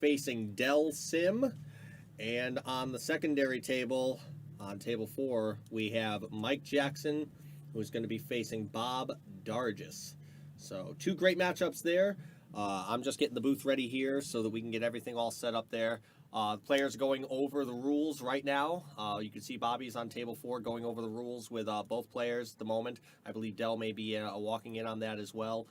facing Del Sim. And on the secondary table, on table 4, we have Mike Jackson, who's going to be facing Bob Dargis. So 2 great matchups there. I'm just getting the booth ready here so that we can get everything all set up there. Players going over the rules right now. You can see Bobby's on table 4 going over the rules with both players at the moment. I believe Del may be walking in on that as well.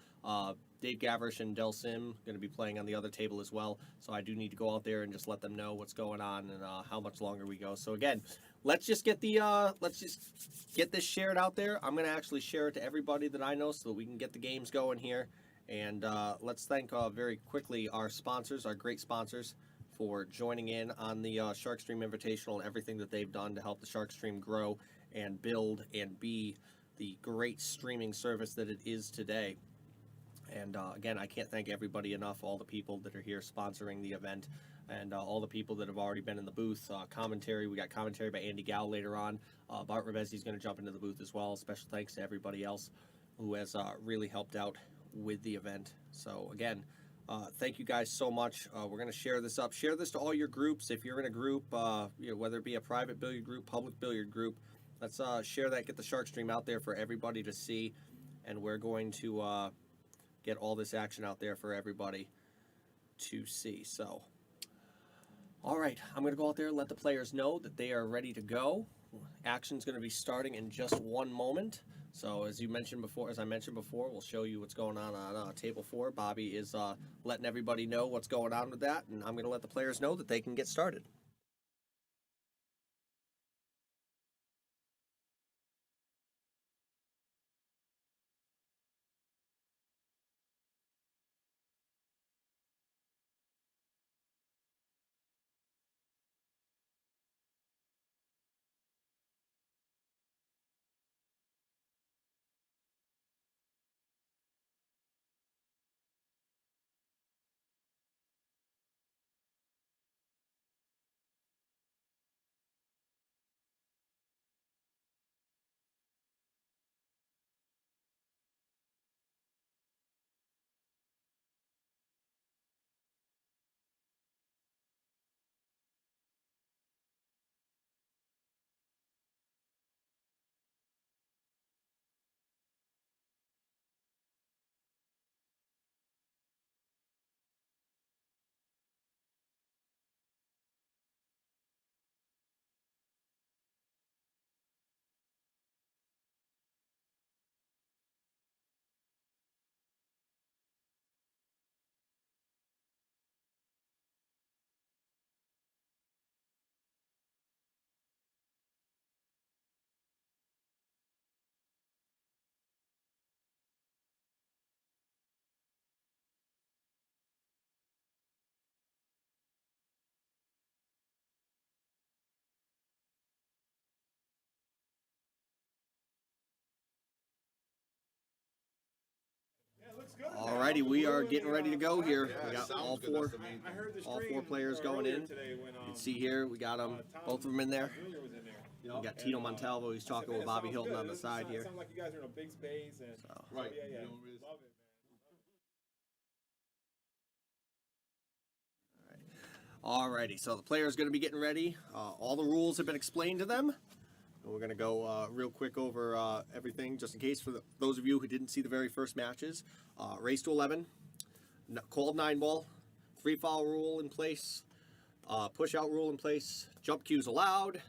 Dave Gavrish and Del Sim going to be playing on the other table as well. So I do need to go out there and just let them know what's going on and how much longer we go. So again, let's just get this shared out there. I'm going to actually share it to everybody that I know so that we can get the games going here. And let's thank very quickly our sponsors, our great sponsors, for joining in on the SharkStream Invitational and everything that they've done to help the SharkStream grow and build and be the great streaming service that it is today. And again, I can't thank everybody enough, all the people that are here sponsoring the event, and all the people that have already been in the booth. Commentary, we got commentary by Andy Gow later on. Bart Revezzi is going to jump into the booth as well. Special thanks to everybody else who has really helped out with the event. So again, thank you guys so much. We're going to share this up. Share this to all your groups. If you're in a group, whether it be a private billiard group, public billiard group, let's share that, get the SharkStream out there for everybody to see. And we're going to get all this action out there for everybody to see. So, all right, I'm going to go out there and let the players know that they are ready to go. Action's going to be starting in just one moment. So as I mentioned before, we'll show you what's going on table 4. Bobby is letting everybody know what's going on with that, and I'm going to let the players know that they can get started. Alrighty, we are getting ready to go here. We got all four players going in. You can see here we got them, both of them in there. We got Tito Montalvo. He's talking with Bobby Hilton on the side here. Sounds like you guys are in a big space, and Right. yeah. You know, Love it, man. Alrighty, so the players going to be getting ready. All the rules have been explained to them. And we're going to go real quick over everything, just in case for those of you who didn't see the very first matches. Race to 11, called 9-ball, 3-foul rule in place, push-out rule in place, jump cues allowed,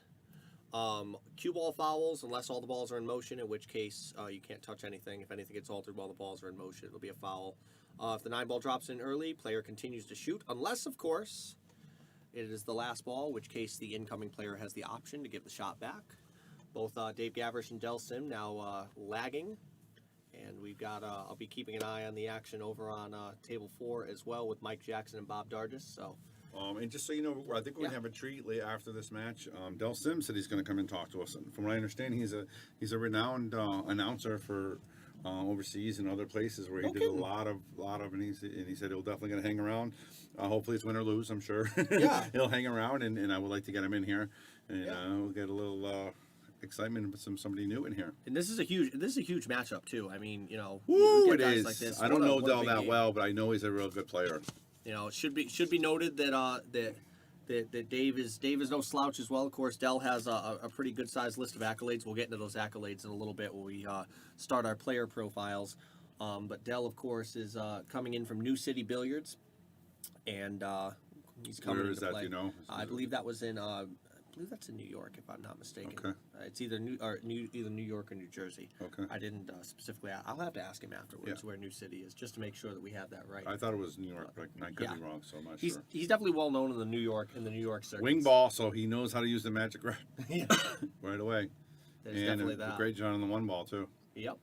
cue ball fouls unless all the balls are in motion, in which case you can't touch anything. If anything gets altered while the balls are in motion, it'll be a foul. If the 9-ball drops in early, player continues to shoot, unless, of course, it is the last ball, in which case the incoming player has the option to give the shot back. Both Dave Gavrish and Del Sim now lagging. And we've got, I'll be keeping an eye on the action over on table 4 as well with Mike Jackson and Bob Dargis. So, and just so you know, I think we're gonna have a treat after this match. Del Sim said he's gonna come and talk to us. And from what I understand, he's a renowned announcer for overseas and other places where he did a lot of, and he said he'll definitely gonna hang around. Hopefully it's win or lose. I'm sure. Yeah. He'll hang around, and I would like to get him in here, and we'll get a little. Excitement with somebody new in here. And this is a huge matchup too. I mean, you know, Woo, you it get guys is. Like this. I don't know What a Del big that game. well, but I know he's a real good player. you know, it should be noted that Dave is no slouch as well. Of course, Dell has a pretty good sized list of accolades. We'll get into those accolades in a little bit when we start our player profiles. But Dell, of course, is coming in from New City Billiards, and he's coming Where into is that? play. Do you know? I believe that was in. I believe that's in New York, if I'm not mistaken. Okay. It's either either New York or New Jersey. Okay. I didn't specifically. I'll have to ask him afterwards where New City is, just to make sure that we have that right. I thought it was New York, but I could Yeah. be wrong, so I'm not He's sure. he's definitely well known in the New York circuit. Wing ball, so he knows how to use the magic racket Yeah. right away. There's And definitely a that. great job on the one ball too. Yep.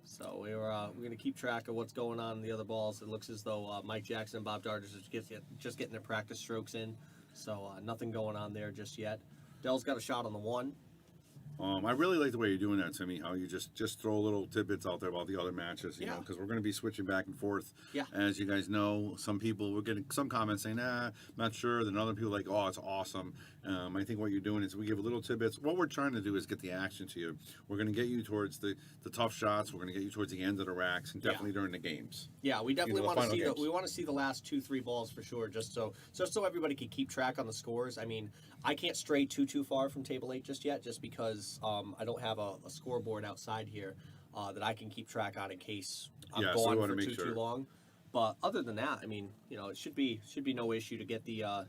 So we're going to keep track of what's going on in the other balls. It looks as though Mike Jackson and Bob Dargis are just getting their practice strokes in. So nothing going on there just yet. Dell's got a shot on the one. I really like the way you're doing that, Timmy. How you just throw little tidbits out there about the other matches, you know, because we're going to be switching back and forth. Yeah. As you guys know, we're getting some comments saying, not sure. Then other people are like, oh, it's awesome. I think what you're doing is we give little tidbits. What we're trying to do is get the action to you. We're going to get you towards the tough shots. We're going to get you towards the end of the racks, and definitely during the games. Yeah, we definitely the want to final see games. we want to see the last 2-3 balls for sure, just so everybody can keep track on the scores. I mean, I can't stray too far from table 8 just yet, just because I don't have a scoreboard outside here that I can keep track on in case I'm Yeah, so we gone wanna for make too sure. long. But other than that, I mean, you know, it should be no issue to get to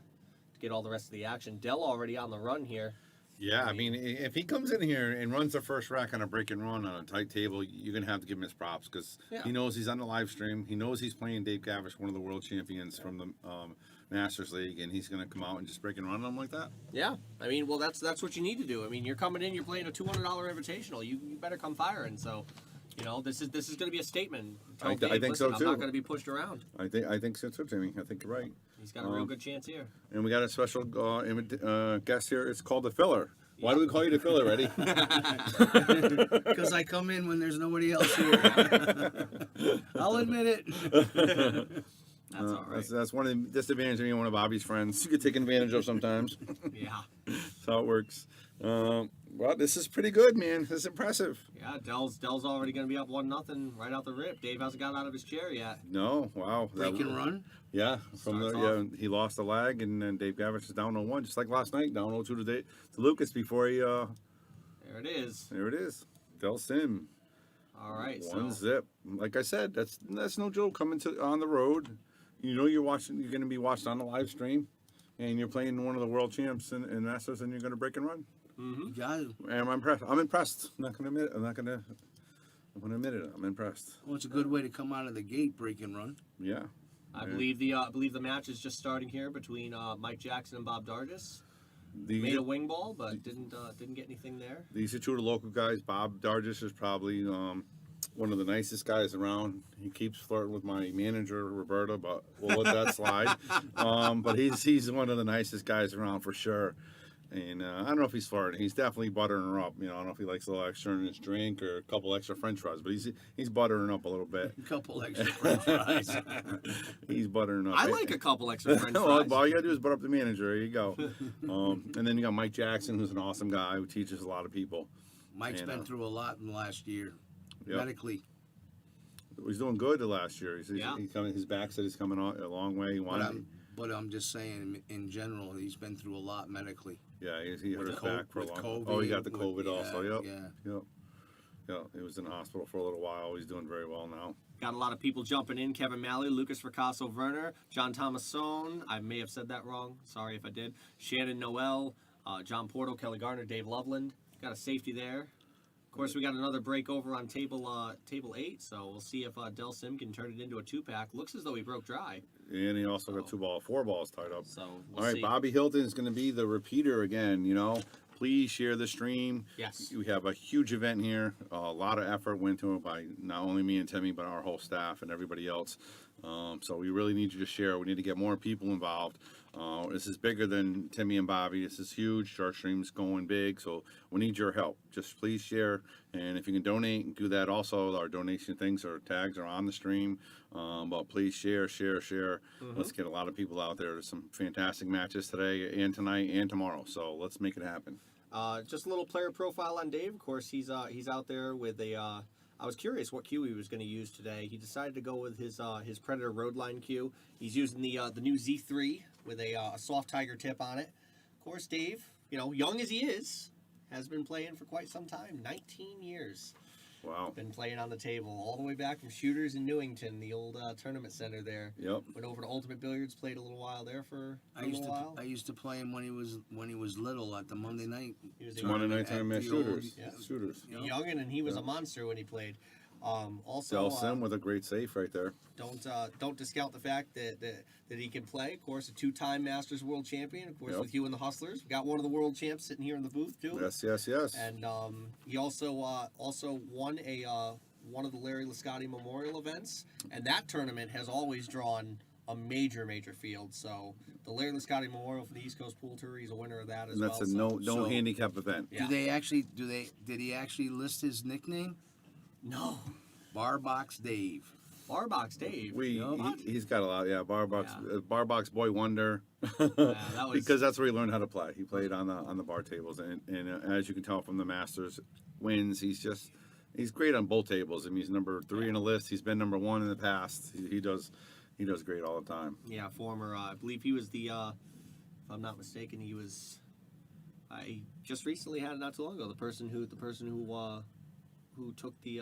get all the rest of the action. Dell already on the run here. Yeah, I mean, if he comes in here and runs the first rack on a break and run on a tight table, you're going to have to give him his props because he knows he's on the live stream. He knows he's playing Dave Gavish, one of the world champions from the Masters League, and he's going to come out and just break and run on him like that. Yeah, I mean, well, that's what you need to do. I mean, you're coming in, you're playing a $200 invitational. You better come firing. So, you know, this is going to be a statement. Tell Dave, I think so, I'm too. not going to be pushed around. I think so too, Timmy. I think you're right. He's got a real good chance here. And we got a special guest here. It's called the Filler. Why do we call you the Filler, Eddie? Because I come in when there's nobody else here. I'll admit it. That's all right. That's one of the disadvantages of being one of Bobby's friends. You get taken advantage of sometimes. Yeah. That's how it works. Well, this is pretty good, man. This is impressive. Yeah, Dell's already going to be up 1-0 right out the rip. Dave hasn't got out of his chair yet. No, wow. Break and run. Yeah, Starts off. he lost the lag, and then Dave Gavish is down 0-1, just like last night, down 0-2 to Lucas before he. There it is. There it is. Del Sim. All right. One so zip. Like I said, that's no joke. Coming on the road, you know you're going to be watched on the live stream, and you're playing one of the world champs in Masters, and you're going to break and run. You got it. And I'm impressed. I'm impressed. I'm not going to admit it. I'm going to admit it. I'm impressed. Well, it's a good way to come out of the gate, break and run. Yeah. I believe the match is just starting here between Mike Jackson and Bob Dargis. Made a wing ball, but didn't get anything there. These are two of the local guys. Bob Dargis is probably one of the nicest guys around. He keeps flirting with my manager, Roberta, but we'll let that slide. But he's one of the nicest guys around for sure. And I don't know if he's flirting. He's definitely buttering her up. You know, I don't know if he likes a little extra in his drink or a couple extra French fries, but he's buttering up a little bit. A couple extra French fries. He's buttering up. I like a couple extra French Well, fries. all you gotta do is butter up the manager. There you go. And then you got Mike Jackson, who's an awesome guy who teaches a lot of people. Mike's And, been through a lot in the last year. Yep. Medically. He's doing good the last year. Yeah. His back said he's coming on a long way. He wanted. But I'm just saying, in general, he's been through a lot medically. Yeah, he hurt his back for a with long. COVID, Oh, he got the with- COVID yeah, also. Yep. yeah. Yep. Yeah, he was in the hospital for a little while. He's doing very well now. Got a lot of people jumping in. Kevin Malley, Lucas Ricasso Werner, John Thomasone. I may have said that wrong. Sorry if I did. Shannon Noel, John Porto, Kelly Garner, Dave Loveland. Got a safety there. Of course, we got another break over on table 8, so we'll see if Del Sim can turn it into a 2-pack. Looks as though he broke dry. And he also got 4 balls tied up. So we'll All right, see. Bobby Hilton is going to be the repeater again. You know, please share the stream. Yes. We have a huge event here. A lot of effort went to it by not only me and Timmy, but our whole staff and everybody else. So we really need you to share. We need to get more people involved. This is bigger than Timmy and Bobby. This is huge. SHARKSTREAM's going big, so we need your help. Just please share, and if you can donate, do that also. Our donation things or tags are on the stream, but please share. Let's get a lot of people out there. There's some fantastic matches today and tonight and tomorrow, so let's make it happen. Just a little player profile on Dave. Of course, he's out there with a I was curious what cue he was going to use today. He decided to go with his Predator Roadline cue. He's using the new Z3 with a soft tiger tip on it. Of course, Dave, young as he is, has been playing for quite some time. 19 years. Wow. Been playing on the table all the way back from Shooters in Newington, the old tournament center there. Yep. Went over to Ultimate Billiards, played a little while there for a little while. I used to play him when he was little at the Monday night. He was a Monday night at tournament the old- shooters. yeah. Shooters. youngin', and he was a monster when he played. Also, Del Sim with a great safe right there. don't discount the fact that he can play. Of course, a 2-time Masters World Champion. Of course, Yep. with you and the Hustlers, we got one of the world champs sitting here in the booth too. Yes. And he also won one of the Larry Lascotti Memorial events, and that tournament has always drawn a major field. So the Larry Lascotti Memorial for the East Coast Pool Tour, he's a winner of that as And that's well. a no handicap event. Yeah. Did he actually list his nickname? No. Barbox Dave. Barbox Dave. He's got a lot. Yeah, Barbox Boy Wonder. that was Because that's where he learned how to play. He played on the bar tables, and as you can tell from the Masters wins, he's great on both tables. I mean, he's number 3 in the list. He's been number 1 in the past. He does great all the time. Yeah, former. I believe he was the. If I'm not mistaken, he was. I just recently had it not too long ago. The person who took the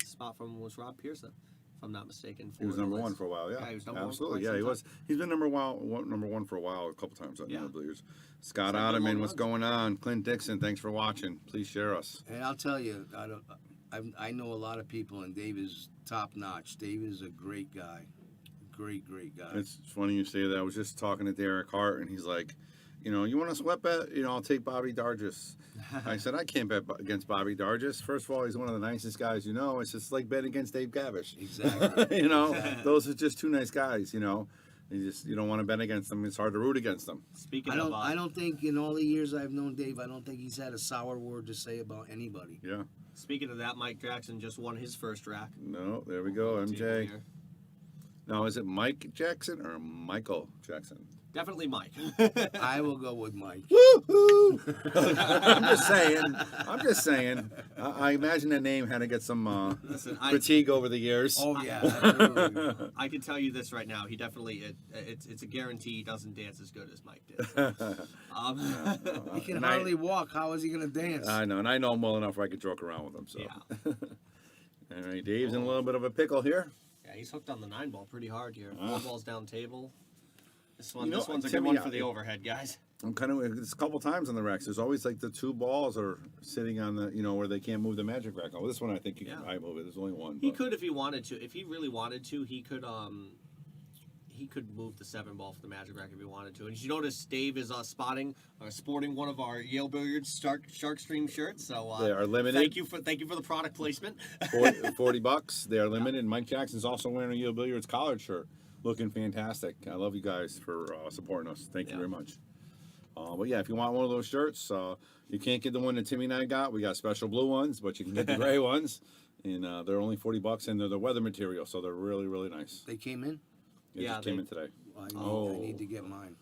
spot from was Rob Pearson, if I'm not mistaken. He was number 1 for a while. Yeah, he was number 1 for absolutely. quite Yeah, some he time. was. He's been number 1 for a while, a couple times on Yeah. Billiards. Scott It's like good Ottoman, long what's runs. going on? Clint Dixon, thanks for watching. Please share us. And I'll tell you, I know a lot of people, and Dave is top notch. Dave is a great guy, great guy. It's funny you say that. I was just talking to Derek Hart, and he's like, you want to sweat bet? I'll take Bobby Dargis. I said, I can't bet against Bobby Dargis. First of all, he's one of the nicest guys you know. It's just like betting against Dave Gavish. Exactly. Those are just two nice guys, You don't want to bet against them. It's hard to root against them. Speaking I don't think in all the years I've known Dave, I don't think he's had a sour word to say about anybody. Yeah. Speaking of that, Mike Jackson just won his first rack. No, there we go, Table MJ. here. Now, is it Mike Jackson or Michael Jackson? Definitely Mike. I will go with Mike. Woo-hoo! I'm just saying. I imagine the name had to get some Listen, critique over the years. Oh yeah, absolutely. I can tell you this right now. He definitely it's a guarantee he doesn't dance as good as Mike did. He can And hardly walk. How is he gonna dance? I know, and I know him well enough where I could joke around with him. So, Yeah. all right, Dave's in a little bit of a pickle here. Yeah, he's hooked on the 9-ball pretty hard here. Ah. 4 balls down table. This You know, one's a good Timmy, one for the overhead, guys. I'm kind of it's a couple times on the racks. There's always like the 2 balls are sitting on the where they can't move the magic rack. Oh, this one I think you can Yeah. probably move it. There's only one. He but- could if he wanted to. If he really wanted to, he could move the 7 ball for the magic rack if he wanted to. And you notice Dave is sporting one of our Yale Billiards SharkStream shirts. So They are limited. Thank you for the product placement. $40. They are limited. Mike Jackson's also wearing a Yale Billiards collared shirt, looking fantastic. I love you guys for supporting us. Thank you Yeah. very much. But yeah, if you want one of those shirts, you can't get the one that Timmy and I got. We got special blue ones, but you can get the gray ones, and they're only $40, and they're the weather material, so they're really, really nice. They came in. It Yeah, just came in today. I need to get mine.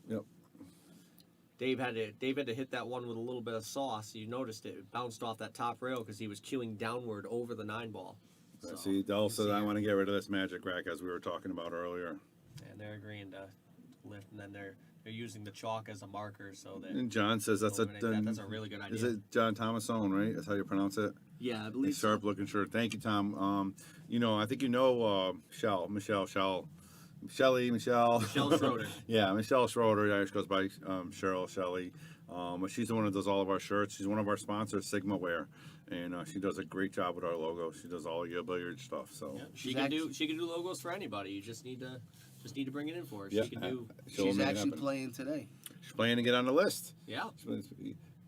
Yep. Dave had to hit that one with a little bit of sauce. You noticed it bounced off that top rail because he was cueing downward over the 9-ball. So, See, Del said see I it. want to get rid of this magic rack as we were talking about earlier. And they're agreeing to lift, and then they're using the chalk as a marker, so that And John says that's that's a really good idea. Is it John Thomasone, right? That's how you pronounce it? Yeah, I A believe so. sharp looking shirt. Thank you, Tom. I think Michelle Schroeder. Yeah, Michelle Schroeder. She goes by Shelley. But she's the one that does all of our shirts. She's one of our sponsors, Sigma Wear, and she does a great job with our logo. She does all your billiard stuff. So Yeah, she can do logos for anybody. You just need to bring it in for her. Yeah. She can do. She's actually playing today. She's playing to get on the list. Yeah.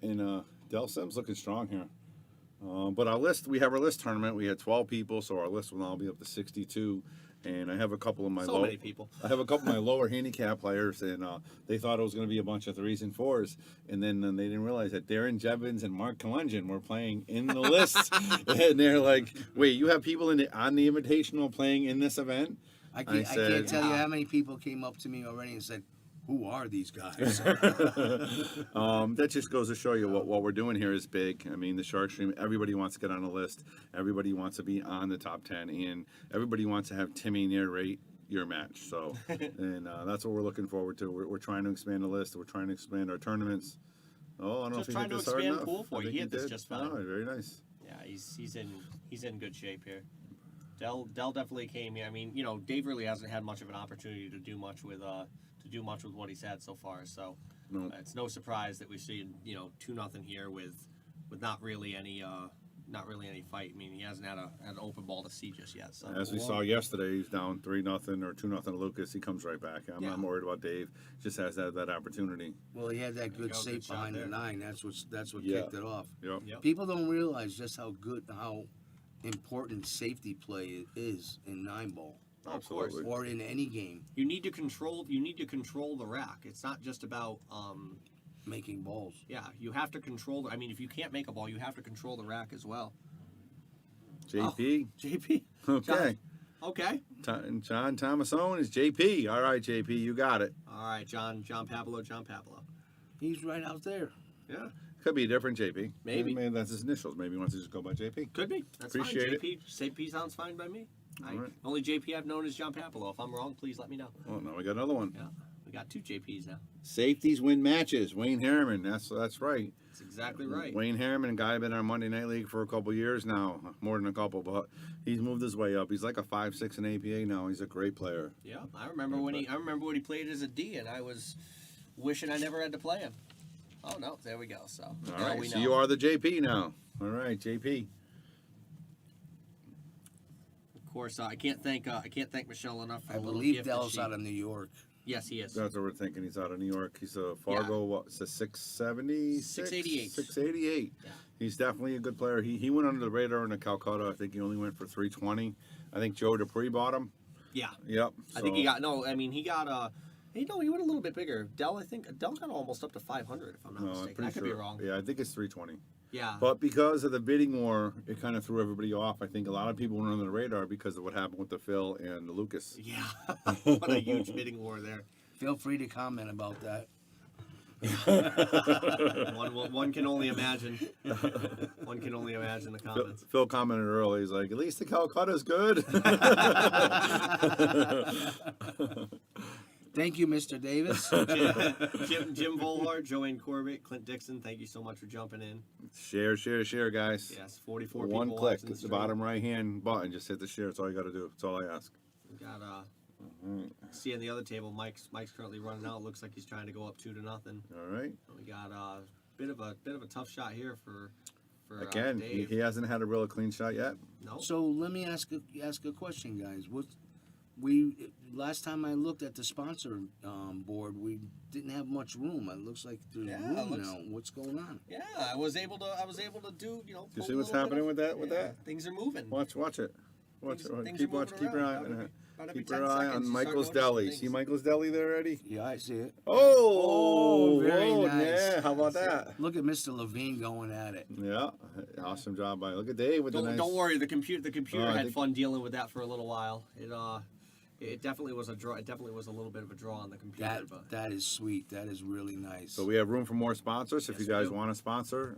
And Del Sim's looking strong here. But our list, we have our list tournament. We had 12 people, so our list will now be up to 62. And I have a couple of my Many people. I have a couple of my lower handicap players, and they thought it was going to be a bunch of 3s and 4s, and then they didn't realize that Darren Jevons and Mark Kalungian were playing in the list, and they're like, "Wait, you have people on the Invitational playing in this event?" I can't said- tell you how many people came up to me already and said, who are these guys? That just goes to show you what we're doing here is big. I mean, the SharkStream, everybody wants to get on the list. Everybody wants to be on the top 10, and everybody wants to have Timmy narrate your match. So, and that's what we're looking forward to. We're trying to expand the list. We're trying to expand our tournaments. Oh, I don't know if Just he trying hit to this hard expand enough. pool for I you. think He hit this did. just fine. Oh, very nice. Yeah, he's in good shape here. Dell definitely came here. I mean, you know, Dave really hasn't had much of an opportunity to do much with what he's had so far. So No. it's no surprise that we see 2-0 here with not really any fight. I mean, he hasn't had an open ball to see just yet. So As we saw yesterday, he's down 3-0 or 2-0 to Lucas. He comes right back. I'm not worried about Dave. Just has that opportunity. Well, he had that good go, safe good shot behind the there. 9. That's what Yeah. kicked it off. Yep. Yep. People don't realize just how important safety play is in 9-ball Oh, of course. Absolutely. or in any game, You need to control the rack. It's not just about making balls. yeah. You have to control. I mean, if you can't make a ball, you have to control the rack as well. JP. JP. Okay. Okay. John Thomasone is JP. All right, JP, you got it. All right, John Pablo. He's right out there. Yeah, Could be a different JP. Maybe. Maybe that's his initials. Maybe he wants to just go by JP. could be. That's Appreciate fine. JP sounds fine by me. All right. Only JP I've known is John Papalo. If I'm wrong, please let me know. Oh, now we got another one. Yeah, we got 2 JPs now. Safeties win matches. Wayne Harriman. That's right. That's exactly right. Wayne Harriman, a guy been in our Monday Night League for a couple years now, more than a couple, but he's moved his way up. He's like a 5'6" in APA now. He's a great player. Yeah, I remember when he played as a D, and I was wishing I never had to play him. Oh no, there we go. So All now right, we so know. you are the JP now. All right, JP. Of course, I can't thank Michelle enough for I the little believe gift that Dell's she- out of New York. Yes, he is. That's what we're thinking. He's out of New York. He's a Fargo. What? It's a 670. 688. 688. Yeah. He's definitely a good player. He went under the radar in the Calcutta. I think he only went for 320. I think Joe Dupree bought him. Yeah, Yep. I think he got no. I mean, he got he went a little bit bigger. Dell got almost up to 500 if I'm not No, I'm mistaken. pretty I could sure. be wrong. Yeah, I think it's 320. Yeah. But because of the bidding war, it kind of threw everybody off. I think a lot of people went under the radar because of what happened with the Phil and the Lucas. Yeah. What a huge bidding war there. Feel free to comment about that. One can only imagine. One can only imagine the comments. Phil commented earlier. He's like, "At least the Calcutta's good." Thank you, Mr. Davis. Jim Volhard, Joanne Corbett, Clint Dixon, thank you so much for jumping in. share, guys. Yes, 44 One people click. watching It's the stream. bottom right hand button. Just hit the share. That's all you got to do. That's all I ask. We got see on the other table, Mike's currently running out. Looks like he's trying to go up 2-0. All right. We got a bit of a tough shot here for Again, Dave. he hasn't had a real clean shot yet. No. So let me ask a question, guys. Last time I looked at the sponsor board, we didn't have much room. It looks like there's room now. What's going on? Yeah, I was able to do You pull see a what's little happening bit with of- that? Things are moving. Watch it. Things Keep are watch. moving Keep your eye around. on it. About every Keep 10 your eye seconds, on you start Michael's noticing Deli. things. See Michael's Deli there, Eddie? Yeah, I see it. Oh, very whoa, nice. Yeah, how about that? Look at Mr. Levine going at it. Yeah, awesome job by. Look at Dave with the nice. Don't worry, the computer I had think- fun dealing with that for a little while. It definitely was a draw. It definitely was a little bit of a draw on the computer. But That is sweet. That is really nice. So we have room for more sponsors. If Yes, you we guys do. want to sponsor,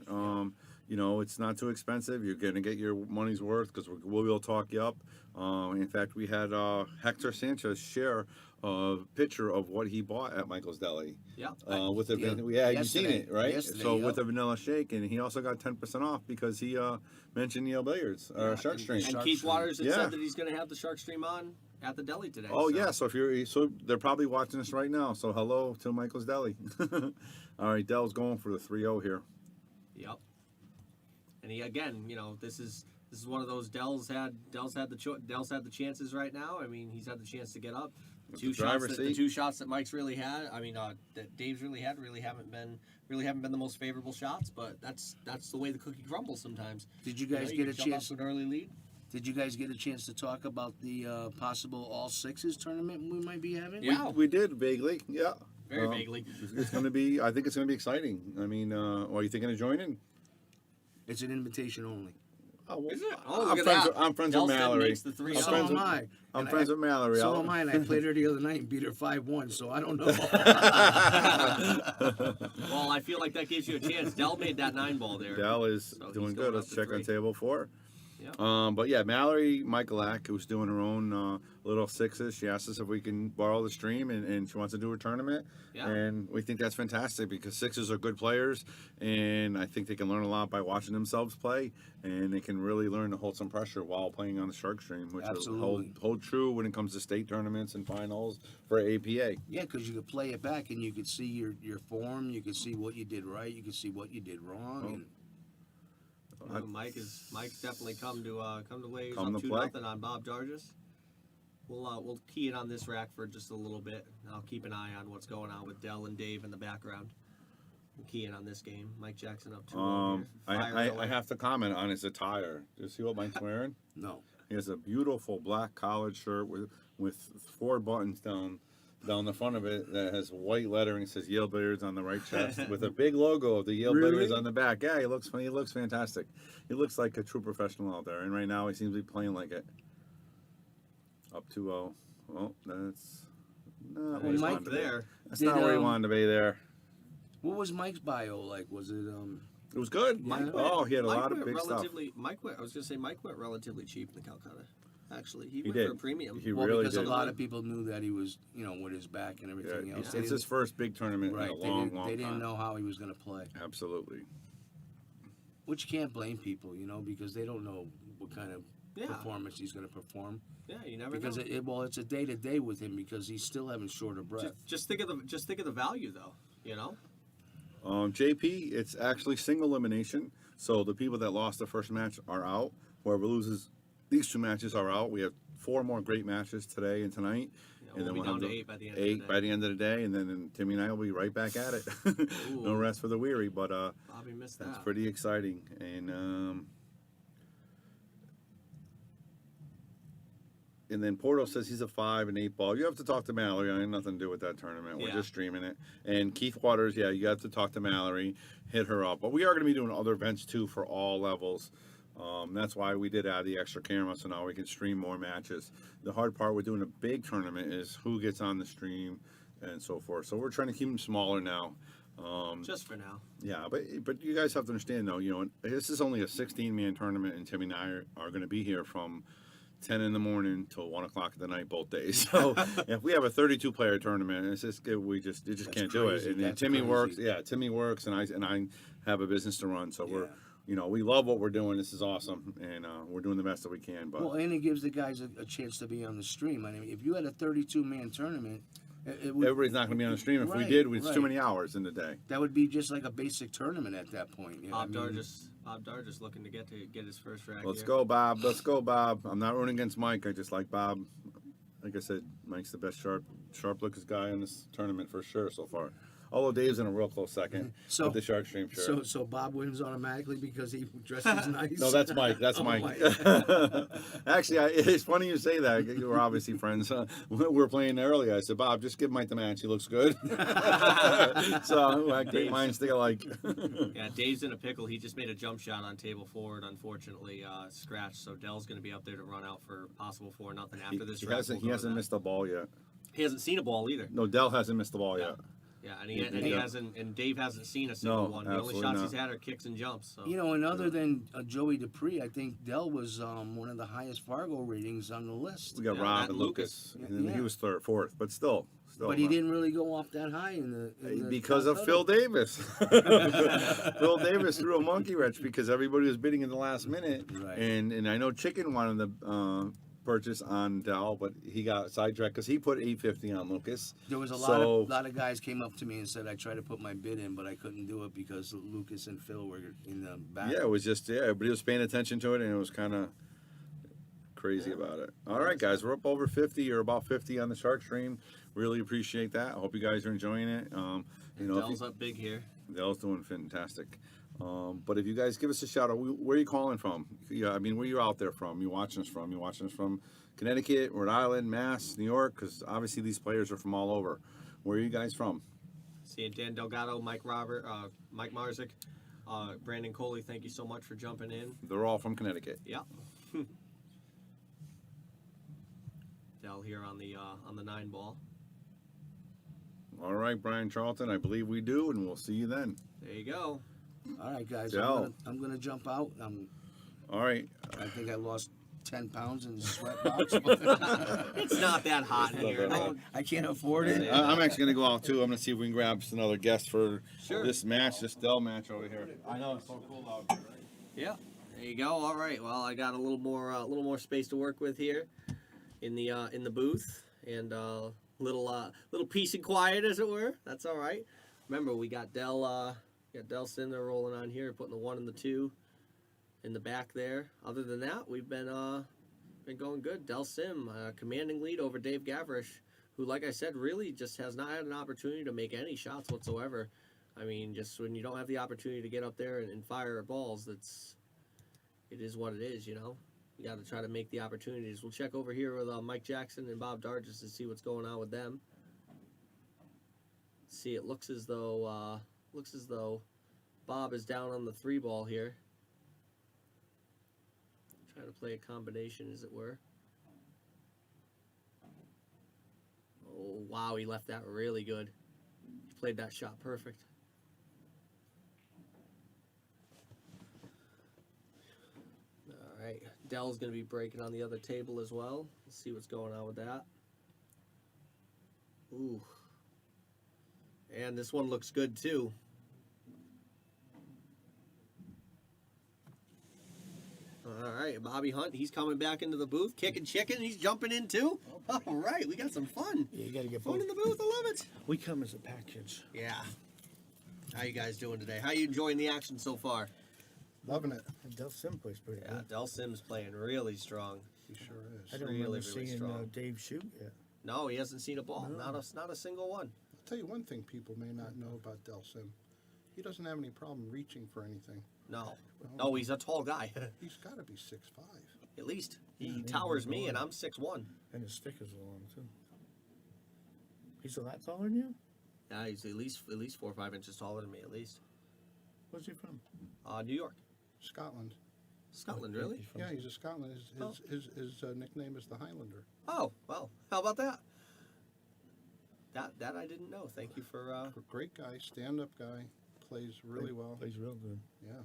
it's not too expensive. You're gonna get your money's worth because we'll talk you up. In fact, we had Hector Sanchez share a picture of what he bought at Michael's Deli. yeah, With the Yeah, you've seen it, right? yesterday, So yep. with the vanilla shake, and he also got 10% off because he mentioned Yale Billiards or SharkStream. and SharkStream. Keith Waters had Yeah. said that he's going to have the SharkStream on at the deli today. Oh so. yeah, so they're probably watching us right now. So hello to Michael's Deli. All right, Dell's going for the 3-0 here. Yep. And he again, this is one of those Dell's had the chances right now. I mean, he's had the chance to get up. With The the driver's seat. 2 shots that Mike's really had. I mean, that Dave's really haven't been the most favorable shots. But that's the way the cookie crumbles sometimes. Did you guys get a can jump chance? off to an early lead? Did you guys get a chance to talk about the possible all sixes tournament we might be having? Yeah. We did vaguely, yeah. Very vaguely. It's going to be. I think it's going to be exciting. I mean, are you thinking of joining? It's an invitation only. Oh, well, Is it? Oh, I'm look at friends that. with, I'm friends Delson with Mallory. makes the 3-0. I'm So friends am with, I. I'm And friends with Mallory. So am I, and I played her the other night and beat her 5-1, so I don't know. Well, I feel like that gives you a chance. Dell made that 9-ball there. Dell is So he's doing going good. up Let's to check on 3. table 4. Yeah. But yeah, Mallory Michaelak, who's doing her own little sixes, she asked us if we can borrow the stream, and she wants to do a tournament. Yeah. And we think that's fantastic because sixes are good players, and I think they can learn a lot by watching themselves play, and they can really learn to hold some pressure while playing on the SHARKSTREAM, which will Absolutely. hold true when it comes to state tournaments and finals for APA. Yeah, because you could play it back and you could see your form, you could see what you did right, you could see what you did wrong. Oh. And Mike's definitely come to play. He's Come up to 2-0 play. on Bob Dargis. We'll key it on this rack for just a little bit. I'll keep an eye on what's going on with Dell and Dave in the background. We'll key in on this game. Mike Jackson up 2-0 here. I have to comment on his attire. Do you see what Mike's wearing? no. He has a beautiful black collared shirt with 4 buttons down the front of it that has white lettering, says Yale Billiards on the right chest with a big logo of the Yale Really? Billiards on the back. Yeah, he looks fantastic. He looks like a true professional out there, and right now he seems to be playing like it. Up 2-0. Well, that's not where he Mike wanted to be. there. That's Did, not where he wanted to be there. What was Mike's bio like? Was it It was good. Mike Oh, he had a Mike lot of went big stuff. relatively, Mike went. I was gonna say Mike went relatively cheap in the Calcutta. Actually, he went did. for a premium. He well, really because did. a lot of people knew that he was, with his back and Yeah, everything else. it's his first big tournament right. in a long They didn't time. know how he was going to play, Absolutely. which you can't blame people, because they don't know what kind of Yeah. performance he's going to perform. Yeah, you never Because know. it's a day to day with him because he's still having short of breath. Just think of the value though. JP, it's actually single elimination. So the people that lost the first match are out. Whoever loses these 2 matches are out. We have 4 more great matches today and tonight. We'll be we'll down have to the 8 by the end of the day. by the end of the day, and then Timmy and I will be right back at it. No Ooh. rest for the weary, but Bobby missed that's that. pretty exciting. And then Porto says he's a 5 and 8 ball. You have to talk to Mallory. I have nothing to do with that tournament. We're Yeah. just streaming it. And Keith Waters, yeah, you have to talk to Mallory, hit her up. But we are going to be doing other events too for all levels. That's why we did add the extra camera, so now we can stream more matches. The hard part with doing a big tournament is who gets on the stream and so forth. So we're trying to keep them smaller now. Just for now. Yeah, but you guys have to understand though, this is only a 16-man tournament, and Timmy and I are going to be here from 10 in the morning till 1 o'clock at the night both days. So if we have a 32-player tournament, it's just you just can't do it. crazy. And then That's Timmy crazy. works. Yeah, Timmy works, and I have a business to run. So we're Yeah. we love what we're doing. This is awesome, and we're doing the best that we can. But Well, and it gives the guys a chance to be on the stream. I mean, if you had a 32-man tournament, it would, everybody's not going to be on the stream. If we Right, did, it's too right. many hours in the day. that would be just like a basic tournament at that point. Bob Dargis looking to get his first rack. Let's here. go, Bob. Let's go, Bob. I'm not rooting against Mike. I just like Bob. Like I said, Mike's the best sharp looking guy in this tournament for sure so far. Although Dave's in a real close second So- with the SHARKSTREAM shirt. So Bob wins automatically because he dresses nice. No, that's Mike. That's Oh, Mike. Mike. Actually, it's funny you say that. We're obviously friends. We were playing earlier. I said, Bob, just give Mike the match. He looks good. So great minds think alike. Yeah, Dave's in a pickle. He just made a jump shot on table forward. Unfortunately, scratched. So Dell's going to be up there to run out for possible 4-0 after this. He rack. hasn't, We'll go missed to that. the ball yet. He hasn't seen a ball either. No, Dell hasn't missed the ball yet. Yeah, and he Yeah. hasn't, and Dave hasn't seen a single No, one. The only absolutely shots not. he's had are kicks and jumps. So. And other than Joey Dupree, I think Dell was one of the highest Fargo ratings on the list. We got Yeah, Rob Matt and Lucas. Lucas. And then Yeah. he was fourth, but still. But he didn't really go off that high in the Because of Calcutta. Phil Davis. Phil Davis threw a monkey wrench because everybody was bidding in the last minute. Right. And I know Chicken wanted the purchase on Dell, but he got sidetracked because he put $850 on Lucas. There was a So- lot of guys came up to me and said I tried to put my bid in, but I couldn't do it because Lucas and Phil were in the back. Yeah, it was just, everybody was paying attention to it, and it was kind of crazy about it. All right, guys, we're up over 50 or about 50 on the SHARKSTREAM. Really appreciate that. I hope you guys are enjoying it. If Dell's up big here. Dell's doing fantastic. But if you guys give us a shout out, where are you calling from? Yeah, I mean, where you out there from? You watching us from? You watching us from Connecticut, Rhode Island, Mass, New York? Because obviously these players are from all over. Where are you guys from? Seeing Dan Delgado, Mike Marzik, Brandon Coley, thank you so much for jumping in. They're all from Connecticut. Yeah. Dell here on the 9 ball. All right, Brian Charlton, I believe we do, and we'll see you then. There you go. All right, guys. Dell. I'm gonna jump out. All right. I think I lost 10 pounds in the sweat box. It's not that hot in here. Don't- I can't afford it. I'm actually going to go out, too. I'm going to see if we can grab another guest for Sure. this match, this Dell match over here. I know, it's so cool out here, right? Yeah. There you go. All right. Well, I got a little more space to work with here in the booth, and little peace and quiet, as it were. That's all right. Remember, we got Dell Cinder rolling on here, putting the 1 and the 2 in the back there. Other than that, we've been going good. Dell Sim, commanding lead over Dave Gavrish, who, like I said, really just has not had an opportunity to make any shots whatsoever. I mean, just when you don't have the opportunity to get up there and fire at balls, it is what it is, you know. You got to try to make the opportunities. We'll check over here with Mike Jackson and Bob Dargis to see what's going on with them. See, it looks as though Bob is down on the 3 ball here. Trying to play a combination, as it were. Oh, wow, he left that really good. He played that shot perfect. All right, Dell's going to be breaking on the other table as well. Let's see what's going on with that. Ooh. And this one looks good, too. All right, Bobby Hunt, he's coming back into the booth, kicking chicken, he's jumping in too. All right, we got some fun. Yeah, you gotta get Fun both. in the booth, I love it. We come as a package. Yeah. How you guys doing today? How you enjoying the action so far? Loving it. Del Sim plays pretty Yeah, good. Del Sim's playing really strong. He sure is. I Really, don't remember really seeing strong. Dave shoot yet. No, he hasn't seen a ball. No. Not a single one. I'll tell you one thing people may not know about Del Sim. He doesn't have any problem reaching for anything. No. No, he's a tall guy. He's got to be 6'5". At least. He Yeah, towers he's me, long. and I'm 6'1". And his stick is long too. He's a lot taller than you? Yeah, he's at least 4 or 5 inches taller than me, at least. Where's he from? New York. Scotland. Scotland, Oh, really? he's from- Yeah, he's a Scotland. His nickname is the Highlander. Oh, well, how about that? That I didn't know. Thank you for Great guy, stand-up guy, plays really well. Plays real good. Yeah.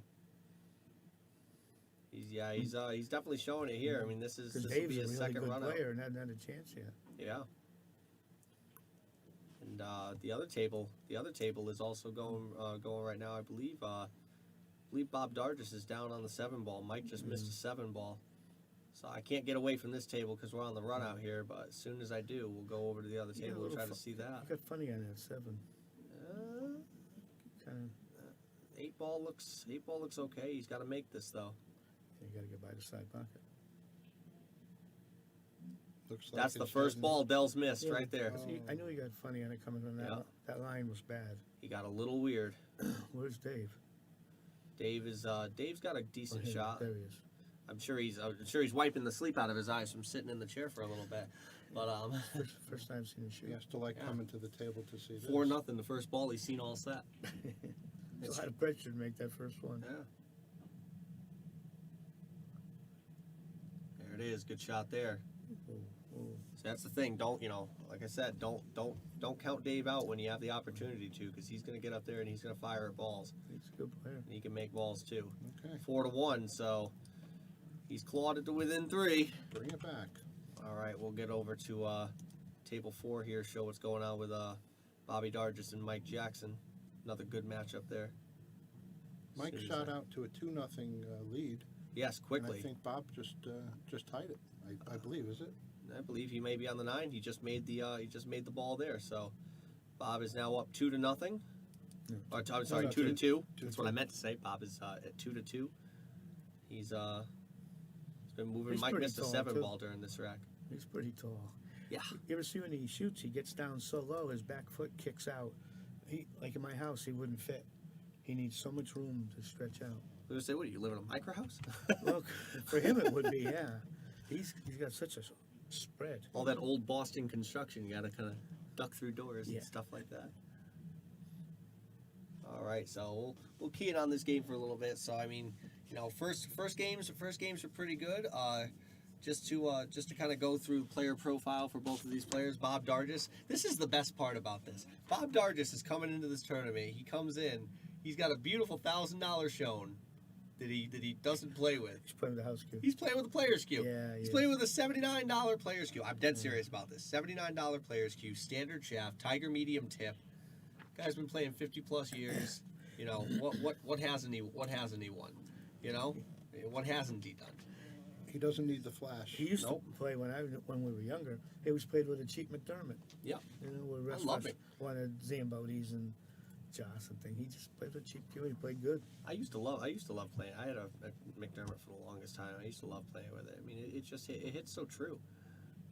he's definitely showing it here. I mean, this Because will Dave's be a his really second good run out. player and hasn't had a chance yet. Yeah. And the other table is also going right now. I believe Bob Dargis is down on the 7 ball. Mike just missed a 7 ball. So I can't get away from this table because we're on the run out here. But as soon as I do, we'll go over to the other You got a table and little try to fu- see that. You got funny on that 7. Kind 8 ball looks okay. He's got to make this though. of. You got to get by the side pocket. Looks like That's the it's first heading- ball Dell's missed Yeah. right there. Oh. I knew he got funny on it coming from that. Yeah. That line was bad. He got a little weird. Where's Dave? Dave's got a decent Oh, here, shot. There he is. I'm sure he's wiping the sleep out of his eyes from sitting in the chair for a little bit. But First time seen him shoot. He has to like Yeah. coming to the table to see this. 4-0 the first ball he's seen all set. It's a lot of pressure to make that first one. Yeah. There it is. Good shot there. Oh, oh. So that's the thing. Don't like I said, don't count Dave out when you have the opportunity to, because he's going to get up there and he's going to fire at balls. He's a good player. And he can make balls too. Okay, 4-1. So he's clawed it to within 3. bring it back. All right, we'll get over to table 4 here. Show what's going on with Bobby Dargis and Mike Jackson. Another good matchup there. Mike Soon as shot I- out to a 2-0 lead. Yes, And quickly. I think Bob just tied it. I believe, is it? I believe he may be on the 9. He just made the ball there. So Bob is now up 2-0. Yeah. Or, I'm sorry, No, 2-2. That's 2-2. what I meant to say. Bob is at 2-2. He's been moving. He's Mike pretty missed a tall, 7 too. ball during this rack. He's pretty tall. Yeah. You ever see when he shoots, he gets down so low, his back foot kicks out. Like in my house, he wouldn't fit. He needs so much room to stretch out. I was gonna say, what do you live in a micro house? Look, for him it would be, yeah. He's got such a spread. All that old Boston construction, you gotta kind of duck through doors Yeah. and stuff like that. All right, so we'll key in on this game for a little bit. So I mean, you know, first games are pretty good. Just to kind of go through player profile for both of these players. Bob Dargis. This is the best part about this. Bob Dargis is coming into this tournament. He comes in. He's got a beautiful $1,000 shown that he doesn't play with. He's playing with the house cue. He's playing with the player's cue. Yeah, He's yeah. playing with a $79 player's cue. I'm dead serious about this. $79 player's cue, standard shaft, Tiger medium tip. Guy's been playing 50+ years. You know, what hasn't he won? You know? What hasn't he done? He doesn't need the flash. He used Nope. to play when we were younger. He was played with a cheap McDermott. Yep. You know, with I love it. one of Zambotis and Joss and thing. He just played with a cheap cue. He played good. I used to love playing. I had a McDermott for the longest time. I used to love playing with it. I mean, it hits so true,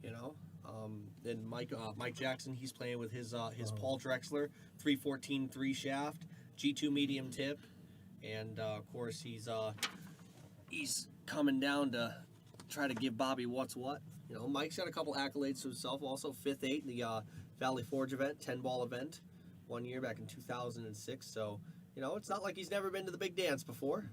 you know. And Mike Jackson, he's playing with his Paul Drexler 314 3 shaft, G2 medium tip, and of course he's coming down to try to give Bobby what's what. You know, Mike's got a couple accolades to himself. Also, 5th 8 in the Valley Forge event, 10-ball event, 1 year back in 2006. So, you know, it's not like he's never been to the big dance before.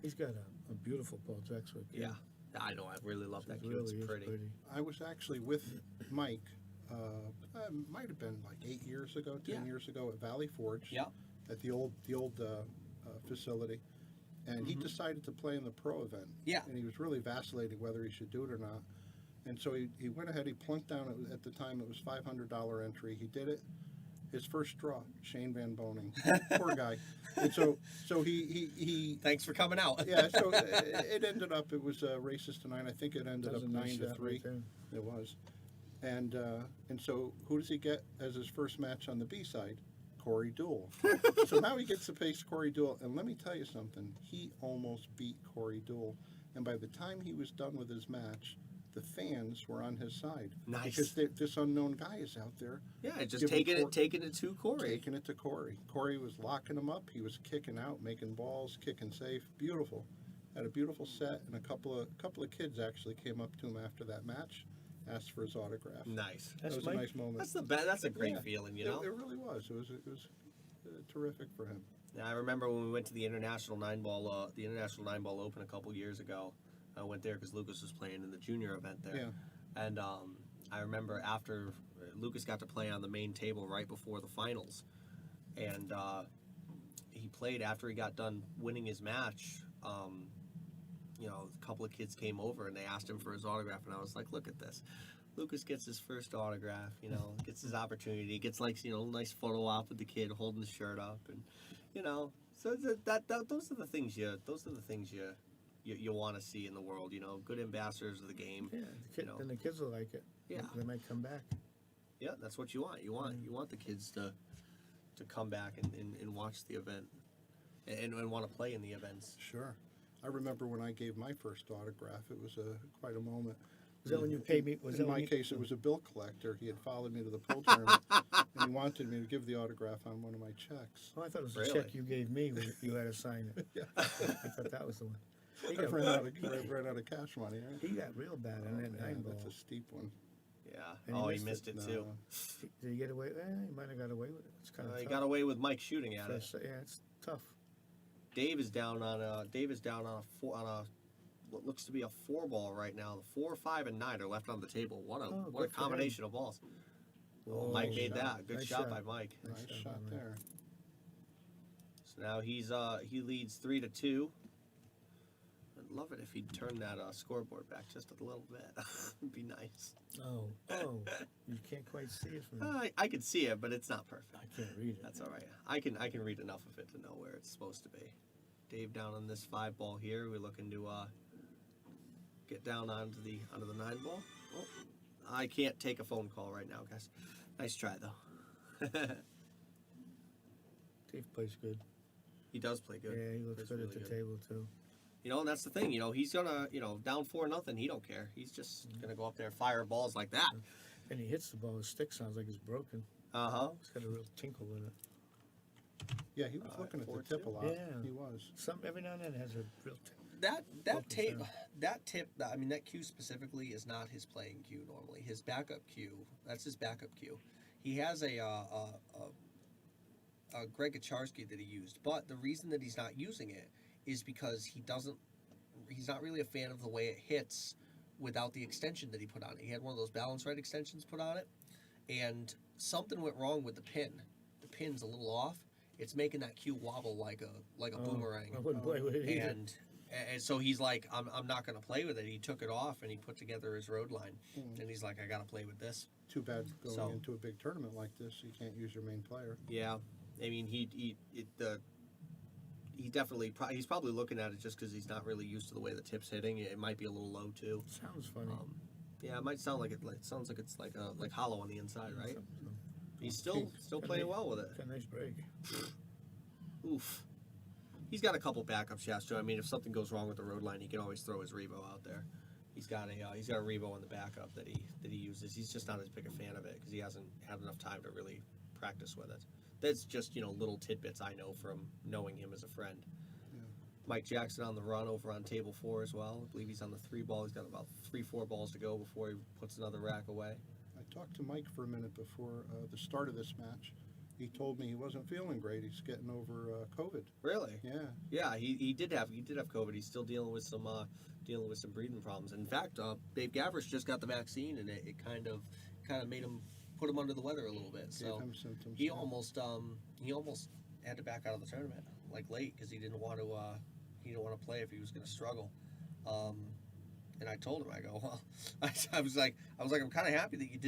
He's got a beautiful Paul Drexler. cue. Yeah, I know. I really love that It cue. really It's is pretty. I was actually with Mike. Might have been like 8 years ago, 10 Yeah. years ago at Valley Forge. Yeah. At the old facility, and he decided to play in the pro event. Yeah. And he was really vacillating whether he should do it or not. And so he went ahead. He plunked down. At the time, it was $500 entry. He did it. His first draw, Shane Van Boning. Poor guy. And so he Thanks for coming out. yeah. So it ended up. It was races to 9. I think it ended That was up a nice 9 to shot 3. right there. It was. And so who does he get as his first match on the B side? Corey Deuel. So now he gets to face Corey Deuel, and let me tell you something. He almost beat Corey Deuel, and by the time he was done with his match, the fans were on his side. Nice. Because this unknown guy is out there Yeah, just Give him taking it to Corey. taking it to Corey. Corey was locking him up. He was kicking out, making balls, kicking safe. Beautiful. Had a beautiful set, and a couple of kids actually came up to him after that match, asked for his autograph. Nice. That That's was Mike. a nice moment. That's the best. That's a great Yeah. feeling, you know. It really was. It was terrific for him. Yeah, I remember when we went to the International 9-ball Open a couple years ago. I went there because Lucas was playing in the junior event there. Yeah. And I remember after Lucas got to play on the main table right before the finals, and he played after he got done winning his match. You know, a couple of kids came over and they asked him for his autograph, and I was like, "Look at this." Lucas gets his first autograph, you know, gets his opportunity, gets like, you know, a nice photo op with the kid holding the shirt up, and you know, so those are the things you want to see in the world, you know, good ambassadors of the game. Yeah, and the kids will like it. Yeah. They might come back. Yeah, that's what you want. You want the kids to come back and watch the event and want to play in the events. Sure. I remember when I gave my first autograph. It was quite a moment. Was that when you paid me? Was In that when my you, case, it was a bill collector. He had followed me to the pool tournament, and he wanted me to give the autograph on one of my checks. Oh, I thought it was a Really? check you gave me. You had to sign it. Yeah. I thought that was the one. He I got, ran out of cash money. Right? he got real bad on that Yeah, 9-ball. that's a steep one. Yeah. And he Oh, he missed missed it No. too. Did he get away? He might have got away with it. It's kind of He tough. got away with Mike shooting at it. Yeah, it's tough. Dave is down on a what looks to be a 4-ball right now. The 4, 5, and 9 are left on the table. What a Oh, what a good for him. combination of balls. Whoa, Mike made shot. that. Good Nice shot shot. by Mike. Nice Nice shot shot, there. So now he leads 3-2. I'd love it if he'd turn that scoreboard back just a little bit. It'd be nice. Oh, you can't quite see it from. I can see it, but it's not perfect. I can't read it. That's all right. I can read enough of it to know where it's supposed to be. Dave down on this 5-ball here. We're looking to get down onto the 9-ball. Oh, I can't take a phone call right now, guys. Nice try though. Dave plays good. He does play good. Yeah, he looks Plays good really at the table too. You know, and that's the thing. You know, he's gonna, down 4-0. He don't care. He's just gonna go up there and fire balls like that. And he hits the ball. His stick sounds like it's broken. Uh huh. It's got a real tinkle in it. Yeah, he was All right, looking at the 4-2. tip a lot. Yeah. He was. Some every now and then it has a real. That Focus tape, down. I mean, that cue specifically is not his playing cue normally. His backup cue, that's his backup cue. He has a Greg Kacharski that he used, but the reason that he's not using it is because he's not really a fan of the way it hits without the extension that he put on it. He had one of those balance right extensions put on it, and something went wrong with the pin. The pin's a little off. It's making that cue wobble like a boomerang. I wouldn't play with it either. And so he's like, I'm not going to play with it. He took it off and he put together his road line, and he's like, I got to play with this. Too bad going So- into a big tournament like this, you can't use your main player. Yeah, I mean he definitely he's probably looking at it just because he's not really used to the way the tip's hitting. It might be a little low too. Sounds funny. Yeah, it might sound like it sounds like it's like hollow on the inside, right? So, He's still playing well with it. got a nice break. Oof. He's got a couple backup shafts too. I mean, if something goes wrong with the road line, he can always throw his Revo out there. He's got a Revo in the backup that he uses. He's just not as big a fan of it because he hasn't had enough time to really practice with it. That's just little tidbits I know from knowing him as a friend. Yeah. Mike Jackson on the run over on table 4 as well. I believe he's on the 3 ball. He's got about 3-4 balls to go before he puts another rack away. I talked to Mike for a minute before the start of this match. He told me he wasn't feeling great. He's getting over COVID. Really? Yeah. Yeah, he did have COVID. He's still dealing with some breathing problems. In fact, Babe Gavrish just got the vaccine, and it kind of made him put him under the weather a little bit. So Gave him symptoms. he yeah. almost had to back out of the tournament like late because he didn't want to play if he was going to struggle. And I told him, I go, well, I was like, I'm kind of happy that you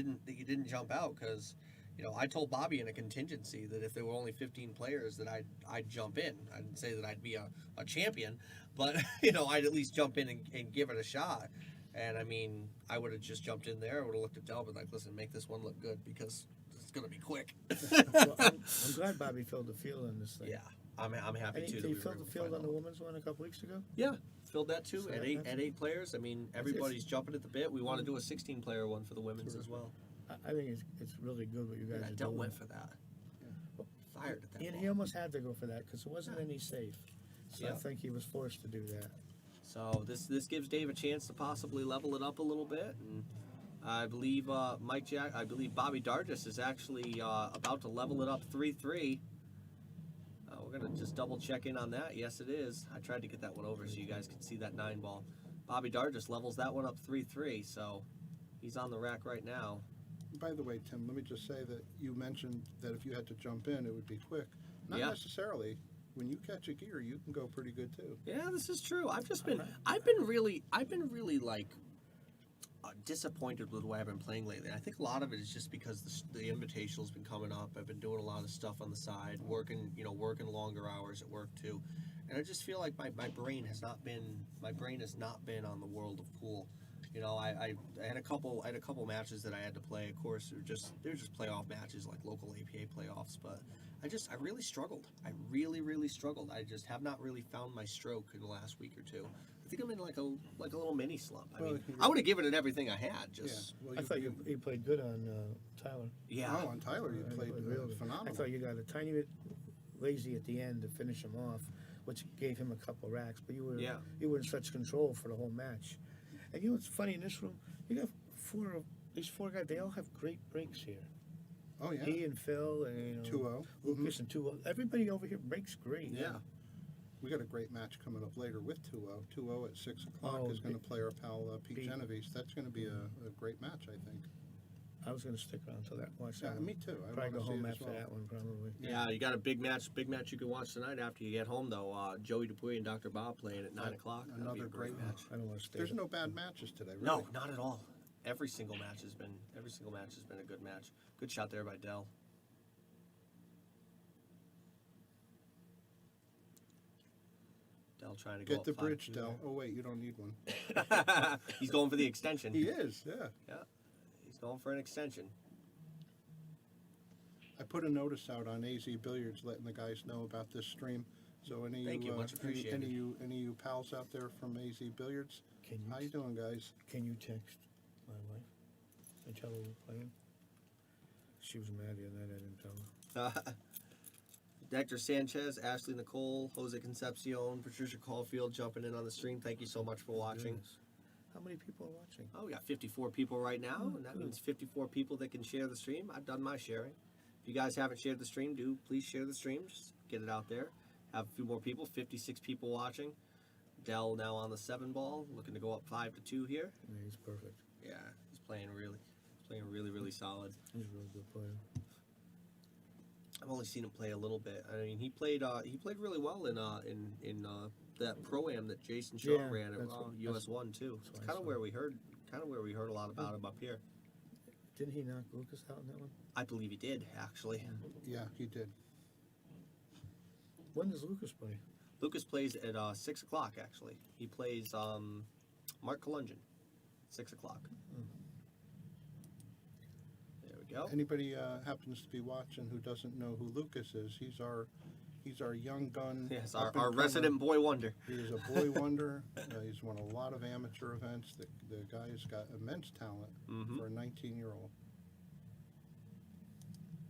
didn't jump out because, I told Bobby in a contingency that if there were only 15 players that I'd jump in. I didn't say that I'd be a champion, but I'd at least jump in and give it a shot. And I mean, I would have just jumped in there. I would have looked at Delbert like, listen, make this one look good because it's gonna be quick. Well, I'm glad Bobby filled the field on this thing. Yeah, I'm happy And too. he that we were filled able the to field find on the out. women's one a couple weeks ago. Yeah, filled that too So at eight players. I mean, everybody's jumping at the bit. We want to do a 16-player one for the women's as well. I think it's really good what you guys Yeah, are Del doing. went for that. Fired at that. And ball. he almost had to go for that because there wasn't any safe. So I Yeah. think he was forced to do that. So this gives Dave a chance to possibly level it up a little bit, and I believe Bobby Dargis is actually about to level it up 3-3. We're gonna just double check in on that. Yes, it is. I tried to get that one over so you guys could see that 9 ball. Bobby Dargis levels that one up 3-3, so he's on the rack right now. By the way, Tim, let me just say that you mentioned that if you had to jump in, it would be quick. Not Yeah. necessarily. When you catch a gear, you can go pretty good too. Yeah, this is true. I've been really like disappointed with the way I've been playing lately. I think a lot of it is just because the invitational's been coming up. I've been doing a lot of stuff on the side, working longer hours at work too, and I just feel like my brain has not been on the world of pool. I had a couple matches that I had to play. Of course, they're just playoff matches, like local APA playoffs. But I really struggled. I really struggled. I just have not really found my stroke in the last week or two. I think I'm in like a little mini slump. I Well, mean, you're- I would have given it everything I had. Just Yeah. Well, I thought you played good on Tyler. yeah. Oh, on Tyler, you played Really. phenomenal. I thought you got a tiny bit lazy at the end to finish him off, which gave him a couple racks. But you were in such control for the whole match. And what's funny in this room? You got these four guys. They all have great breaks here. Oh, yeah. He and Phil and 2-0. Lucas and 2-0. Everybody over here breaks great. Yeah. We got a great match coming up later with 2-0. 2-0 at 6 o'clock Oh, is going to play our pal Pete Pete. Genovese. That's going to be a great match, I think. I was going to stick around till that. Watch that. Yeah, one. me too. I Probably wanna go see home it as after well. that one. Probably. Yeah, you got a big match you can watch tonight after you get home though. Joey Dupuy and Dr. Bob playing at 9 o'clock. That'll be a Another great match. I don't want to stay. There's no bad matches today, really. No, not at all. Every single match has been a good match. Good shot there by Dell. Dell trying to go Get up the 5-2 bridge, there. Del. Oh, wait, you don't need one. He's going for the extension. He is, yeah. Yeah, he's going for an extension. I put a notice out on AZ Billiards letting the guys know about this stream. So any Thank you, much any appreciated. of you pals out there from AZ Billiards, Can you how you doing, guys? Can you text my wife and tell her we're playing? She was mad the other night. I didn't tell her. Hector Sanchez, Ashley Nicole, Jose Concepcion, Patricia Caulfield jumping in on the stream. Thank you so much for watching. Goodness. How many people are watching? Oh, we got 54 people right now, and that means 54 people that can share the stream. I've done my sharing. If you guys haven't shared the stream, do please share the stream. Just get it out there. Have a few more people. 56 people watching. Dell now on the 7 ball, looking to go up 5-2 here. Yeah, he's perfect. Yeah, he's playing really solid. He's a really good player. I've only seen him play a little bit. I mean, he played really well in that pro-am that Jason Shaw Yeah, ran at that's what- US One too. that's It's what I kind of saw. where we heard a lot about him up here. Didn't he knock Lucas out in that one? I believe he did actually. Yeah, he did. When does Lucas play? Lucas plays at 6 o'clock actually. He plays Mark Colungian, 6 o'clock. There we go. Anybody happens to be watching who doesn't know who Lucas is, he's our young gun. Yes, up our and comer. resident boy wonder. He is a boy wonder. He's won a lot of amateur events. The guy's got immense talent Mhm. for a 19-year-old.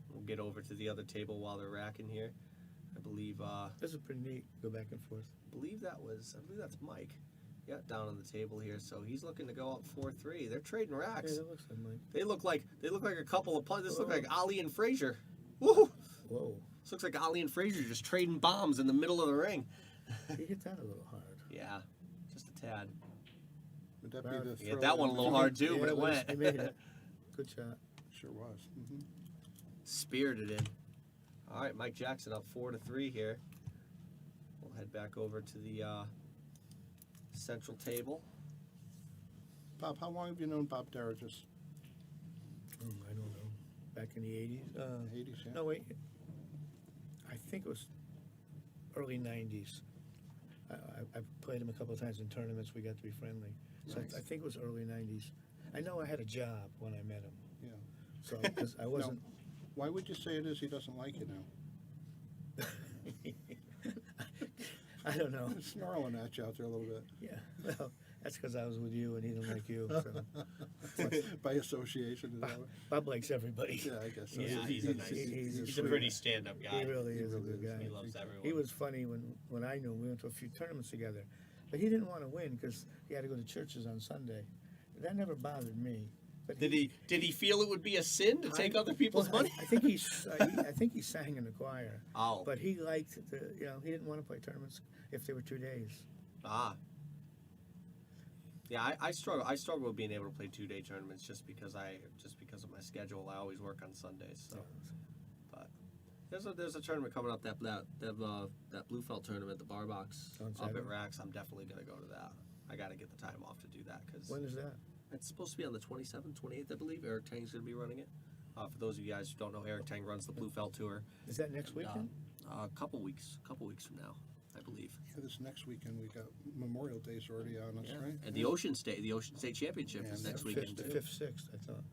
We'll get over to the other table while they're racking here. I believe This is pretty neat. Go back and forth. I believe that's Mike. Yeah, down on the table here. So he's looking to go up 4-3. They're trading Yeah, racks. that looks like Mike. They look like a couple of punts. This look like Ali and Frazier. Woo! Whoa. This looks like Ali and Frazier just trading bombs in the middle of the ring. He hit that a little hard. Yeah, just a tad. Would that Wow. be the He hit throw that one a little hard too, Yeah, but it went. He made it. Good shot. Sure was. Spirited in. All right, Mike Jackson up 4-3 here. We'll head back over to the central table. Bob, how long have you known Bob Dargis? I don't know. Back in the 80s? 80s, yeah. No, wait. I think it was early 90s. I played him a couple of times in tournaments. We got to be friendly. So Nice. I think it was early 90s. I know I had a job when I met him. Yeah. So, because I wasn't. Why would you say it is he doesn't like you now? I don't know. Snarling at you out there a little bit. Yeah. Well, that's because I was with you and he didn't like you. So. By association, is that what? Bob likes everybody. Yeah, I guess so. Yeah, he's a nice. He's a He's a sweet- pretty stand-up guy. He really is a really good is. guy. He loves everyone. He was funny when I knew him. We went to a few tournaments together. But he didn't want to win because he had to go to churches on Sunday. That never bothered me. But Did he feel it would be a sin to take other people's well, money? I think I think he sang in the choir. Oh. But he liked he didn't want to play tournaments if they were 2 days. Ah. Yeah, I struggle with being able to play 2-day tournaments just because of my schedule. I always work on Sundays. So, but there's a tournament coming up that Bluefelt tournament, the bar box On up at Saturday? Rax. I'm definitely gonna go to that. I got to get the time off to do that because When is that? it's supposed to be on the 27th, 28th, I believe. Eric Tang's gonna be running it. For those of you guys who don't know, Eric Tang runs the Bluefelt tour. Is that next weekend? A couple weeks from now, I believe. Yeah, this next weekend we got Memorial Day's already on us, Yeah. right? And the Ocean State Championship is And next the weekend The too. 5th, 6th, I thought.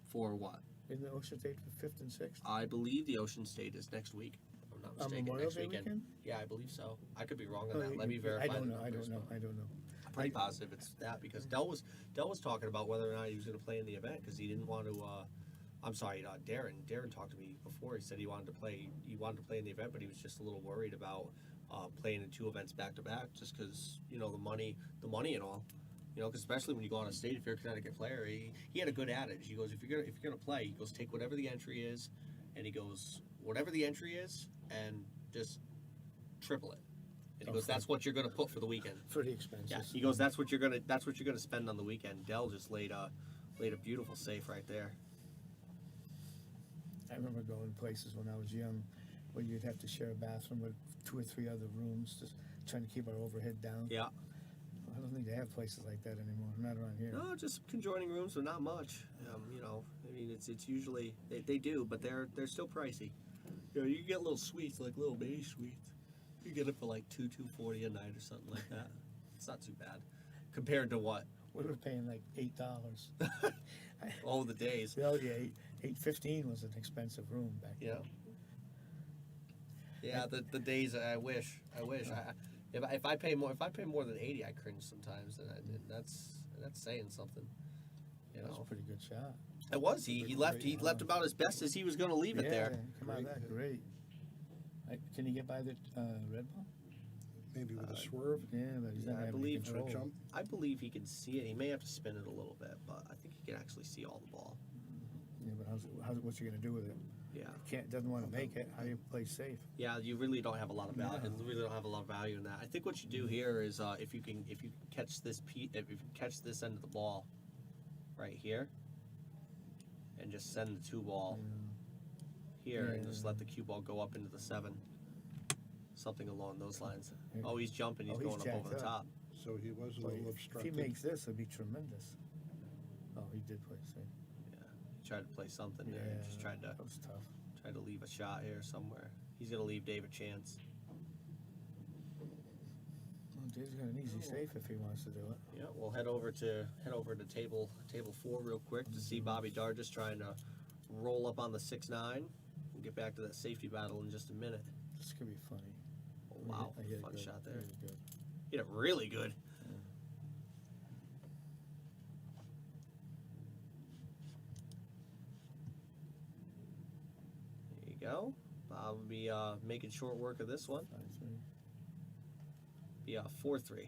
For what? Isn't the Ocean State the 5th and 6th? I believe the Ocean State is next week. If I'm not mistaken. Memorial Next Day weekend. weekend? Yeah, I believe so. I could be wrong on Oh, that. Let me verify. I don't the know. numbers, but I don't know. I'm pretty positive it's that because Dell was talking about whether or not he was going to play in the event because he didn't want to. I'm sorry, Darren talked to me before. He said he wanted to play. He wanted to play in the event, but he was just a little worried about playing in 2 events back to back, just because the money and all. Because especially when you go on a state, if you're a Connecticut player, he had a good adage. He goes, if you're gonna play, he goes, take whatever the entry is, and he goes, whatever the entry is, and just triple it. And he goes, that's what you're gonna put for the weekend. For the expenses. Yeah, he goes, that's what you're gonna spend on the weekend. Dell just laid a beautiful safe right there. I remember going places when I was young where you'd have to share a bathroom with 2 or 3 other rooms, just trying to keep our overhead down. Yeah. I don't think they have places like that anymore. Not around here. No, just conjoining rooms, but not much. I mean, it's usually they do, but they're still pricey. You can get little suites, like little baby suites. You get it for like $240 a night or something like that. It's not too bad compared to what? We were paying like $8. Oh, the days. Well, yeah, $8.15 was an expensive room back then. Yeah, the days. I wish. If I pay more than $80, I cringe sometimes, and that's saying something. That was a pretty good shot. It was. He left about as best as he was going to leave it there. Come out of that great. Can he get by the red ball? Maybe with a swerve. Yeah, but he's not I having believe control. jump. I believe he can see it. He may have to spin it a little bit, but I think he can actually see all the ball. Yeah, but what's he gonna do with it? Yeah. Doesn't want to make it. How do you play safe? Yeah, you really don't have a lot of value. No. You really don't have a lot of value in that. I think what you do here is if you can catch this if you catch this end of the ball, right here, and just send the 2 ball here and just let the cue ball go up into the 7, something along those lines. Yeah. Oh, he's jumping. He's Oh, he's going up over the jacked up. top. So he was a Well, little if he obstructed. makes this, it'd be tremendous. Oh, he did play safe. Yeah, he tried to play something there. Yeah, Just tried to that was tough. leave a shot here somewhere. He's gonna leave Dave a chance. Well, Dave's got an easy safe if he wants to do it. Yeah, we'll head over to table 4 real quick to see Bobby Dargis trying to roll up on the 6-9. We'll get back to that safety battle in just a minute. This could be funny. Oh, wow, I hit it fun good. shot I there. hit it good. Hit it really good. There you go. Bob will be making short work of this one. 5-3. Be 4-3.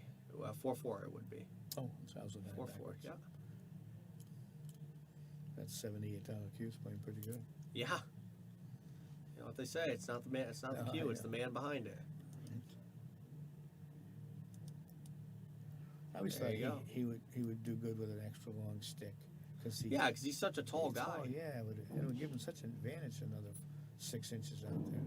4-4 it would be. Oh, so I was looking at it 4-4, backwards. yeah. That's $78 cues playing pretty good. Yeah. You know what they say, it's not the man, it's not the No, cue, it's yeah. the man behind it. I always There thought you go. he would do good with an extra long stick. Cause Yeah, because he's such a tall he's guy. yeah, it would give him such an advantage, another 6 inches out there.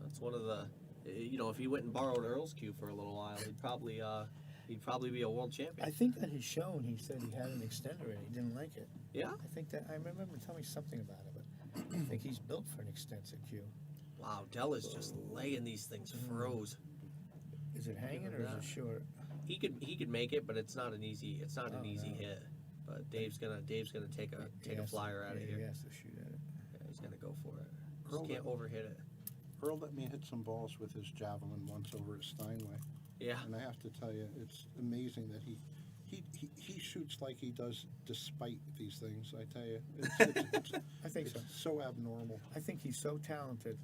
That's one of the, you know, if he went and borrowed Earl's cue for a little while, he'd probably be a world champion. I think that he's shown, he said he had an extender and he didn't like it. Yeah? I think that, I remember him telling me something about it, but I think he's built for an extensive cue. Wow, Dell is just laying these things froze. Is it hanging or is it short? He could make it, but it's not an easy Oh, easy no. hit. But Dave's gonna take a flyer out of He here. has to shoot at it. Yeah, he's gonna go for it. Earl Just can't overhit it. Earl let me hit some balls with his javelin once over at Steinway, Yeah. and I have to tell you, it's amazing that he shoots like he does despite these things. I tell you, it's I think so. so abnormal. I think he's so talented.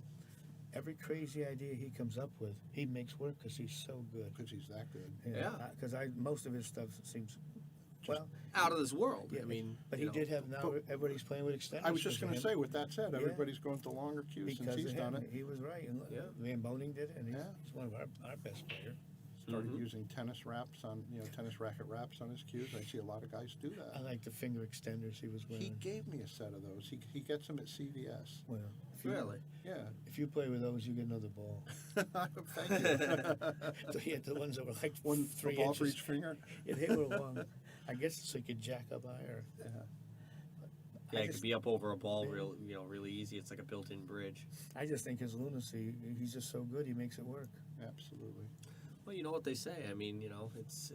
Every crazy idea he comes up with, he makes work because he's so good. Because he's that good. Yeah. Because most of his stuff seems, well, Out of this world. yeah, I mean, but you he know. did have now. Everybody's playing with extenders. I was just because going of to him. say, with that said, Yeah. everybody's going to longer cues since Because he's of done him, it. he was right. And Yeah. Van Boning did it, and Yeah. he's one of our best players. Started Mhm. using tennis wraps on, tennis racket wraps on his cues. I see a lot of guys do I that. like the finger extenders he was He wearing. gave me a set of those. He gets them at CVS. Well, if you, Really? Yeah. if you play with those, you get another ball. Thank you. So he had the ones that were like One 3 ball for inches. each finger. Yeah, they were long. I guess so you could jack up higher. Yeah. Yeah, I it just- could be up over a ball really easy. It's like a built-in bridge. I just think his lunacy, he's just so good, he makes it work. Absolutely. Well, you know what they say. I mean, you know, it's.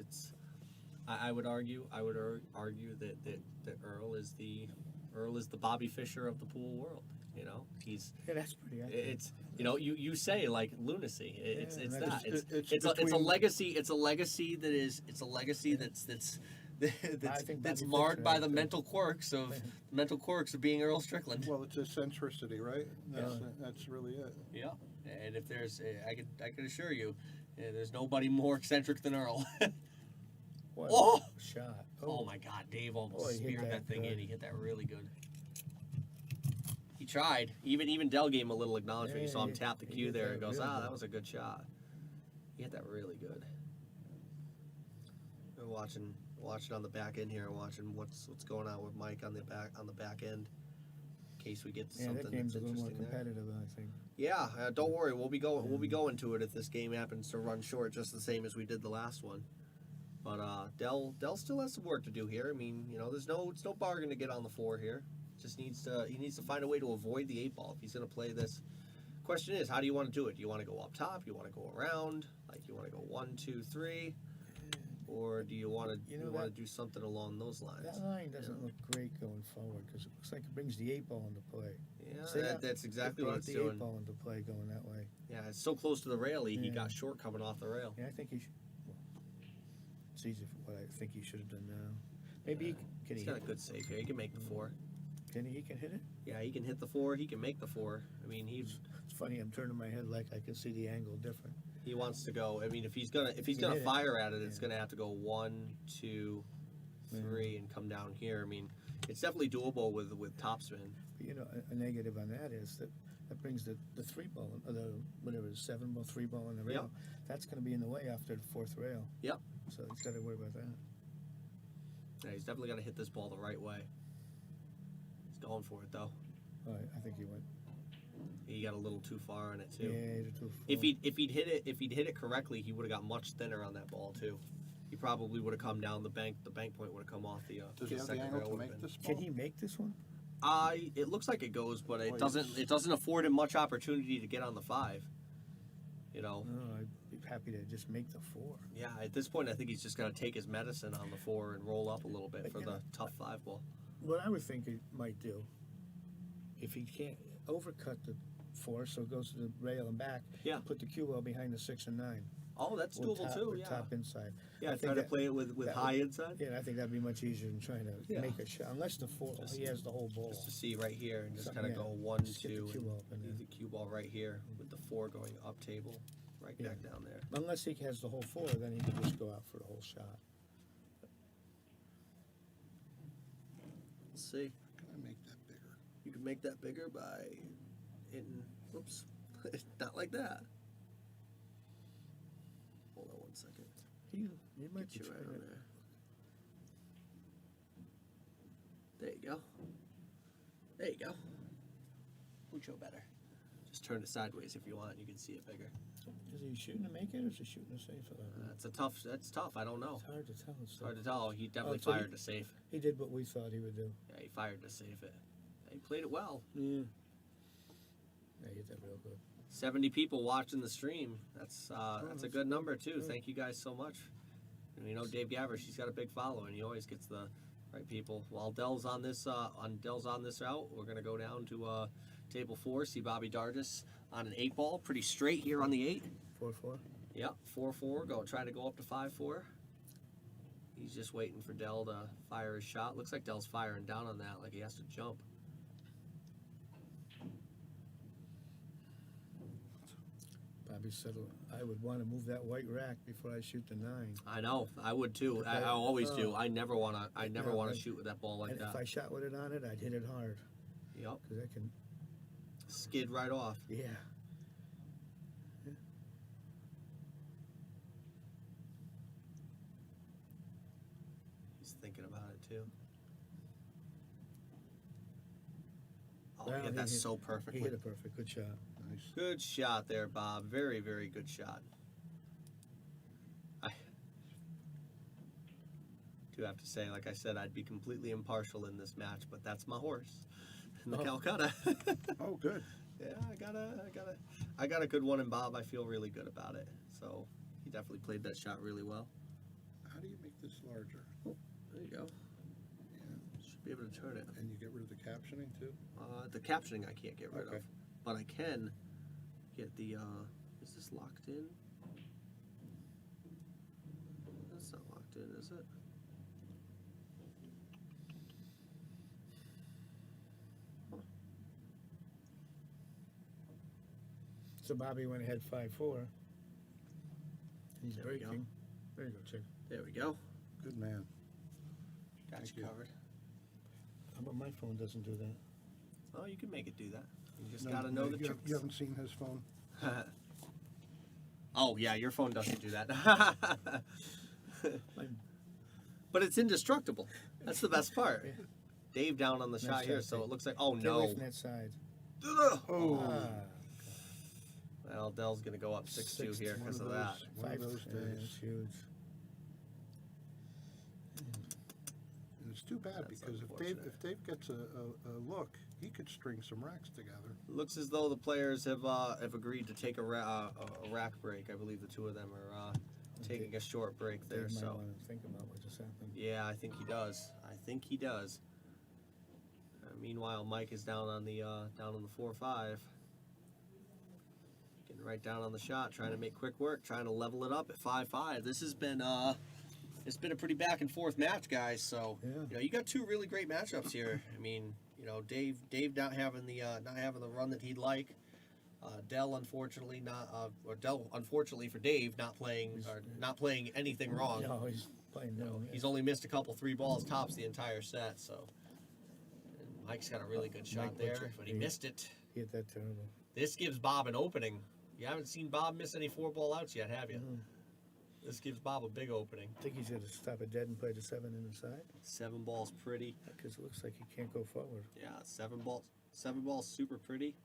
I would argue that Earl is the Bobby Fischer of the pool world. You know, he's. Yeah, that's pretty accurate. It's you say like lunacy. It's Yeah, that. that's- It's a between- legacy. It's a legacy that's think that's Bobby marred Fischer by has the to- mental quirks of being Earl Strickland. Well, it's eccentricity, right? Yeah. That's really it. Yeah, and if there's, I can assure you, there's nobody more eccentric than Earl. What Oh! a shot. Oh my God, Dave almost Boy, he hit speared that that thing in. good. He hit that really good. He tried. Even Dell gave him a little acknowledgement. You Yeah, saw him he- tap the he cue hit there that and goes, really that good. was a good shot. He hit that really good. We're watching on the back end here, watching what's going on with Mike on the back end. In case we get to Yeah, something that game's a that's little more interesting there. competitive, I think. Yeah, don't worry. We'll be going to it if this game happens to run short, just the same as we did the last one. But Dell still has some work to do here. I mean, you know, it's no bargain to get on the floor here. He needs to find a way to avoid the 8-ball if he's going to play this. Question is, how do you want to do it? Do you want to go up top? Do you want to go around? Like, you want to go 1, 2, 3, or do you want to do something along those lines? That line doesn't look great going forward because it looks like it brings the 8-ball into play. Yeah, See that? that's exactly It what brought it's the doing. 8-ball into play going that way. Yeah, it's so close to the rail. He Yeah. got short coming off the rail. Yeah, I think he should. Well, it's easy for what I think he should have done now. Maybe he can He's he got a good save here. He can make the 4. can he can hit it? Yeah, he can hit the 4. He can make the 4. I mean, It's funny. I'm turning my head like I can see the angle different. he wants to go. I mean, if he's gonna hit fire it. at it, it's Yeah. gonna have to go 1, 2, 3, and come down here. I mean, it's definitely doable with topspin. But you know, a negative on that is that brings the 3 ball, or the whatever, 7 ball, 3 ball in the rail. Yep. That's going to be in the way after the 4th rail. Yep. So he's got to worry about that. Yeah, he's definitely got to hit this ball the right way. He's going for it though. Oh, I think he went. He got a little too far on it too. Yeah, too If he'd hit it correctly, he would have got much thinner on that ball too. He probably would have come down the bank. The bank point would have come off the. Does he have the second angle rail to would have make been. this ball? Can he make this one? It looks like it goes, but it Well, doesn't. It doesn't afford him much opportunity to get on the 5. You know. No, I'd be happy to just make the 4. Yeah. At this point, I think he's just got to take his medicine on the 4 and roll up a little bit But for you the know, tough 5 ball. What I would think he might do, if he can't overcut the 4, so it goes to the rail and back. Yeah. Put the cue ball behind the 6 and 9. Oh, that's Or doable top, too. or Yeah. top inside. Yeah. I Try think to that- play it with that high would- inside. Yeah, I think that'd be much easier than trying to Yeah. make a shot. Unless the 4, Just- he has the whole ball. Just to see right here and just Something, kind of yeah. go 1, Just get the 2, cue and ball up in leave there. the cue ball right here with the 4 going up table, right Yeah. back down there. Unless he has the whole 4, then he can just go out for the whole shot. Let's see. Can I make that bigger? You can make that bigger by hitting. Oops, not like that. Hold on 1 second. He might Get be you right trying on to. there. There you go. There you go. Mucho better. Just turn it sideways if you want. You can see it bigger. Is he shooting to make it or is he shooting to save for that? That's a tough. That's tough. I don't know. It's hard to tell. It's hard to tell. He definitely so he- fired to save. He did what we thought he would do. Yeah, he fired to save it. He played it well. Yeah. Yeah, he did that real good. 70 people watching the stream. That's a good number too. good. Thank you guys so much. And you know Dave Gaver, she's got a big following. He always gets the right people. While Dell's on this route, we're gonna go down to table 4. See Bobby Dargis on an 8 ball, pretty straight here on the 8. 4-4. Yep, 4-4. Try to go up to 5-4. He's just waiting for Dell to fire his shot. Looks like Dell's firing down on that, like he has to jump. Bobby said I would want to move that white rack before I shoot the 9. I know, I would too. I always do. I never wanna shoot with that ball like And that. if I shot with it on it, I'd hit it hard. Yep. Because I can, Skid right off. yeah. He's thinking about it too. Oh, Well, he hit he that hit- so He perfectly. hit it perfect. Good shot. Nice. Good shot there, Bob. Very, very good shot. I do have to say, like I said, I'd be completely impartial in this match, but that's my horse, the Oh. Calcutta. Oh, good. Yeah, I got a good one in Bob. I feel really good about it. So he definitely played that shot really well. How do you make this larger? There you go. Should be able to turn it. And you get rid of the captioning too? The captioning I can't get rid Okay. of, but I can get the. Is this locked in? That's not locked in, is it? So Bobby went ahead 5-4. He's There we go. breaking. There you go, Chick. There we go. Good man. Got Thank you you. covered. How about my phone doesn't do that? Oh, you can make it do that. You just No, gotta know the you tricks. You haven't seen his phone? Oh yeah, your phone doesn't do that. Mine- But it's indestructible. That's the best part. Yeah. Dave down on the Nice shot here, shot, so Dave. it looks like. Oh Get away no. from that side. Oh, Ah, Well, Dell's gonna go up 6-2 here because of that. One of those yeah, days. it's huge. And it's too bad That's because unfortunate. if Dave gets a look, he could string some racks together. Looks as though the players have agreed to take a rack break. I believe the two of them are taking a short break there. Dave might So want to think about what just happened. yeah, I think he does. Meanwhile, Mike is down on the 4-5, getting right down on the shot, trying to make quick work, trying to level it up at 5-5. This has been it's been a pretty back and forth match, guys. So Yeah. you know, you got two really great matchups here. I mean, you know, Dave not having the run that he'd like. Dell unfortunately for Dave not playing anything wrong. No, he's playing You know, no. he's only missed a couple 3 balls tops the entire set. So Mike's got a really good shot Mike there, Butcher, but he yeah. missed it. He hit that terrible. This gives Bob an opening. You haven't seen Bob miss any 4-ball outs yet, have you? Mhm. This gives Bob a big opening. I think he's going to stop it dead and play the 7 inside 7 ball's pretty. because it looks like he can't go forward. Yeah, 7 balls. 7 balls super pretty.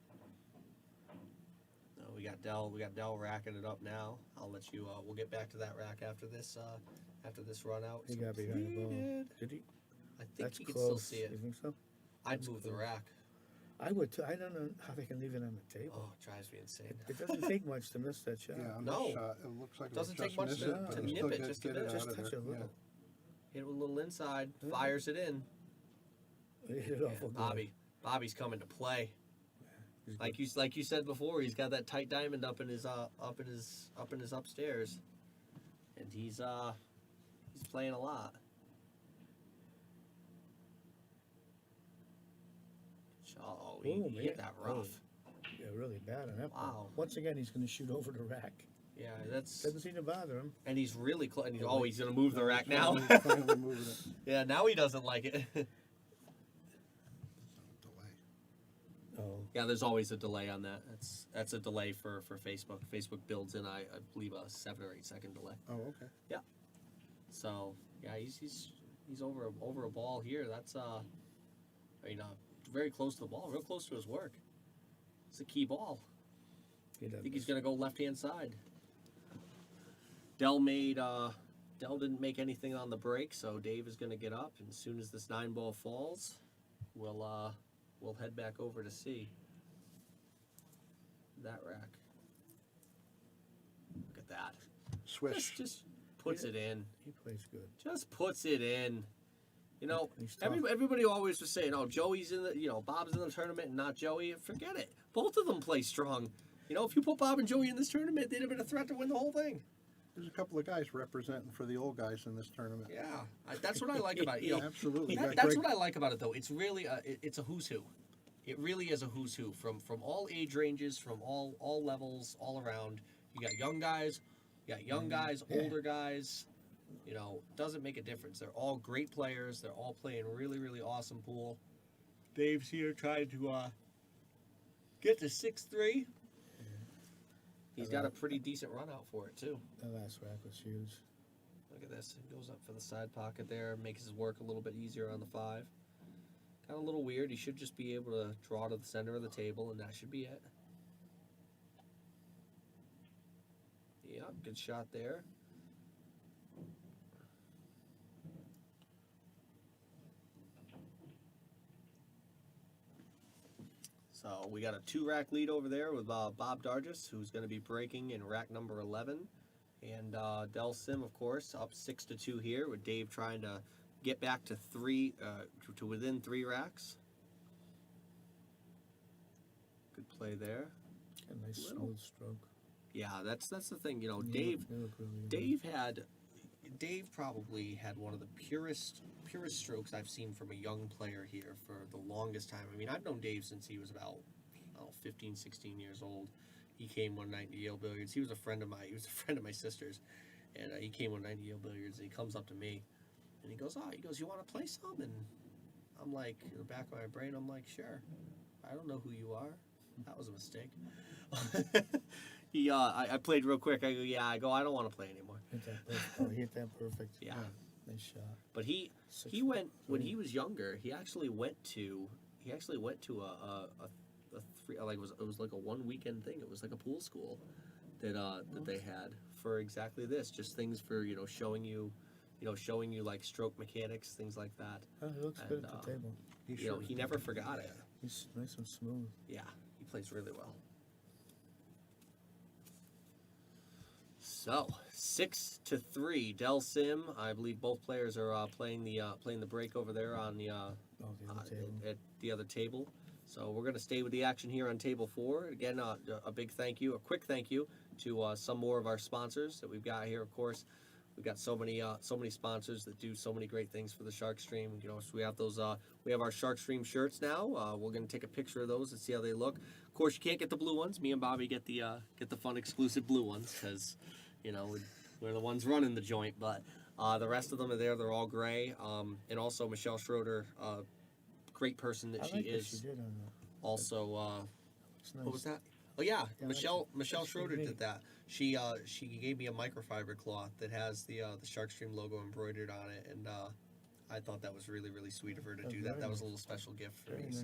No, we got Dell racking it up now. I'll let you. We'll get back to that rack after this run out. He got behind the ball. Did he? I think That's you can close. still see it. You think so? I'd That's move the close. rack. I would too. I don't know how they can leave it on the table. Oh, it drives me insane. It doesn't take much to miss that shot. Yeah, on No. that shot, it looks like Doesn't it take much miss to- it, but to you nip still it, get- just a get bit. it Just out of touch there, it a little. Hit it with a little inside. Yeah. Fires it in. He hit it Yeah, awful good. Bobby's coming to play. He's Like you said before, he's got that tight diamond up in his upstairs, and he's playing a lot. Oh, he Oh, hit man. that rough. Yeah, really bad on that one. Wow. Once again, he's going to shoot over the rack. Yeah, that's Doesn't seem to bother him. and he's really close. He's gonna move the rack now. Finally moving it. Yeah, now he doesn't like it. Delay. Oh, Yeah, there's always a delay on that. That's a delay for Facebook. Facebook builds in, I believe, a 7 or 8 second delay. Oh, okay. So yeah, he's over a ball here. That's very close to the ball, real close to his work. It's a key ball. he I doesn't. think he's gonna go left hand side. Dell didn't make anything on the break, so Dave is gonna get up, and as soon as this 9 ball falls, we'll head back over to see that rack. Look at that. Swish. Just puts it in. He plays good. Just puts it in. You know, He's tough. everybody always was saying, "Oh, Joey's in the, Bob's in the tournament and not Joey." Forget it. Both of them play strong. You know, if you put Bob and Joey in this tournament, they'd have been a threat to win the whole thing. There's a couple of guys representing for the old guys in this tournament. Yeah, that's what I like about it. You know, Absolutely. that, Got that's Greg- what I like about it, though. It's really it's a who's who. It really is a who's who from all age ranges, from all levels, all around. You got young guys, older guys. You know, doesn't make a difference. They're all great players. They're all playing really, really awesome pool. Dave's here trying to get to 6-3. He's got a pretty decent run out for it too. That last rack was huge. Look at this. It goes up for the side pocket there, makes his work a little bit easier on the 5. Kind of a little weird. He should just be able to draw to the center of the table, and that should be it. Yep, good shot there. So we got a 2-rack lead over there with Bob Dargis, who's going to be breaking in rack number 11. And Del Sim, of course, up 6-2 here, with Dave trying to get back to to within 3 racks. Good play there. A nice Little. smooth stroke. Yeah, that's the thing. You know, You Dave look really good. Dave probably had one of the purest strokes I've seen from a young player here for the longest time. I mean, I've known Dave since he was about 15, 16 years old. He came one night to Yale Billiards. He was a friend of my sister's, and he came one night to Yale Billiards, and he comes up to me, and he goes, you want to play some? And I'm like, in the back of my brain, I'm like, sure. I don't know who you are. That was a mistake. I played real quick. I go, I don't want to play anymore. Hit that perfect. Oh, he hit that perfect. Yeah. Nice shot. But he went when he was younger. He actually went to a three, like it was like a 1 weekend thing. It was like a pool school that they had for exactly this, just things for showing you like stroke mechanics, things like that. Oh, he looks good And, at the table. He never forgot it. He's nice and smooth. Yeah, he plays really well. So 6-3, Del Sim. I believe both players are playing the break over there on the Oh, the other table. at the other table. So we're going to stay with the action here on table 4. Again, a quick thank you to some more of our sponsors that we've got here. Of course, we've got so many sponsors that do so many great things for the SharkStream. So we have those. We have our SharkStream shirts now. We're going to take a picture of those and see how they look. Of course, you can't get the blue ones. Me and Bobby get the fun exclusive blue ones because we're the ones running the joint. But the rest of them are there. They're all gray. And also Michelle Schroeder great person that I she like what is. she did on that. Also, It's nice. what was that? Oh yeah, Yeah, Michelle that's Schroeder pretty did neat. that. She gave me a microfiber cloth that has the SharkStream logo embroidered on it, and I thought that was really really sweet of her to Oh, do very that. That was a nice. little special gift for Very me. nice.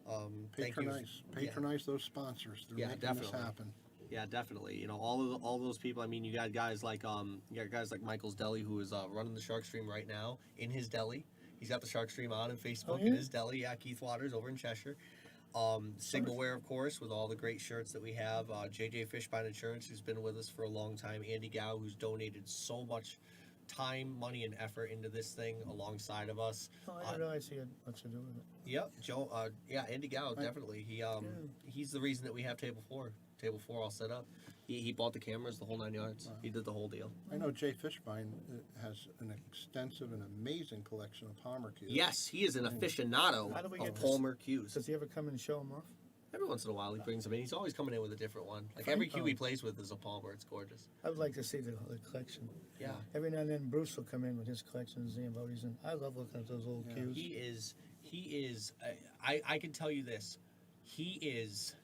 So, thank you. Patronize those sponsors. They're Yeah, making definitely. this happen. Yeah, definitely. You know, all those people. I mean, you got guys like Michael's Deli, who is running the SharkStream right now in his deli. He's got the SharkStream on Facebook in yeah? his deli. Yeah, Keith Waters over in Cheshire. Signalware, of course, with all the great shirts that we have. JJ Fishbine Insurance, who's been with us for a long time. Andy Gow, who's donated so much time, money, and effort into this thing alongside of us. Oh, I didn't realize he had much to do with it. Yep, Joe. Yeah, Andy Gow, definitely. He's the reason that we have Table 4. Table 4 all set up. He bought the cameras, the whole 9 yards. He did the whole deal. I know Jay Fishbine has an extensive and amazing collection of Palmer cues. Yes, he is an aficionado How do we of get this? Palmer cues. Does he ever come and show them off? Every once in a while, he brings them in. He's always coming in with a different one. Like every cue he plays with is a Palmer. It's gorgeous. I would like to see the collection. Yeah. Every now and then, Bruce will come in with his collection and see about he's in. I love looking at those old cues. He is. I can tell you this. He is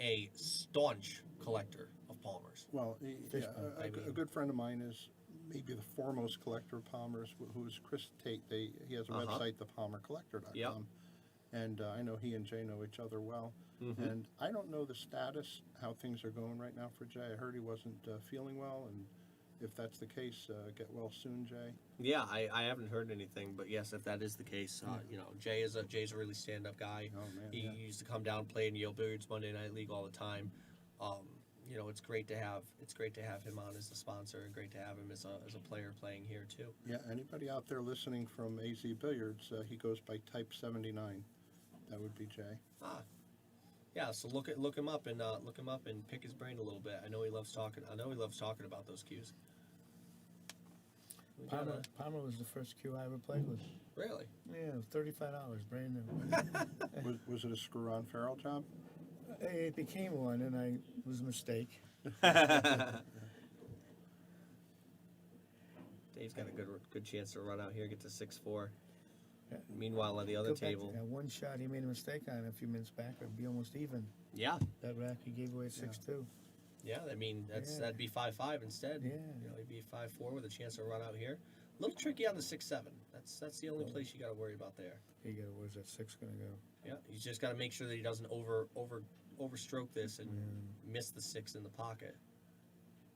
a staunch collector of Palmers. Well, Fishbone, a good friend of mine is maybe the foremost collector of Palmers, who's Chris Tate. He has a website, thepalmercollector.com. Yep. And I know he and Jay know each other well. And I don't know the status, how things are going right now for Jay. I heard he wasn't feeling well, and if that's the case, get well soon, Jay. Yeah, I haven't heard anything, but yes, if that is the case, you know, Jay's a really stand-up guy. Oh, man, He yeah. used to come down and play in Yale Billiards Monday Night League all the time. You know, it's great to have him on as a sponsor, and great to have him as a player playing here too. Yeah, anybody out there listening from AZ Billiards, he goes by Type 79. That would be Jay. Yeah, so look him up and pick his brain a little bit. I know he loves talking about those cues. Palmer was the first cue I ever played with. Really? Yeah, it was $35, brand new. Was it a screw-on ferrule job? It became one, and it was a mistake. Dave's got a good chance to run out here, get to 6-4. Yeah. Meanwhile, on the other Go back to table, that one shot he made a mistake on a few minutes back. It'd be almost even. yeah, That rack he gave away at 6-2. yeah. I mean, Yeah. that'd be 5-5 instead. Yeah. You know, he'd be 5-4 with a chance to run out here. A little tricky on the 6-7. That's the only place you got to worry about there. He got where's that 6 gonna go? Yeah, he's just got to make sure that he doesn't overstroke this and miss the 6 in the pocket.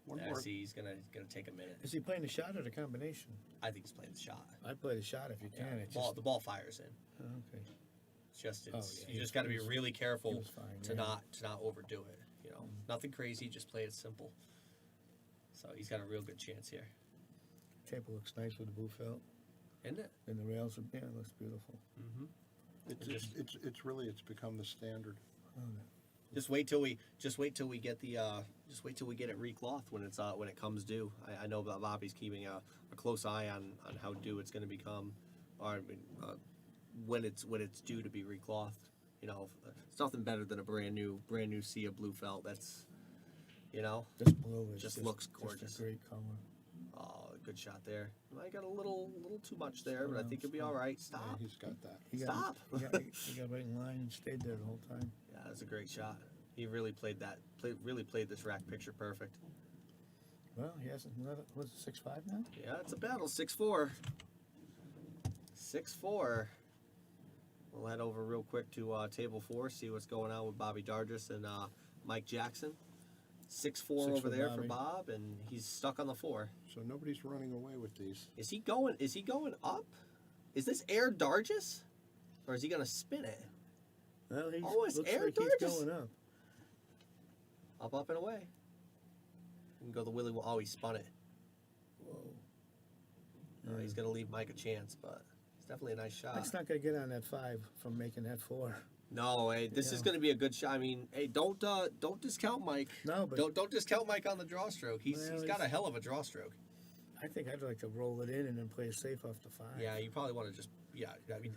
One Yeah, more. see, he's gonna take a minute. Is he playing the shot or the combination? I think he's playing the shot. I play the shot if you Yeah, can. It's the ball fires in. oh, okay. It's just Oh, it's yeah, you he just got to be was- really He careful was fine. to yeah. not overdo it. You know, nothing crazy. Just play it simple. So he's got a real good chance here, Table looks nice with the blue felt, isn't it? and the rails. Yeah, it looks beautiful. Mm-hmm. It's become the standard. Oh, no. Just wait till we get it reclothed when it comes due. I know that Bobby's keeping a close eye on how due it's going to become, or I mean, when it's due to be reclothed. You know, it's nothing better than a brand new sea of blue felt. That's, you know, This blue is Just looks Just gorgeous. a great color. oh, good shot there. I got a little too much there, but I think it'll be all right. Yeah, Stop. he's got that. He Stop. He got right in line and stayed there the whole time. Yeah, that's a great shot. He really played this rack picture perfect. Well, he hasn't. Was it 6-5 now? Yeah, it's a battle. 6-4. 6-4. We'll head over real quick to table 4, see what's going on with Bobby Dargis and Mike Jackson. 6-4 over for there for Bobby. Bob, and he's stuck on the 4. So nobody's running away with these. Is he going up? Is this Air Dargis? Or is he gonna spin it? Well, he Oh, it's looks Air like he's Dargis. going up. Up and away. You can go the Willy. Oh, he spun it. Whoa. He's gonna leave Mike a chance, but it's definitely a nice shot. Mike's not going to get on that 5 from making that 4. No, hey, this is Yeah. going to be a good shot. I mean, hey, don't discount Mike. No, but Don't discount Mike on the draw stroke. He's Well, got a he's- hell of a draw stroke. I think I'd like to roll it in and then play it safe off the 5. Yeah, you probably want to just I mean,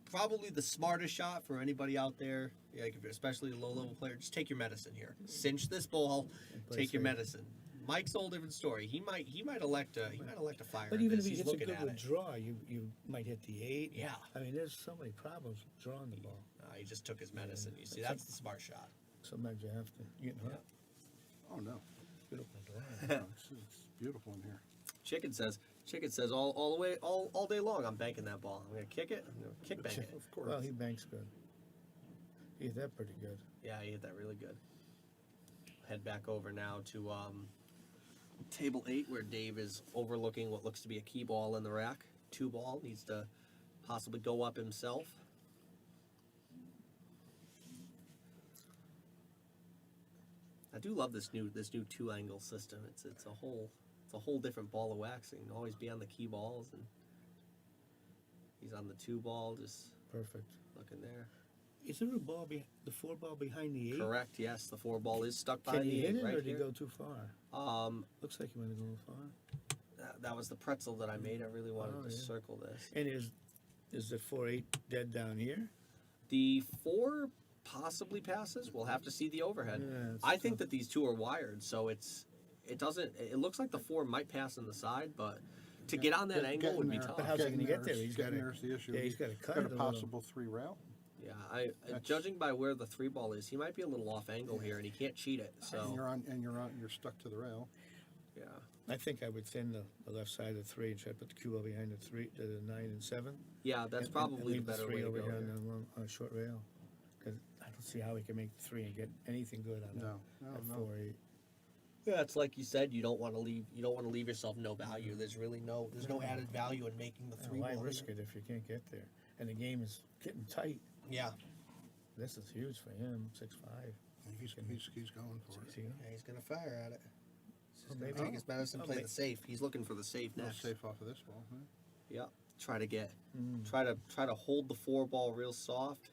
probably the smartest shot for anybody out there, like especially a low level player, just take your medicine here. Cinch this ball, And play take your safe. medicine. Mike's a whole different story. He might elect a fire. But at even this. if he He's hits a looking good at it. withdrawal, you might hit the 8. Yeah. I mean, there's so many problems drawing the ball. He just took his medicine. You see, It's that's the smart shot. Sometimes you have to. You know, Oh no, beautiful drawing. no it's beautiful in here. Chicken says all the way all day long. I'm banking that ball. I'm gonna kick it. I'm gonna kick bank it. Of course. Well, he banks good. He hit that pretty good. Yeah, he hit that really good. Head back over now to table 8, where Dave is overlooking what looks to be a key ball in the rack. 2 ball needs to possibly go up himself. I do love this new 2-angle system. It's a whole different ball of wax. You can always be on the key balls, and he's on the 2 ball, just Perfect. looking there. Is there a ball the 4 ball behind the 8? Correct. Yes, the 4 ball is stuck by Can the he 8 hit it, right or did he here. go too far? Looks like he went a little far. That was the pretzel that I made. I really wanted Oh, to yeah. circle this. And is the 4-8 dead down here? The 4 possibly passes. We'll have to see the overhead. Yeah, it's I think tough. that these 2 are wired, so it looks like the 4 might pass on the side, but to get on that angle would be tough. But how's he Getting gonna get there? there's- He's getting gotta- there's the issue. Yeah, he's got to cut Got it a a little. possible 3 rail. Yeah, That's- judging by where the 3 ball is, he might be a little off angle here, and he can't cheat it. And So you're stuck to the rail. yeah, I think I would thin the left side of the 3 and try to put the cue ball behind the 9 and 7. yeah, that's And probably the leave better three way to over go. here on here. the on a short rail. Because I don't see how he can make the 3 and get anything good on No, that no. 4-8. Yeah, it's like you said. You don't want to leave yourself no value. There's really no added value in making the 3 Why ball. risk it if you can't get there? And the game is getting tight. Yeah, This is huge for him, 6'5". He's going for it. See? yeah, he's gonna fire at it. He's Well, gonna maybe- take his medicine, oh, play may- the safe. He's looking for the safe No next. safe off of this ball. Huh? Yeah, try to get, Mm. try to hold the 4 ball real soft,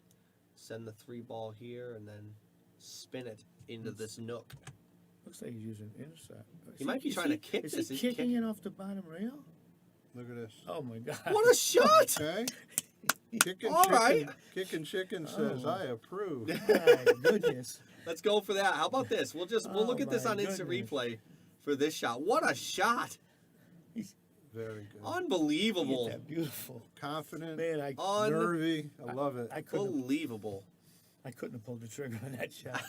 send the 3 ball here, and then spin it into this nook. Looks like he's using intercept. He might be trying to kick is this. He Is he kicking it off the bottom rail? Look at this. Oh my God! What a shot! Okay. Kicking All chicken. right. Kicking chicken says Oh. I approve. My goodness! Let's go for that. How about this? We'll look Oh, at this my on instant goodness. replay for this shot. What a shot! Very good. Unbelievable! Look at that beautiful Confident, man. I nervy. I love it. I couldn't Unbelievable. I couldn't have pulled the trigger on that shot.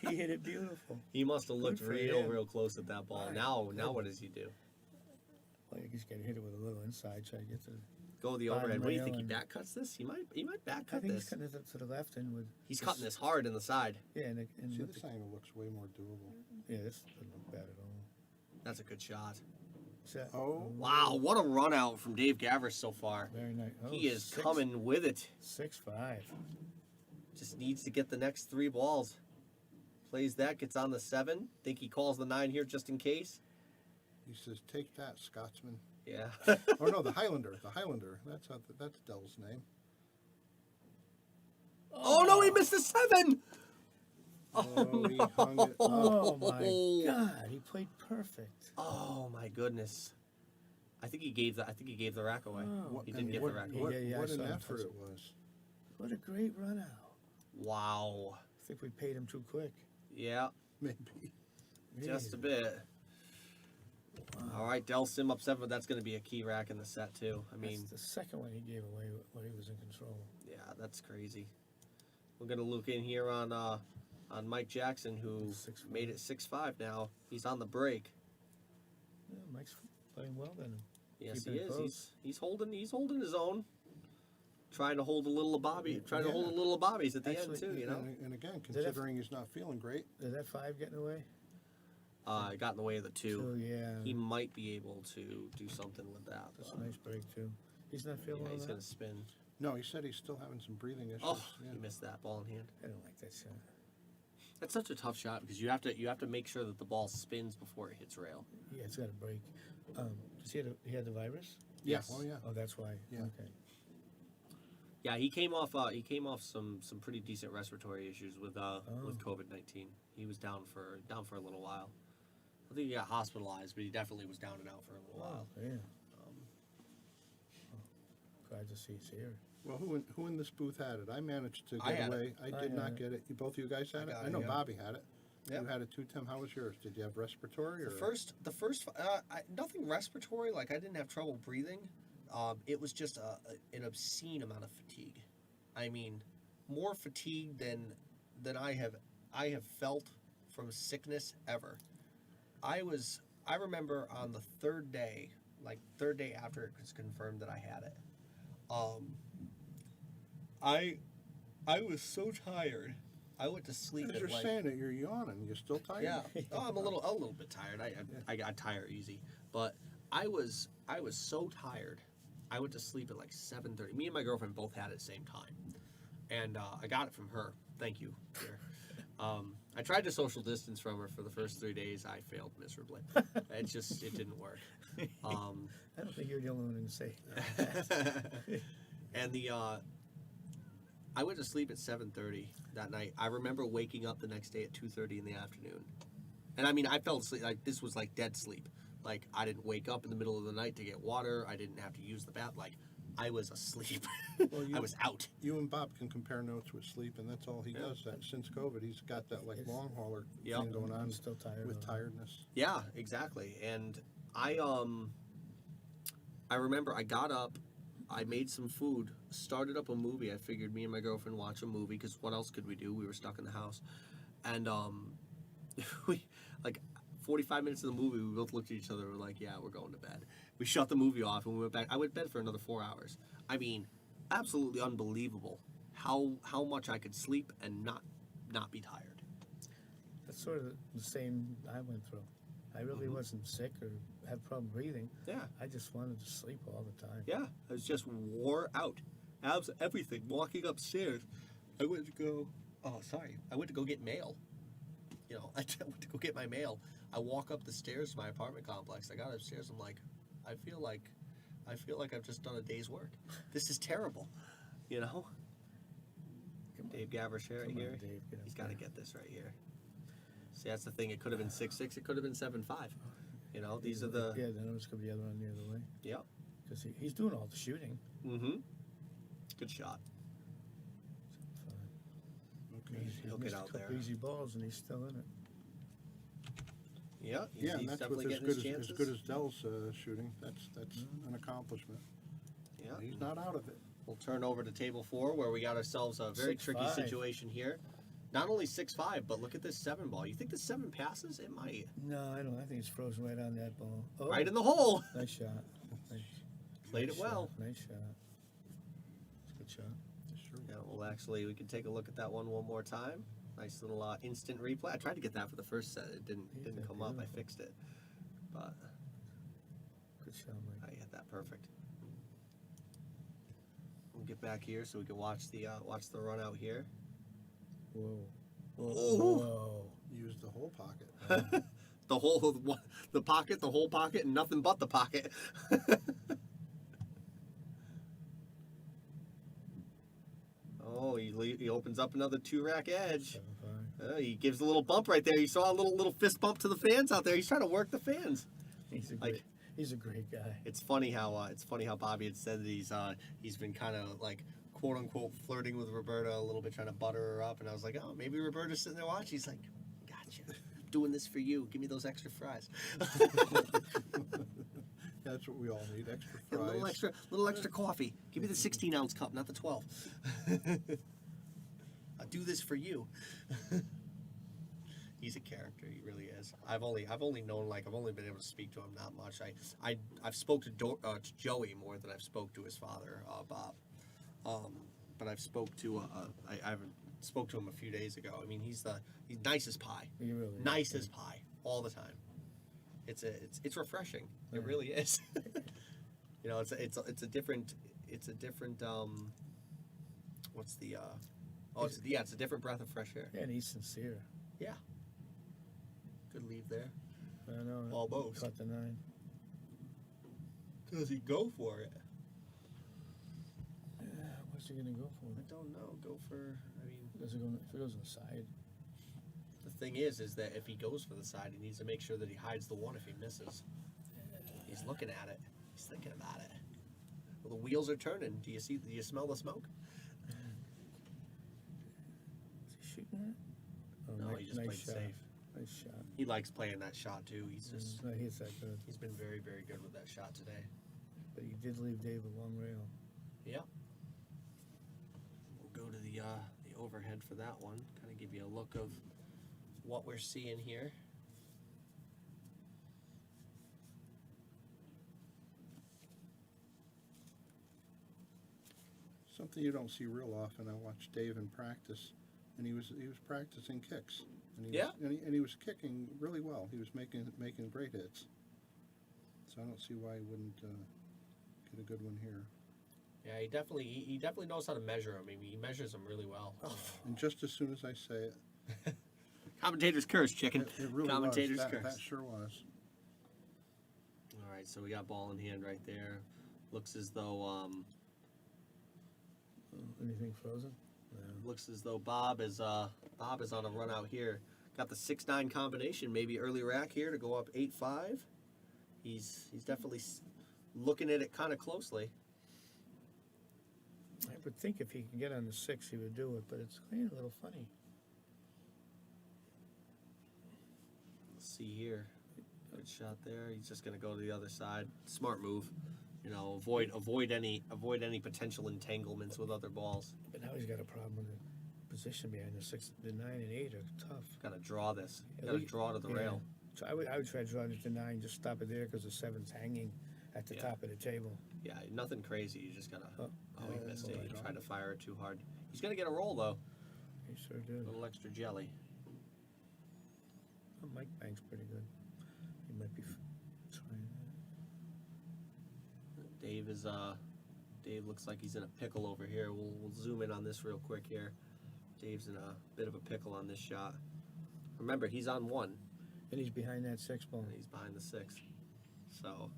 He hit it beautiful. He must have looked Good for real, him. real close at that ball. My Now what does he do? Well, he's gonna hit it with a little inside, try to get to. Go the Bottom overhead. What do you rail think? He and- back cuts this? He might back I cut think this. he's cutting it to the left and with. He's cutting this hard in the side. Yeah, and See, with this angle looks way more doable. yeah, this doesn't look bad at all. That's a good shot. Set. Oh. Wow, what a run out from Dave Gavris so far. Very nice. Oh, He is coming with it. 6'5". Just needs to get the next 3 balls. Plays that, gets on the 7. Think he calls the 9 here just in case. He says, "Take that, Scotsman." Yeah. Oh no, the Highlander. The Highlander. That's Dell's name. Oh no, he missed the 7. Oh, he hung it. Oh my God, he played perfect. Oh my goodness. I think he gave the rack away. Oh, He And didn't get what, the rack Yeah, away. What, yeah, I what saw an him effort touch it was. What a great run out. Wow. I think we paid him too quick. Yeah, Maybe. just a Really. bit. All right, Dell Sim up 7. That's going to be a key rack in the set too. I mean, That's the second one he gave away when he was in control. yeah, that's crazy. We're going to look in here on Mike Jackson, who 6'5". made it 6-5 now. He's on the break. Yeah, Mike's playing well then. Yes, Keeping he it is. close. He's holding his own. Trying to hold a little of Bobby. Trying to hold a little of Bobby's at the end Actually, too. You know, And again, that- considering he's not feeling great, Is that 5 getting away? it got in the way of the 2. Two, yeah. He might be able to do something with that. That's but, a nice break too. He's not feeling yeah, well. he's now? going to spin. no, he said he's still having some breathing issues. Oh, yeah. he missed that ball in hand. I don't like that shot. That's such a tough shot because you have to make sure that the ball spins before it hits rail. Yeah, it's got to break. Does he had the virus? Yes. Oh yeah. Oh, that's why. Yeah. Okay. Yeah, he came off some pretty decent respiratory issues with COVID-19. He was down for a little while. I think he got hospitalized, but he definitely was down and out for a little while. Yeah. Glad to see he's here. Well, who in this booth had it? I managed to I get had away. I I did had not it. get it. Both of you guys had it. got I it, know yeah. Bobby had it. Yep. You had it too, Tim. How was yours? Did you have respiratory or The first, nothing respiratory. Like, I didn't have trouble breathing. It was just an obscene amount of fatigue. I mean, more fatigue than I have felt from sickness ever. I remember on the third day after it was confirmed that I had it, I was so tired. I went to sleep As at you're like, saying it, you're yawning. You're still tired. yeah. Oh, I'm a little bit tired. I got tired easy, but I was so tired. I went to sleep at like 7:30. Me and my girlfriend both had it at the same time, and I got it from her. Thank you, dear. I tried to social distance from her for the first 3 days. I failed miserably. It didn't work. I don't think you're the only one to say that. And I went to sleep at 7:30 that night. I remember waking up the next day at 2:30 in the afternoon. And I mean, I fell asleep. Like, this was like dead sleep. Like, I didn't wake up in the middle of the night to get water. I didn't have to use the bath. Like, I was asleep. Well, I was out. You and Bob can compare notes with sleep, and that's all he does. That since COVID, he's got that like long hauler Yep. thing going on I'm still tired. with of it. tiredness. Yeah, exactly. And I remember I got up, I made some food, started up a movie. I figured me and my girlfriend watch a movie because what else could we do? We were stuck in the house, and we like 45 minutes of the movie. We both looked at each other. We're like, "Yeah, we're going to bed." We shut the movie off and we went back. I went to bed for another 4 hours. I mean, absolutely unbelievable how much I could sleep and not be tired. That's sort of the same I went through. I really wasn't sick or had problem breathing. Yeah. I just wanted to sleep all the time. Yeah, I was just wore out. Everything. Walking upstairs, I went to go. Oh, sorry. I went to go get mail. You know, I went to go get my mail. I walk up the stairs to my apartment complex. I got upstairs. I'm like, I feel like I've just done a day's work. This is terrible. You know. Dave Gavish right Come on, here. Dave, get up He's got to there. get this right here. See, that's the thing. It could have been 6'6". It could have been 7'5". You know, these are the. Yeah, then it was going to be the other one the other way. Yep. Because he's doing all the shooting. Mm-hmm. Good shot. Okay. He's He'll missed get a out couple there. easy balls and he's still in it. Yeah. Yeah, and he's that's definitely with as getting his good as, chances. as good as Dell's shooting. That's an accomplishment. Yeah. He's not out of it. We'll turn over to table 4 where we got ourselves a very tricky 6'5". situation here. Not only 6'5", but look at this 7 ball. You think the 7 passes? It might. No, I don't. I think it's frozen right on that ball. Oh, Right in the hole. Nice shot. Nice, Played nice it well. Shot. Nice shot. It's a good shot. Sure. Yeah, well, actually, we can take a look at that one more time. Nice little instant replay. I tried to get that for the first set. It didn't Yeah, come up. I beautiful. fixed it. But Good shot, Mike. I had that perfect. We'll get back here so we can watch the run out here. Whoa. Oh. Whoa. Use the whole pocket. The pocket, the whole pocket, and nothing but the pocket. Oh, he opens up another 2-rack edge. 7'5". He gives a little bump right there. You saw a little fist bump to the fans out there. He's trying to work the fans. He's a great guy. It's funny how Bobby had said that he's been kind of like quote unquote flirting with Roberta a little bit, trying to butter her up. And I was like, oh, maybe Roberta's sitting there watching. He's like, gotcha, doing this for you. Give me those extra fries. That's what we all need. Extra A fries. little extra coffee. Give me the 16-ounce cup, not the 12. I'll do this for you. He's a character. He really is. I've only been able to speak to him not much. I've spoke to Joey more than I've spoke to his father, Bob. But I've spoke to I haven't spoke to him a few days ago. I mean, he's nice as pie. He really is. Nice as pie all the time. It's refreshing. It Yeah. really is. You know, it's a different it's a different breath of fresh air. Yeah, and he's sincere. Yeah. Good leave there. I know. Almost. Caught the 9. Does he go for it? Yeah, what's he gonna go for? I don't know. Go for. I mean, Does it go? If it goes on the side, the thing is that if he goes for the side, he needs to make sure that he hides the one if he misses. He's looking at it. He's thinking about it. Well, the wheels are turning. Do you smell the smoke? is he shooting that? Oh, No, he just nice played shot. safe. Nice shot. He likes playing that shot too. He's just No, he's that good. he's been very, very good with that shot today. But he did leave Dave a long rail. Yeah. We'll go to the overhead for that one. Kind of give you a look of what we're seeing here. Something you don't see real often. I watched Dave in practice, and he was practicing kicks, and he was kicking really well. He was making great hits. So I don't see why he wouldn't get a good one here. Yeah, he definitely knows how to measure them. I mean, he measures them really well. And just as soon as I say it, Commentator's curse, chicken. it really Commentator's was. curse. That sure was. All right, so we got ball in hand right there. Looks as though Anything frozen? looks as though Bob is on a run out here. Got the 6-9 combination, maybe early rack here to go up 8-5. He's definitely looking at it kind of closely. I would think if he can get on the 6, he would do it, but it's kind of a little funny. Let's see here. Good shot there. He's just gonna go to the other side. Smart move. You know, avoid any potential entanglements with other balls. But now he's got a problem with the position behind the 6, the 9 and 8 are tough. Got to draw this. Yeah, Got to we- draw to the yeah. rail. So I would try drawing it to 9, just stop it there because the 7's hanging at the Yeah. top of the table. Yeah, nothing crazy. You just gotta. Oh, He missed it. oh, He my tried to fire it too hard. He's gonna get a roll though. He sure A did. little extra jelly. Oh, Mike Bank's pretty good. He might be trying that. Dave looks like he's in a pickle over here. We'll zoom in on this real quick here. Dave's in a bit of a pickle on this shot. Remember, he's on 1 And he's behind that 6 ball. and he's behind the 6. So,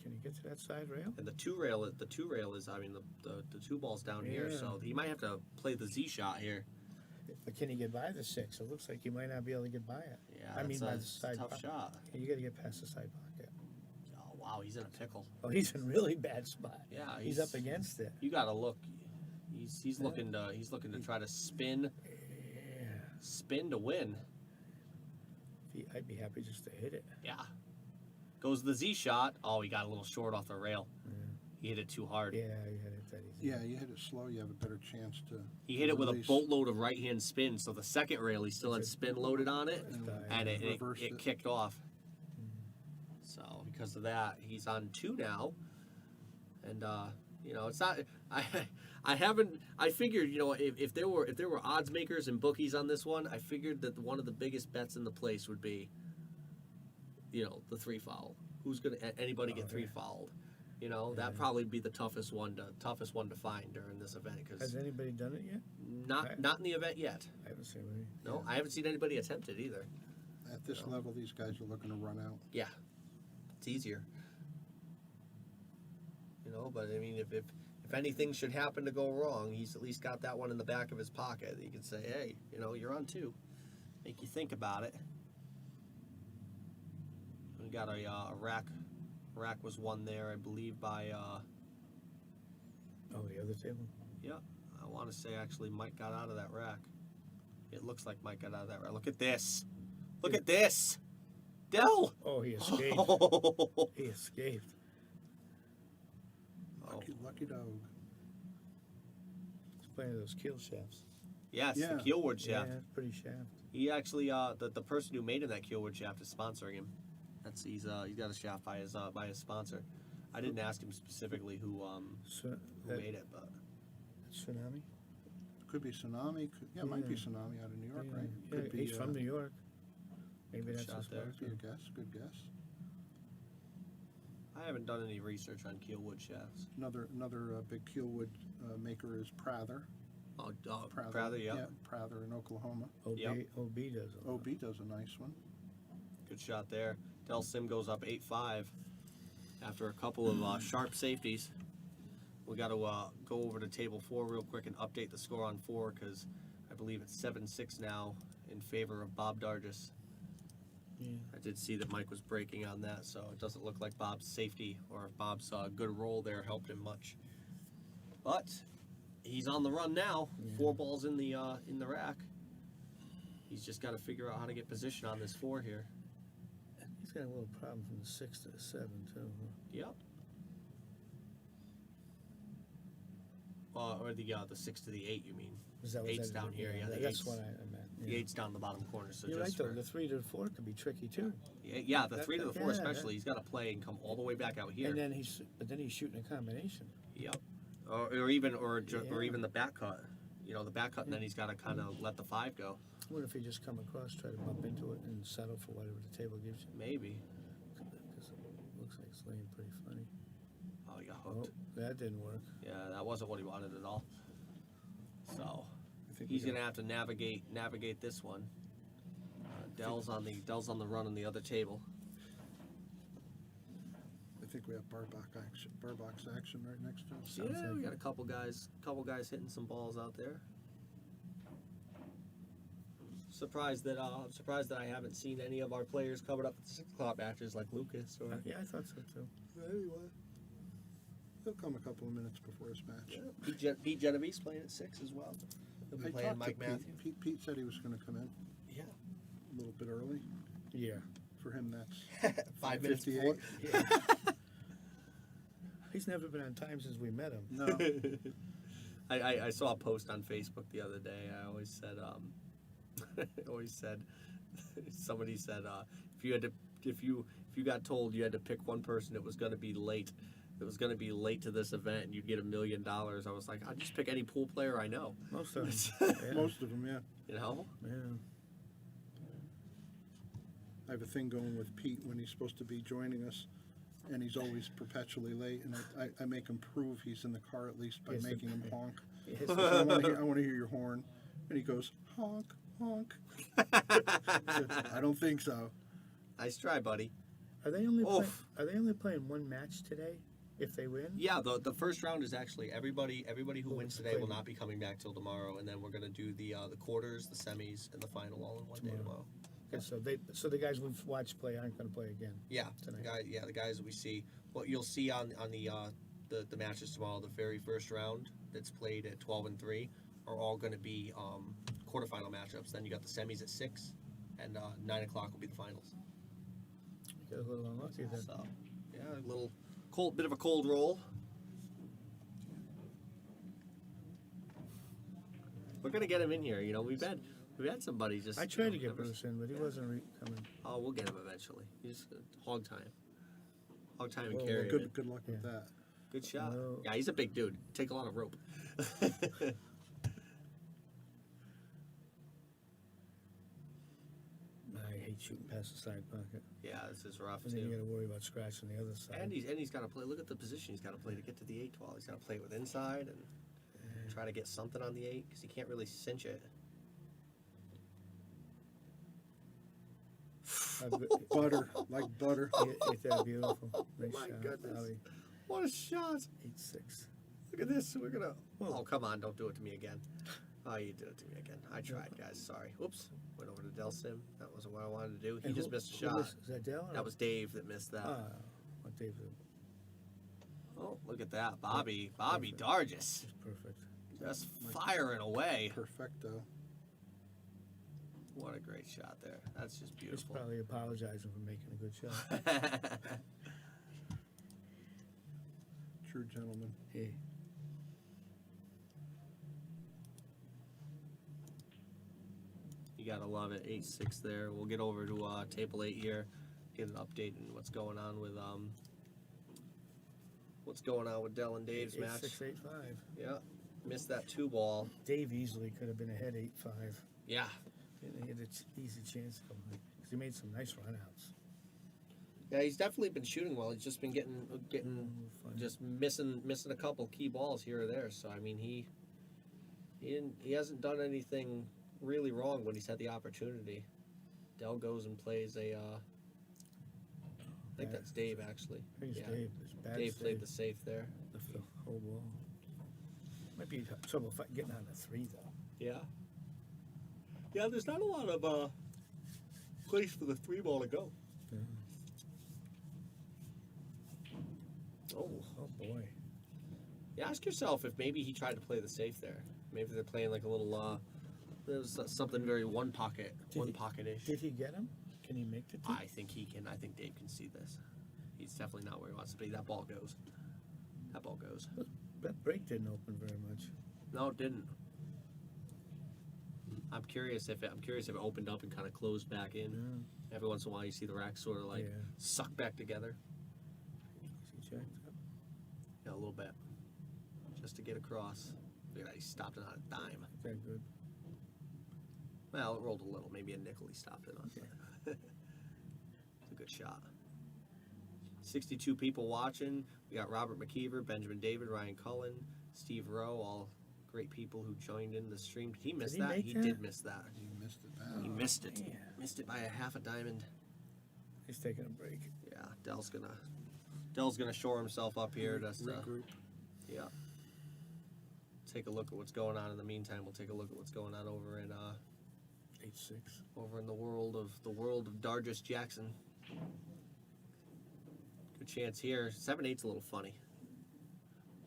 Can he get to that side rail? and the two rail is, I mean, the 2 ball's down here, Yeah. so he might have to play the Z shot here. But can he get by the 6? It looks like he might not be able to get by it. Yeah, I mean, that's by a the side tough pocket. shot. You got to get past the side pocket. Oh wow, he's in a pickle. Oh, he's in really bad spot. Yeah, He's up against it. You gotta look. He's looking to try to spin to win. I'd be happy just to hit it. Yeah. Goes the Z shot. Oh, he got a little short off the rail. Yeah, He hit it too hard. yeah, he hit it that easy. Yeah, you hit it slow, you have a better chance to. He hit it with a release. boatload of right hand spin, so the second rail he still had spin loaded on it, and Reversed it kicked off. So because of that, he's on 2 now, and you know it's not. I figured, you know, if there were odds makers and bookies on this one, I figured that one of the biggest bets in the place would be, you know, the 3 foul. Who's gonna anybody get 3 fouled? You know, that'd probably be the toughest one to find during this event because Has anybody done it yet? not in the event yet. I haven't seen any. No, I haven't seen anybody attempt it either. At this level, these guys are looking to run out. Yeah, it's easier. You know, but I mean, if anything should happen to go wrong, he's at least got that one in the back of his pocket. He can say, hey, you know, you're on 2. Make you think about it. We got a rack. Rack was won there, I believe, by Oh, the other table? yeah. I want to say actually Mike got out of that rack. It looks like Mike got out of that rack. Look at this. Look at this. Dell. Oh, he escaped. Oh. He escaped. Lucky dog. He's playing those keel shafts. Yes, Yeah. the keelwood shaft. Yeah, it's pretty shaft. He actually, the person who made him that keelwood shaft is sponsoring him. He's got a shaft by his sponsor. I didn't ask him specifically who made it, but Tsunami? Could be Tsunami. It might be Yeah. Tsunami out of New York, right? Yeah, Could be, he's from New York. Maybe Good that's shot his there. Be a sponsor. guess. Good guess. I haven't done any research on keelwood shafts. Another big keelwood maker is Prather. Oh, Prather, yeah. Prather in Oklahoma. OB, Yep. OB does it. OB does a nice one. Good shot there. Del Sim goes up 8-5 after a couple of sharp safeties. We got to go over to table 4 real quick and update the score on 4 because I believe it's 7-6 now in favor of Bob Dargis. Yeah. I did see that Mike was breaking on that, so it doesn't look like Bob's safety or Bob's good roll there helped him much. But he's on the run now. Yeah. 4 balls in the rack. He's just got to figure out how to get position on this 4 here. He's got a little problem from the 6 to the 7 too. Yep. Or the 6 to the 8, you mean? Is that what 8's that- down here, yeah, the that's 8's what I meant. The Yeah. 8's down the bottom corner. So You're right just though. for- The 3 to the 4 could be tricky too. yeah, the That- 3 to the that- 4 yeah, especially. He's got to play and come all the way back out here. And then he's shooting a combination. Yep. Or even Yeah. even the back cut. You know, the back cut, and then he's got to kind of let the 5 go. What if he just come across, try to bump into it, and settle for whatever the table gives you? Maybe. Because it looks like it's laying pretty funny. Oh, he got Oh, hooked. that didn't work. Yeah, that wasn't what he wanted at all. So I think he's we gonna have to navigate this one. Dell's on the run on the other table. I think we have Barbach's action right next to us. Yeah, we got a couple guys hitting some balls out there. Surprised that I haven't seen any of our players covered up at the 6 o'clock matches like Lucas or. Yeah, I thought so too. Anyway, he'll come a couple of minutes before his match. Pete Genovese playing at 6 as well. He'll be I playing talked Mike to Matthews. Pete said he was going to come in Yeah. a little bit early. Yeah. For him, that's 5 minutes 58. before. He's never been on time since we met him. No, I saw a post on Facebook the other day. I always said, somebody said, if you got told you had to pick one person that was going to be late, to this event, and you'd get $1 million, I was like, I'd just pick any pool player I know. Most of them. Yeah. most of them, yeah. You know? Yeah. I have a thing going with Pete when he's supposed to be joining us, and he's always perpetually late, and I make him prove he's in the car at least by Yes, making him honk. Yes. I want to hear your horn. And he goes, honk, honk. I don't think so. Nice try, buddy. Are they only Oof. playing one match today? If they win? Yeah, the first round is actually everybody who Well, wins it's today will played. not be coming back till tomorrow, and then we're gonna do the quarters, the semis, and the final all in one day tomorrow. Okay, so the guys we've watched play aren't going to play again. Yeah, Tonight. the guys that we see. What you'll see on the matches tomorrow, the very first round that's played at 12 and 3, are all going to be quarterfinal matchups. Then you got the semis at 6, and 9 o'clock will be the finals. You got a little unlucky then. So, yeah, a little bit of a cold roll. We're gonna get him in here. You know, we've had somebody just. I tried to get never- Bruce in, but he wasn't coming. Oh, we'll get him eventually. He's hog time. Hog time and Well, carry. Good luck with Yeah. that. Good shot. No. Yeah, he's a big dude. Take a lot of rope. I hate shooting past the side pocket. Yeah, this is rough And then you too. got to worry about scratching the other side. And he's got to play. Look at the position he's got to play to get to the 8-12. He's got to play it with inside and try to get something on the 8 because he can't really cinch it. Butter, like butter. Ain't that beautiful? Nice my shot, goodness. Ollie. What a shot! 8-6. Look at this. We're gonna. Whoa. Oh, come on! Don't do it to me again. Oh, you did it to me again. I tried, guys. Sorry. Whoops. Went over to Del Sim. That wasn't what I wanted to do. He And just who- missed a who shot. was- Is that Dell? or- That was Dave that missed that. What Dave did. Oh, look at that, Bobby Perfect. Dargis, It's perfect. just firing away. Perfecto. What a great shot there. That's just He's beautiful. probably apologizing for making a good shot. True gentleman. Hey. You gotta love it. 8-6 there. We'll get over to table 8 here, get an update on what's going on with Dell and Dave's match. 8-6, 8-5. Yeah, missed that 2 ball. Dave easily could have been ahead 8-5. Yeah, He had an easy chance of because he made some nice runouts. yeah. He's definitely been shooting well. He's just been getting Fun. just missing a couple key balls here or there. So I mean, he hasn't done anything really wrong when he's had the opportunity. Dell goes and plays a. I think that's Dave actually. I think it's Yeah. Dave. It's bad Dave save. played the safe there. Lift the whole ball. Might be trouble getting on the 3 though. Yeah. Yeah, there's not a lot of place for the 3 ball to go. Yeah. Oh. Oh boy. Yeah, ask yourself if maybe he tried to play the safe there. Maybe they're playing like a little There's something very one pocket-ish. Did he get him? Can he make the tee? I think he can. I think Dave can see this. He's definitely not where he wants to be. That ball goes. That ball goes. That break didn't open very much. No, it didn't. I'm curious if it opened up and kind of closed back in. Yeah. Every once in a while, you see the racks sort of like Yeah. suck back together. Is he checked up? Yeah, a little bit, just to get across. Look at that, he stopped it on a dime. Is that good? Well, it rolled a little, maybe a nickel. He stopped it on. Okay. It's a good shot. 62 people watching. We got Robert McKeever, Benjamin David, Ryan Cullen, Steve Rowe, all great people who joined in the stream. Did he miss Did he that? make He that? did miss that. He missed it now. He missed it. man. Missed it by a half a diamond. He's taking a break. Yeah, Dell's gonna shore himself up here. Just Regroup. yeah. Take a look at what's going on. In the meantime, we'll take a look at what's going on over in 8-6. over in the world of Dargis Jackson. Good chance here. 7-8's a little funny,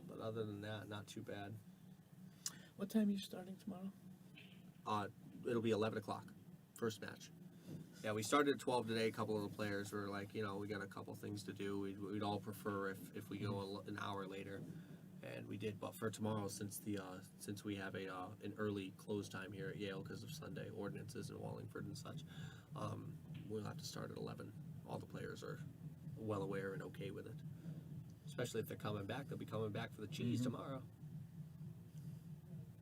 but other than that, not too bad. What time are you starting tomorrow? It'll be 11 o'clock. First match. Yeah, we started at 12 today. A couple of the players were like, you know, we got a couple things to do. We'd all prefer if we go an hour later, and we did. But for tomorrow, since we have an early close time here at Yale because of Sunday ordinances in Wallingford and such, we'll have to start at 11. All the players are well aware and okay with it. Especially if they're coming back, they'll be coming back for the cheese tomorrow.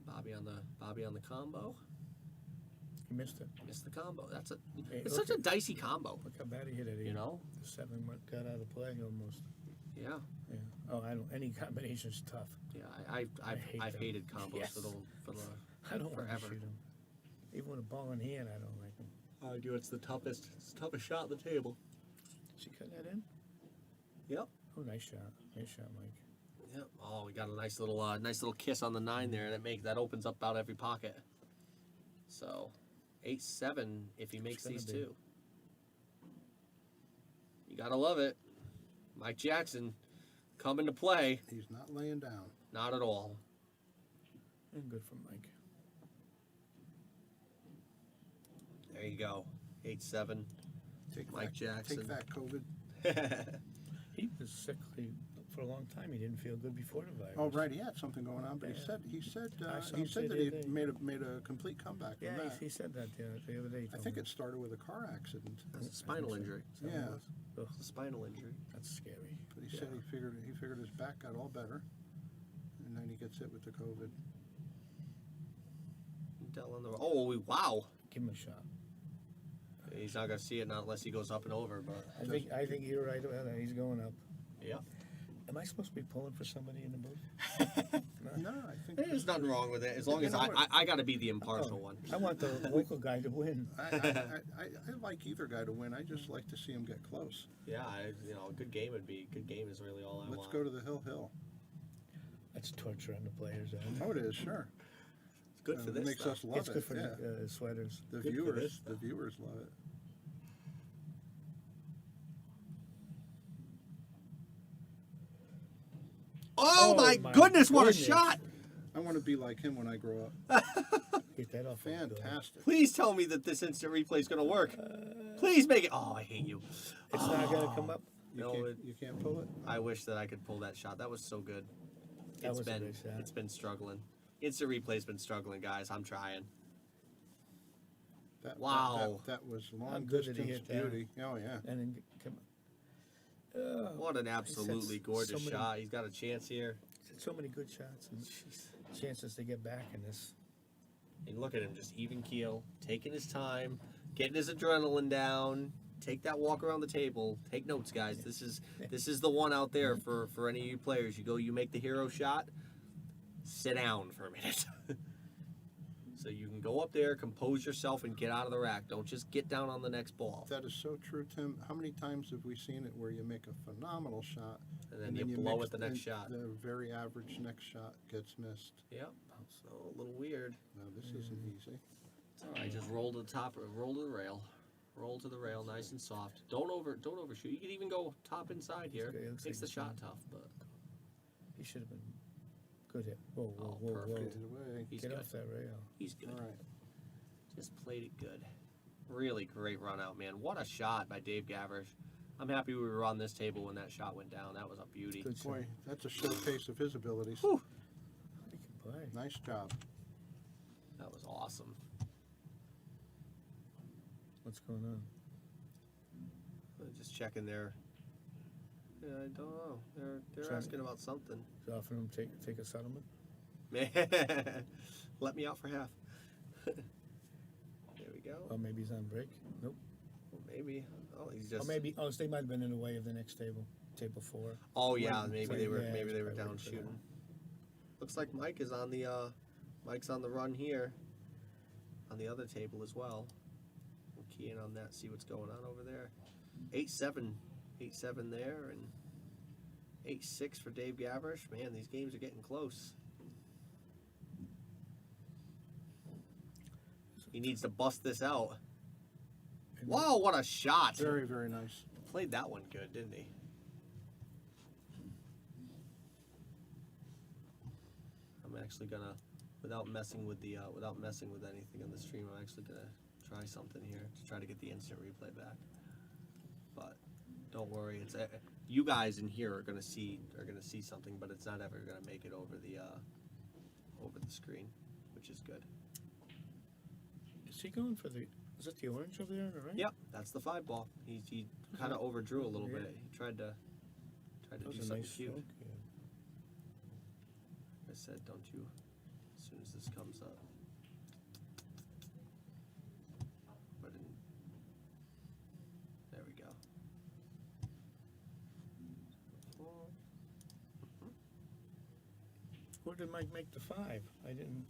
Bobby on the combo. He missed it. Missed the combo. Hey, It's look such a dicey combo. Look how bad he hit it. You know? The 7 got out of play almost. Yeah. Yeah. Oh, any combination's tough. Yeah. hate I've them. hated combos Yes. for the I don't want to forever. shoot him. Even with a ball in hand, I don't like him. I do. It's the toughest shot on the table. Is he cutting that in? Yep. Oh, nice shot. Nice shot, Mike. Yep. Oh, we got a nice little kiss on the 9 there. That opens up about every pocket. So, 8-7 if he makes gonna these be. two. You gotta love it. Mike Jackson coming to play. He's not laying down. Not at all. And good for Mike. There you go. 8-7. Take Mike that, Jackson. Take that, COVID. He was sickly for a long time. He didn't feel good before the virus. Oh, right, he had something going on, but Yeah. he said I saw he him say said that the he other day. made a complete comeback Yeah, from that. he said that the other day. I think it started with a car accident, That's a spinal injury. Yeah. It's a spinal injury. That's scary. but he said he figured his back got all better, and then he gets hit with the COVID. Dell on the wow. Give him a shot. He's not gonna see it not unless he goes up and over. But I think you're right about that. He's going up. yeah, Am I supposed to be pulling for somebody in the booth? No, I think there's nothing wrong with it as long as I got to be the impartial one. I want the local guy to win. I like either guy to win. I just like to see him get close. Yeah, a good game is really all I Let's want. go to the Hill. That's torture on the players. Isn't it? Oh, it is, sure. It's good for It this. makes stuff. us love It's it. good for yeah. the sweaters. The good for this viewers love it. Oh, my goodness! What a shot! I want to be like him when I grow up. Get that off. Fantastic. Please tell me that this instant replay is going to work. Please make it. Oh, I hate you. It's not gonna come up. No, You can't pull it. I wish that I could pull that shot. That was so good. That was a good shot. It's been struggling. Instant replay's been struggling, guys. I'm trying. Wow. That was How long good did he distance hit that? beauty. Oh yeah. And then come. What an absolutely so gorgeous many- shot. He's got a chance here. So many good shots and chances to get back in this. And look at him, just even keel, taking his time, getting his adrenaline down. Take that walk around the table. Take notes, guys. This is the one out there for any of you players. You make the hero shot. Sit down for a minute. So you can go up there, compose yourself, and get out of the rack. Don't just get down on the next ball. That is so true, Tim. How many times have we seen it where you make a phenomenal shot And then you blow at the next and shot. The very average next shot gets missed. Yep. So a little weird. No, this isn't easy. It's all right. Just roll to the top, roll to the rail. Roll to the rail, nice and soft. Don't overshoot. You could even go top inside here. Okay, looks Makes like the he's shot fine. tough, but He should have been good hit. Whoa, whoa, Oh, whoa, perfect. Get it away. he's Get good. off that rail. He's good. All right. Just played it good. Really great run out, man. What a shot by Dave Gavrish. I'm happy we were on this table when that shot went down. That was a beauty. Good shot. Boy, that's a showcase of his abilities. Whew. He can play. Nice job. That was awesome. What's going on? Just checking there. Yeah, I don't know. They're Trying- asking about something. He's offering him take a settlement. Let me out for half. There we go. Or maybe he's on break. Nope. Well, maybe. Oh, he's just. Or maybe they might have been in the way of the next table, table 4. Oh yeah, Wait, maybe wait, they were. yeah, Maybe they were probably down waiting for that. shooting. Looks like Mike is on the. Mike's on the run here. On the other table as well. We'll key in on that. See what's going on over there. 8-7, 8-7 there, and 8-6 for Dave Gavrish. Man, these games are getting close. He needs to bust this out. Wow, what a shot! Very, very nice. Played that one good, didn't he? I'm actually gonna, without messing with anything on the stream, I'm actually gonna try something here to try to get the instant replay back. But don't worry, it's you guys in here are gonna see something, but it's not ever gonna make it over the screen, which is good. Is he going for the? Is that the orange over there on the right? Yep, that's the 5 ball. He kind of overdrew a little Yeah. bit. He tried to That do was a something nice cute. stroke. Yeah. I said, don't you? As soon as this comes up. But there we go. Where did Mike make the 5? I didn't.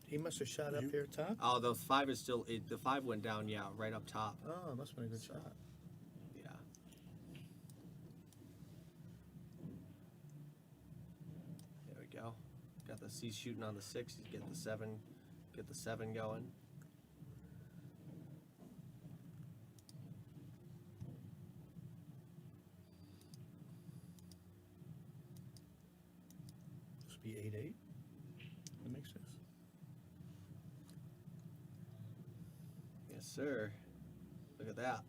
He must have shot up here top. Oh, the 5 is still. The 5 went down. Yeah, right up top. Oh, it must have been a good shot. Yeah. There we go. Got the C shooting on the 6. He's getting the 7. Get the 7 going. Must be 8-8. That makes sense. Yes, sir. Look at that.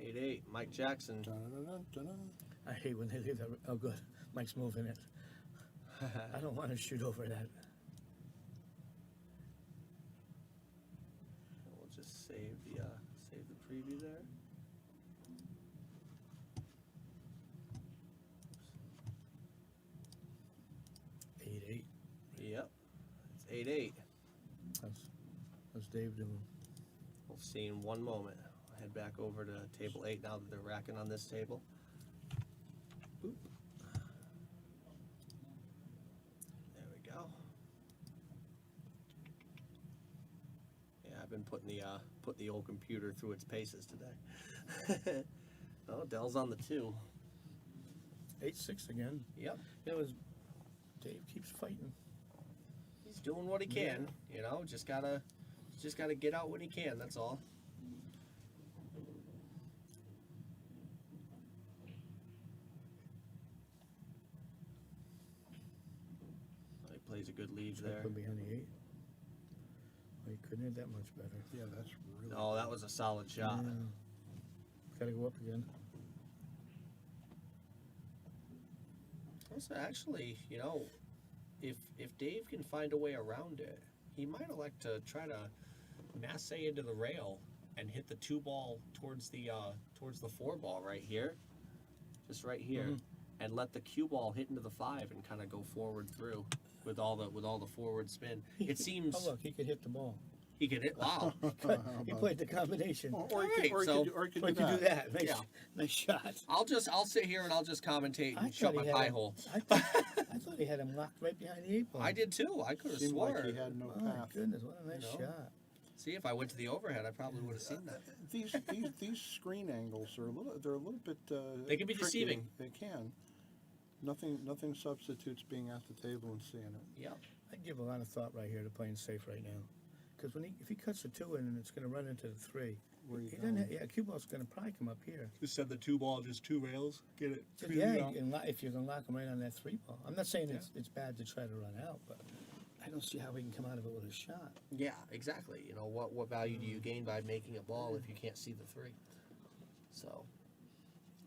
8-8. Mike Jackson. Dun-dun-dun-dun-dun. I hate when they leave that. Oh, good. Mike's moving it. I don't want to shoot over that. We'll just save the preview there. Oops. 8-8. Yep. It's 8-8. How's Dave doing? We'll see in one moment. I'll head back over to table 8 now that they're racking on this table. Boop. There we go. Yeah, I've been putting the old computer through its paces today. Oh, Dell's on the 2. 8-6 again. Yep. It was. Dave keeps fighting. He's doing what he can, you know, just gotta get out when he can, that's all. He plays a good lead Try to there. put behind the 8. Oh, he couldn't hit that much better. Yeah, that's really. Oh, that was a solid shot. Yeah. Gotta go up again. Also, actually, you know, if Dave can find a way around it, he might elect to try to masse into the rail and hit the 2 ball towards the 4 ball right here, just right here, and let the cue ball hit into the 5 and kind of go forward through with all the forward spin. It seems Oh, look, he could hit the ball. he could hit. Wow. He played the combination. Or you Alright, could, so- or you Or he could could do that. Nice, Yeah. nice shot. I'll sit here and I'll just commentate I and shut thought my he had pie him- hole. I thought he had him locked right behind the 8 ball. I did too. I could have Seemed swore. like he had no Oh my path. goodness, what a nice You know? shot. See, if I went to the overhead, I probably would have seen that. These screen angles are a little bit. They can be tricky. deceiving. They can. Nothing substitutes being at the table and seeing it. Yep. I give a lot of thought right here to playing safe right now. Because if he cuts the 2 in and it's going to run into the 3, Where you he going? doesn't. Cue ball's going to probably come up here. Just send the 2 ball, just 2 rails, get it. Yeah, and if you can lock him right on that 3 ball. I'm not saying it's bad to try to run out, but I don't see how he can come out of it with a shot. Yeah, exactly. You know, what value do you gain by making a ball if you can't see the three? So,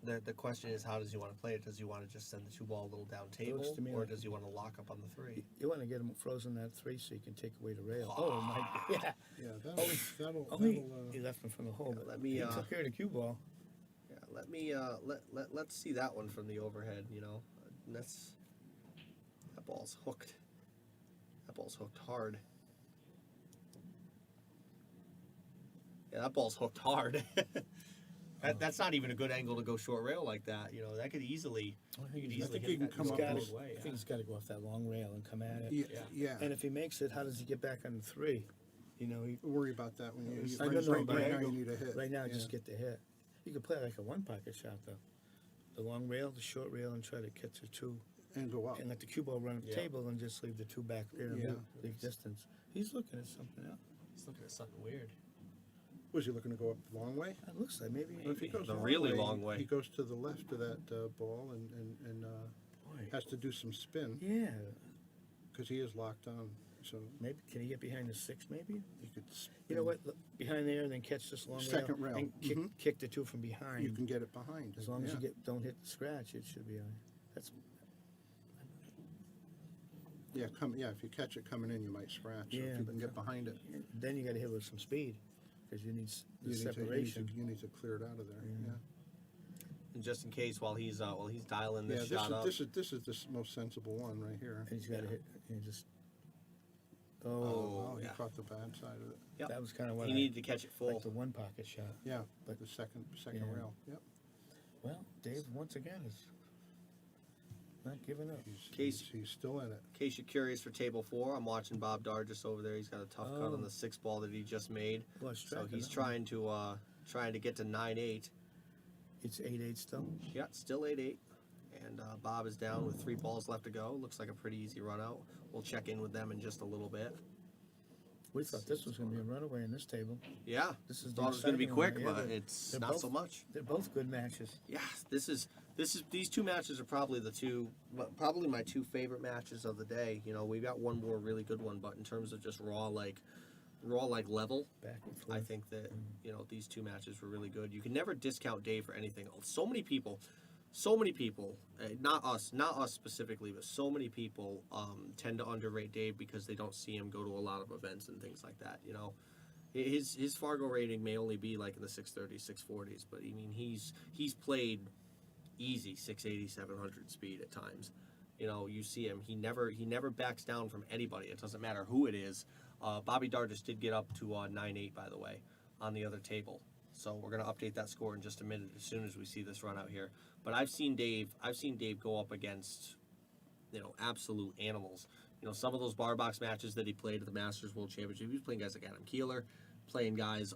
the question is, how does he want to play it? Does he want to just send the two ball a little down table, to me or like- does he want to lock up on the three? You want to get him frozen that 3 so you can take away the rail. Oh my, yeah. Yeah, that'll He left him from the hole. But let me, he took care of the cue ball. Yeah, let me let's see that one from the overhead. You know, and that ball's hooked. That ball's hooked hard. Yeah, that ball's hooked hard. That's not even a good angle to go short rail like that. You know, that could easily. I think I he's think hit he can that- come he's up gotta- with- I think he's got to go off that long rail and come at it. Yeah. And if he makes it, how does he get back on the 3? You know, he, Worry about that when you I don't know, right but now you need a hit. right now, Yeah. just get the hit. You could play like a one pocket shot though. The long rail, the short rail, and try to catch the 2, And go up. and let the cue ball run up the Yeah. table, and just leave the 2 back there and Yeah. leave distance. He's looking at something else. He's looking at something weird. Was he looking to go up the long way? It looks like maybe. Well, if he goes The really long way. He goes to the left of that ball and Boy. has to do some spin Yeah, because he is locked on. So maybe can he get behind the 6? Maybe. he could. Spin. You know what? Look, behind there, and then catch this long Second rail. and kick the 2 from behind. You can get it behind. As long as yeah. you don't hit the scratch, it should be. That's Yeah, if you catch it coming in, you might scratch. So Yeah, if you but can get behind it, then you got to hit with some speed because you need the you separation. you need to clear it out of there. Yeah. And just in case, while he's dialing Yeah, this shot up. this is the most sensible one right here. And he's got to hit. You just. Oh, Oh, he yeah. caught the bad side of it. Yep. that was kind of what He I needed to catch it full. like the one pocket shot. Yeah, But- the second Yeah. rail. Yep. Well, Dave once again is not giving up. He's still in it. In case you're curious for table 4, I'm watching Bob Dargis over there. He's got a tough cut on the 6 ball that he just made. Lost So track of he's that one. trying to get to 9-8. It's 8-8 still. Yeah, still 8-8. And Bob is down with 3 balls left to go. Looks like a pretty easy run out. We'll check in with them in just a little bit. We thought this was going to be a runaway in this table. Yeah, This is the thought it was going to be exciting one, quick, yeah, but they're- it's they're not both- so much. They're both good matches. Yeah, these 2 matches are probably probably my 2 favorite matches of the day. You know, we got one more really good one, but in terms of just raw level, Back and forth. I think that these 2 matches were really good. You can never discount Dave for anything. So many people, not us specifically, but so many people tend to underrate Dave because they don't see him go to a lot of events and things like that. You know, his Fargo rating may only be like in the 630s, 640s, but I mean he's played easy 680, 700 speed at times. You know, you see him. He never backs down from anybody. It doesn't matter who it is. Bobby Dargis did get up to 9-8, by the way, on the other table. So we're gonna update that score in just a minute as soon as we see this run out here. But I've seen Dave go up against, absolute animals. You know, some of those bar box matches that he played at the Masters World Championship, he was playing guys like Adam Keeler, playing guys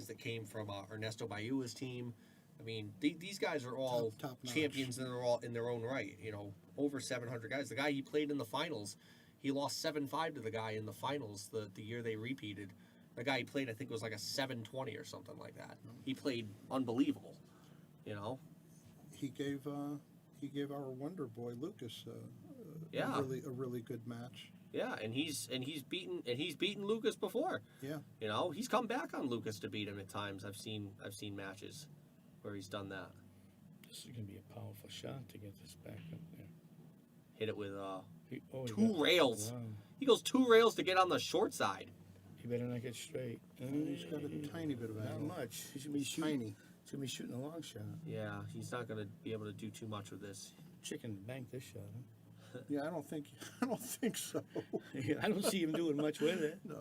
that came from Ernesto Bayua's team. I mean, these guys are all Top notch. champions, and they're all in their own right. You know, over 700 guys. The guy he played in the finals, he lost 7-5 to the guy in the finals the year they repeated. The guy he played, I think, was like a 720 or something like that. He played unbelievable. You know. He gave our Wonder Boy Lucas Yeah. a really good match. Yeah, and he's beaten Lucas before. Yeah. You know, he's come back on Lucas to beat him at times. I've seen matches where he's done that. This is going to be a powerful shot to get this back up there. Hit it with He 2 rails. Wow. He goes 2 rails to get on the short side. He better not get straight. He's got a tiny bit of Not angle. much. He should be shooting. Tiny. Should be shooting a long shot. Yeah, he's not going to be able to do too much with this. Chicken bank this shot. Yeah, I don't think so. Huh? I don't see him doing much with it. No,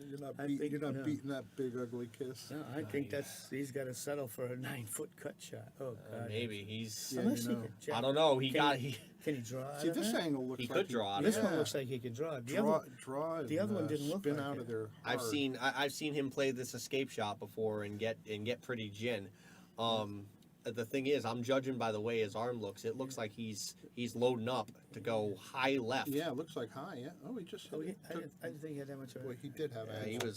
you're not I think, you're not no. beating that big ugly kiss. No, I think he's got to settle for a 9-foot cut shot. Oh God. Maybe he's. Yeah, Unless you he know. could jack- I don't know. Can he draw? Out See, of this that? angle looks He like could draw out of This it. one looks like he could draw. The draw, other, draw. the other one and, didn't look spin like out it. of there. I've hard. I've seen him play this escape shot before and get pretty gin. The thing is, I'm judging by the way his arm looks. It looks like he's loading up to go high left. Yeah, it looks like high. Yeah. Oh, he just. oh, took- I didn't think he had that much of Boy, it. he did have. Yeah, angle.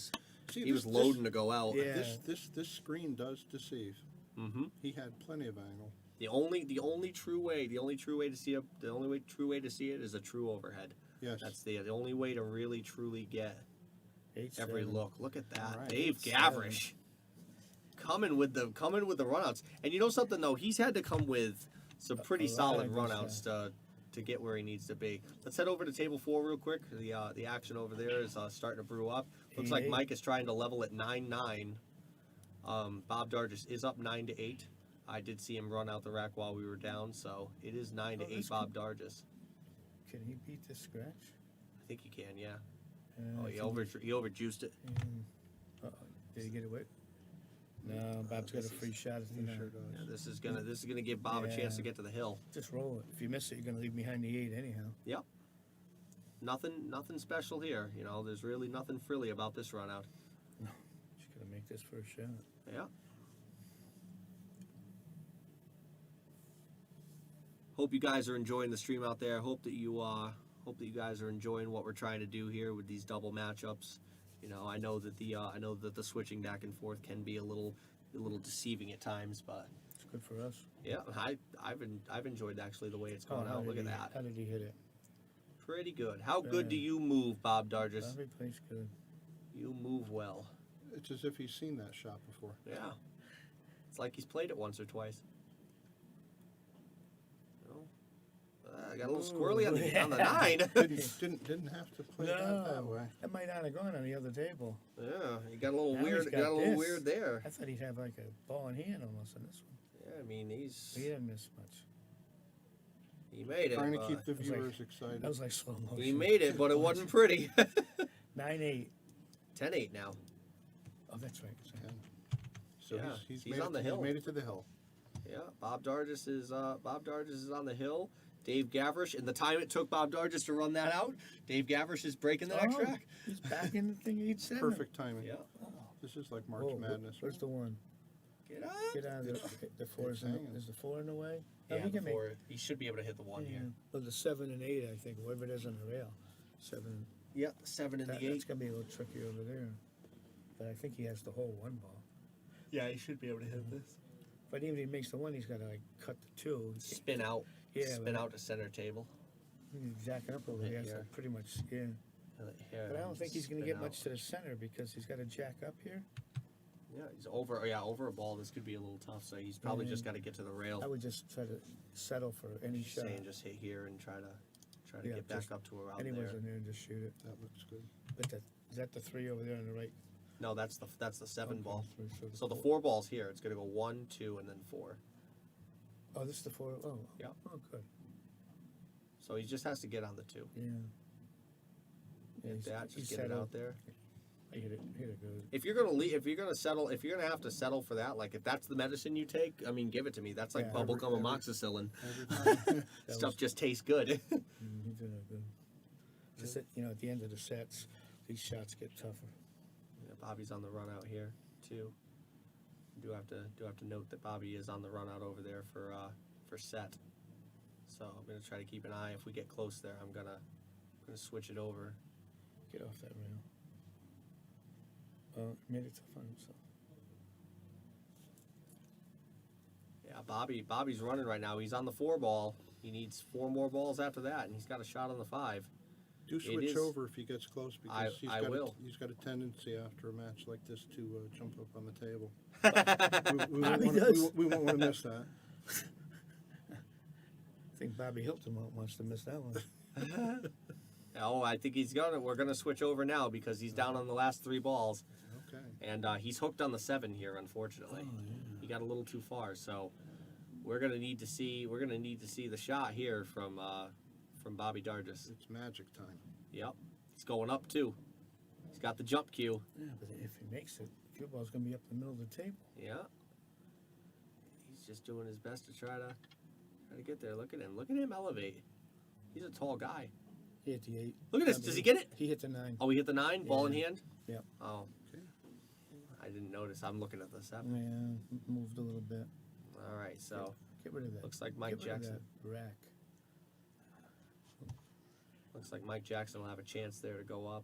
he See, was loading to go out. Yeah. This screen does deceive. Mm-hmm. He had plenty of angle. The only true way to see it is a true overhead. Yes. That's the only way to really truly get 8, every 7. look. Look at that, All right. Dave 8-7. Gavrish coming with the runouts. And you know something though, he's had to come with some pretty a lot solid of runouts to get where he needs to be. Let's head over to table 4 real quick. The action over there is starting to brew up. Looks like 8-8. Mike is trying to level at 9-9. Bob Dargis is up 9-8. I did see him run out the rack while we were down, so it is 9-8 that's Bob Dargis. Can he beat this scratch? I think he can, yeah. I Oh, he think overjuiced it. Uh-oh. Did he get away? No, Bob's got a free shot at the 9. Sure does. Yeah, this is gonna give Bob a chance to Yeah. get to the hill. Just roll it. If you miss it, you're gonna leave behind the 8 anyhow. Yep. Nothing special here. You know, there's really nothing frilly about this run out. Just gotta make this first shot. Yeah. Hope you guys are enjoying the stream out there. Hope that you guys are enjoying what we're trying to do here with these double matchups. You know, I know that the switching back and forth can be a little deceiving at times, but It's good for us. yeah, I've enjoyed actually the way it's going how out. Look did at he- that. How did he hit it? Pretty good. How good do you move, Bob Dargis? Bobby plays good. You move well. It's as if he's seen that shot before. Yeah. It's like he's played it once or twice. No. I got a little squirrely on the 9. Didn't have to play that way. That might not have gone on the other table. Yeah, he got a little Now weird. he's Got a little this. weird there. I thought he'd have like a ball in hand almost on this one. Yeah, I mean He didn't miss much. he made it. Trying to but- keep the was like- viewers excited. That was like slow motion. He made it, but it wasn't pretty. 9-8. 10-8 now. Oh, that's right. So Yeah, he's he's made on the it, hill. He's made it to the hill. Yeah, Bob Dargis is on the hill. Dave Gavrish, and the time it took Bob Dargis to run that out, Dave Gavrish is breaking the next track. He's back in the thing 8-7. Perfect timing. Yeah. This is like March Whoa, Madness. Where's the 1? Get up. Get out of the 4. It's hanging. Is the 4 in the way? No, Yeah, he can make. before he should be able to hit the 1 here. Well, the 7 and 8, I think, whatever it is on the rail. 7. Yep, 7 and the 8. That's gonna be a little tricky over there. But I think he has the whole 1 ball. Yeah, he should be able to hit this. But even if he makes the 1, he's got to like cut the 2. Spin out. Yeah, Spin but- out to center table. He's jacking up over Right here. here. So pretty much, yeah. Here, But I don't think he's gonna spin get out. much to the center because he's got to jack up here. Yeah, he's over. Yeah, over a ball. This could be a little tough. So he's probably just got to get to the rail. I would just try to settle for any shot. Saying just hit here and try to Yeah, get back just up to around Anywhere's there. in there and just shoot it. That looks good. But is that the 3 over there on the right? No, that's the 7 Okay, ball. So the 4. 4 ball's here. It's gonna go 1, 2, and then 4. Oh, this is the 4. Oh, Yeah. Oh, good. So he just has to get on the 2. Yeah. Yeah, Get that. he's Just get it settled. out there. I hit it good. If you're gonna leave, if you're gonna settle, if you're gonna have to settle for that, like if that's the medicine you take, I mean, give it to me. That's like Yeah, bubblegum amoxicillin. Every time. That Stuff was- just tastes good. He did it good. Just that, at the end of the sets, these shots get tougher. Yeah, Bobby's on the run out here too. Do have to note that Bobby is on the run out over there for set. So I'm gonna try to keep an eye. If we get close there, I'm gonna switch it over. Get off that rail. Made it tough on himself. Yeah, Bobby's running right now. He's on the 4 ball. He needs 4 more balls after that, and he's got a shot on the 5. Do It switch is- over if he gets close because I will. He's got a tendency after a match like this to jump up on the table. Bobby We does. won't want to miss that. I think Bobby Hilton wants to miss that one. Oh, I think we're gonna switch over now because he's down on the last 3 balls, Okay. and he's hooked on the 7 here. Unfortunately, he got a little too far. So we're gonna need to see the shot here from Bobby Dargis. It's magic time. Yep, he's going up too. He's got the jump cue. Yeah, but if he makes it, cue ball's gonna be up the middle of the table. Yeah, he's just doing his best to try to get there. Look at him elevate. He's a tall guy. He hit the 8. Look at this. Does he get it? He hit the 9. Oh, he hit the 9, ball in Yeah. hand. Yep. Oh, Okay. I didn't notice. I'm looking at the 7. Yeah, moved a little bit. All right, so Get rid of that. looks like Mike Get rid of Jackson. that rack. Looks like Mike Jackson will have a chance there to go up.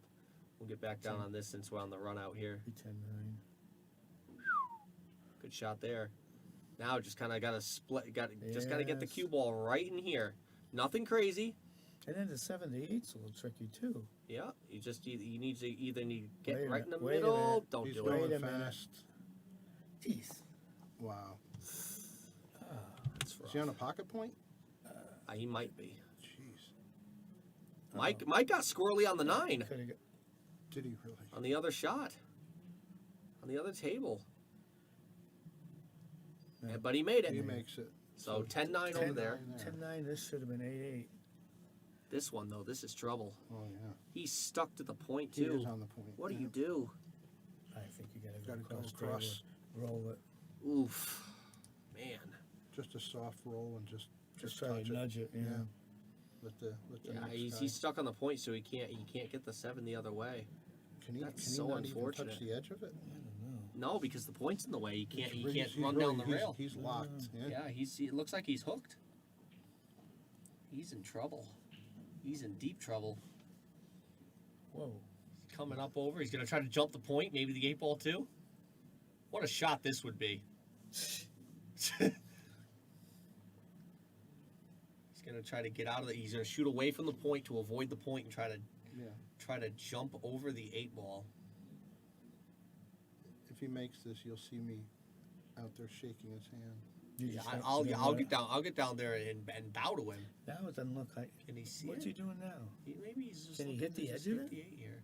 We'll get back down on this since we're on the run out here. Be 10-9. Good shot there. Now just kind of got to split. Got to get the Yes. cue ball right in here. Nothing crazy. And then the 7 to 8's a little tricky too. Yeah, you need to either get Wait a right in the minute, wait a middle. minute. Don't He's do going it. Wait a minute. fast. Jeez. Wow. That's Is he on a rough. pocket point? He might be. Jeez. Mike got squirrely on the 9 Could have got. Did he really? on the other shot, on the other table. Yeah. But he made it. He makes it. So 10-9 over 10-9 there. 10-9, this should have been 8-8. This one though, this is trouble. Oh yeah. He's stuck to the point He too. is on the point. What do yeah. you do? I think you gotta Gotta go go across, across. roll it. Oof, man. Just a soft roll and just Try touch to nudge it. Yeah. Yeah. Let the Yeah, next he's guy. stuck on the point, so he can't get the 7 the other way. Can he? that's Can so he not even unfortunate. touch the edge of it? I don't know. No, because the point's in the way. He can't He's run really- down the rail. He's locked. Yeah. Yeah, it looks like he's hooked. He's in trouble. He's in deep trouble. Whoa. He's coming up over. He's gonna try to jump the point, maybe the 8 ball too. What a shot this would be. He's gonna try to get out of it. He's gonna shoot away from the point to avoid the point and try to jump over the 8 ball. If he makes this, you'll see me out there shaking his hand. You Yeah, just I'll don't- get down. I'll get down there and bow to him. Now it doesn't look like. Can he see What's it? he doing now? Maybe he's just Can he looking hit to the just edge of hit it? the 8 here.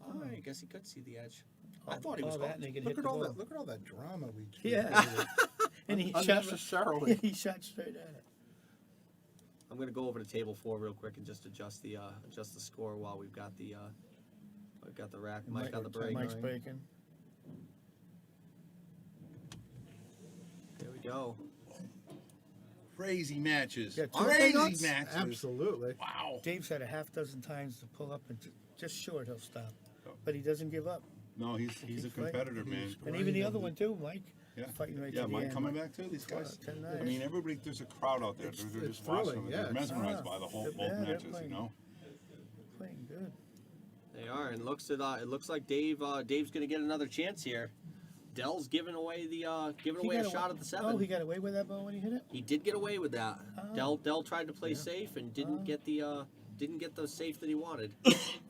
Oh, Oh. I guess he could see the edge. I All- thought he was all that, hooked. and he could Look hit at the all ball. that. Look at all that drama we. Yeah. And he shot. Unnecessarily. He shot straight at it. I'm gonna go over to table 4 real quick and just adjust the score while we've got the rack. Mike on the break. Mike's breaking. There we go. Crazy matches. Yeah, two Crazy nuts. matches. Absolutely. Wow. Dave's had a half dozen times to pull up and just short he'll stop, but he doesn't give up. No, he's a Keeps competitor, man. He's And even the Right. other one too, Mike. Yeah. Fighting right Yeah, to the Mike end. coming back too. These guys. 10-9. I mean, everybody. There's a crowd out there. It's They're just thrilling, watching them. yeah, They're it's- mesmerized by the whole They're- both yeah, they're matches. playing. You know. Playing good. They are, and it looks like Dave's gonna get another chance here. Dell's giving away He a got shot at the 7. Oh, he got away with that ball when he hit it. He did get away with that. Oh. Dell tried to play Yeah. safe and didn't get the safe that he wanted.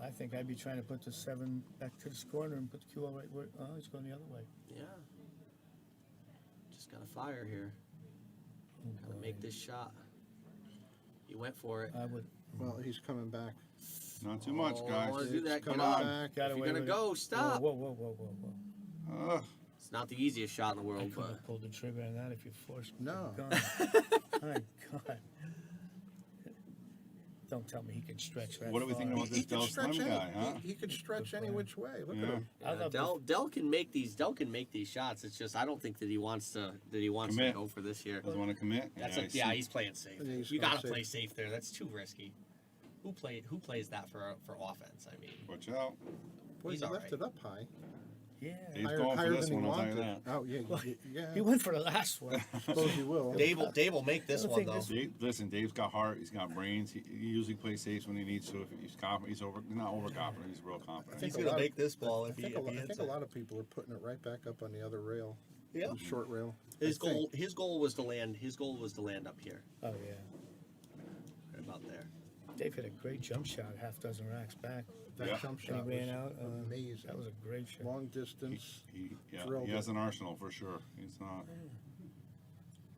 I think I'd be trying to put the 7 back to the corner and put the cue all right where. Oh, he's going the other way. Yeah. Just gotta fire here. Oh, Gotta boy. make this shot. He went for it. I would. Well, he's coming back. Not too much, Oh, guys. I wanna do that. Get Coming on. back. Got If away you're gonna with it. go, stop. Whoa, whoa, whoa, whoa, whoa, whoa. Ugh. It's not the easiest shot in the I world, could but have pulled the trigger on that if you forced me. No. God. My God. Don't tell me he can stretch that What do we far. think about this He can Del stretch Slim any. guy, huh? He can stretch any which way. Look Yeah. at him. I love Dell can make these shots. It's just I don't think that he wants to Commit. go for this year. Doesn't want to commit. That's I see. he's playing safe. Yeah, he's You going gotta safe. play safe there. That's too risky. Who plays that for offense? I mean, Watch out. Boy, He's he all left right. it up high. Yeah. He's going for this than he one, I'll tell you wanted. that. Oh yeah, yeah. He went for the last one. Suppose he will. Dave will make this I don't one think though. this- Listen, Dave's got heart. He's got brains. He usually plays safe when he needs to. If he's confident, he's not overconfident. He's real confident. He's gonna make this ball I think a lot of people are putting it right back up on the other rail. Yeah. The short rail. His I think. goal was to land up here, Oh yeah. right about there. Dave hit a great jump shot, half dozen racks back. That Yeah. jump And shot he ran was out. amazing. That was a great shot. Long distance. He Drilled has it. an arsenal for sure. He's not.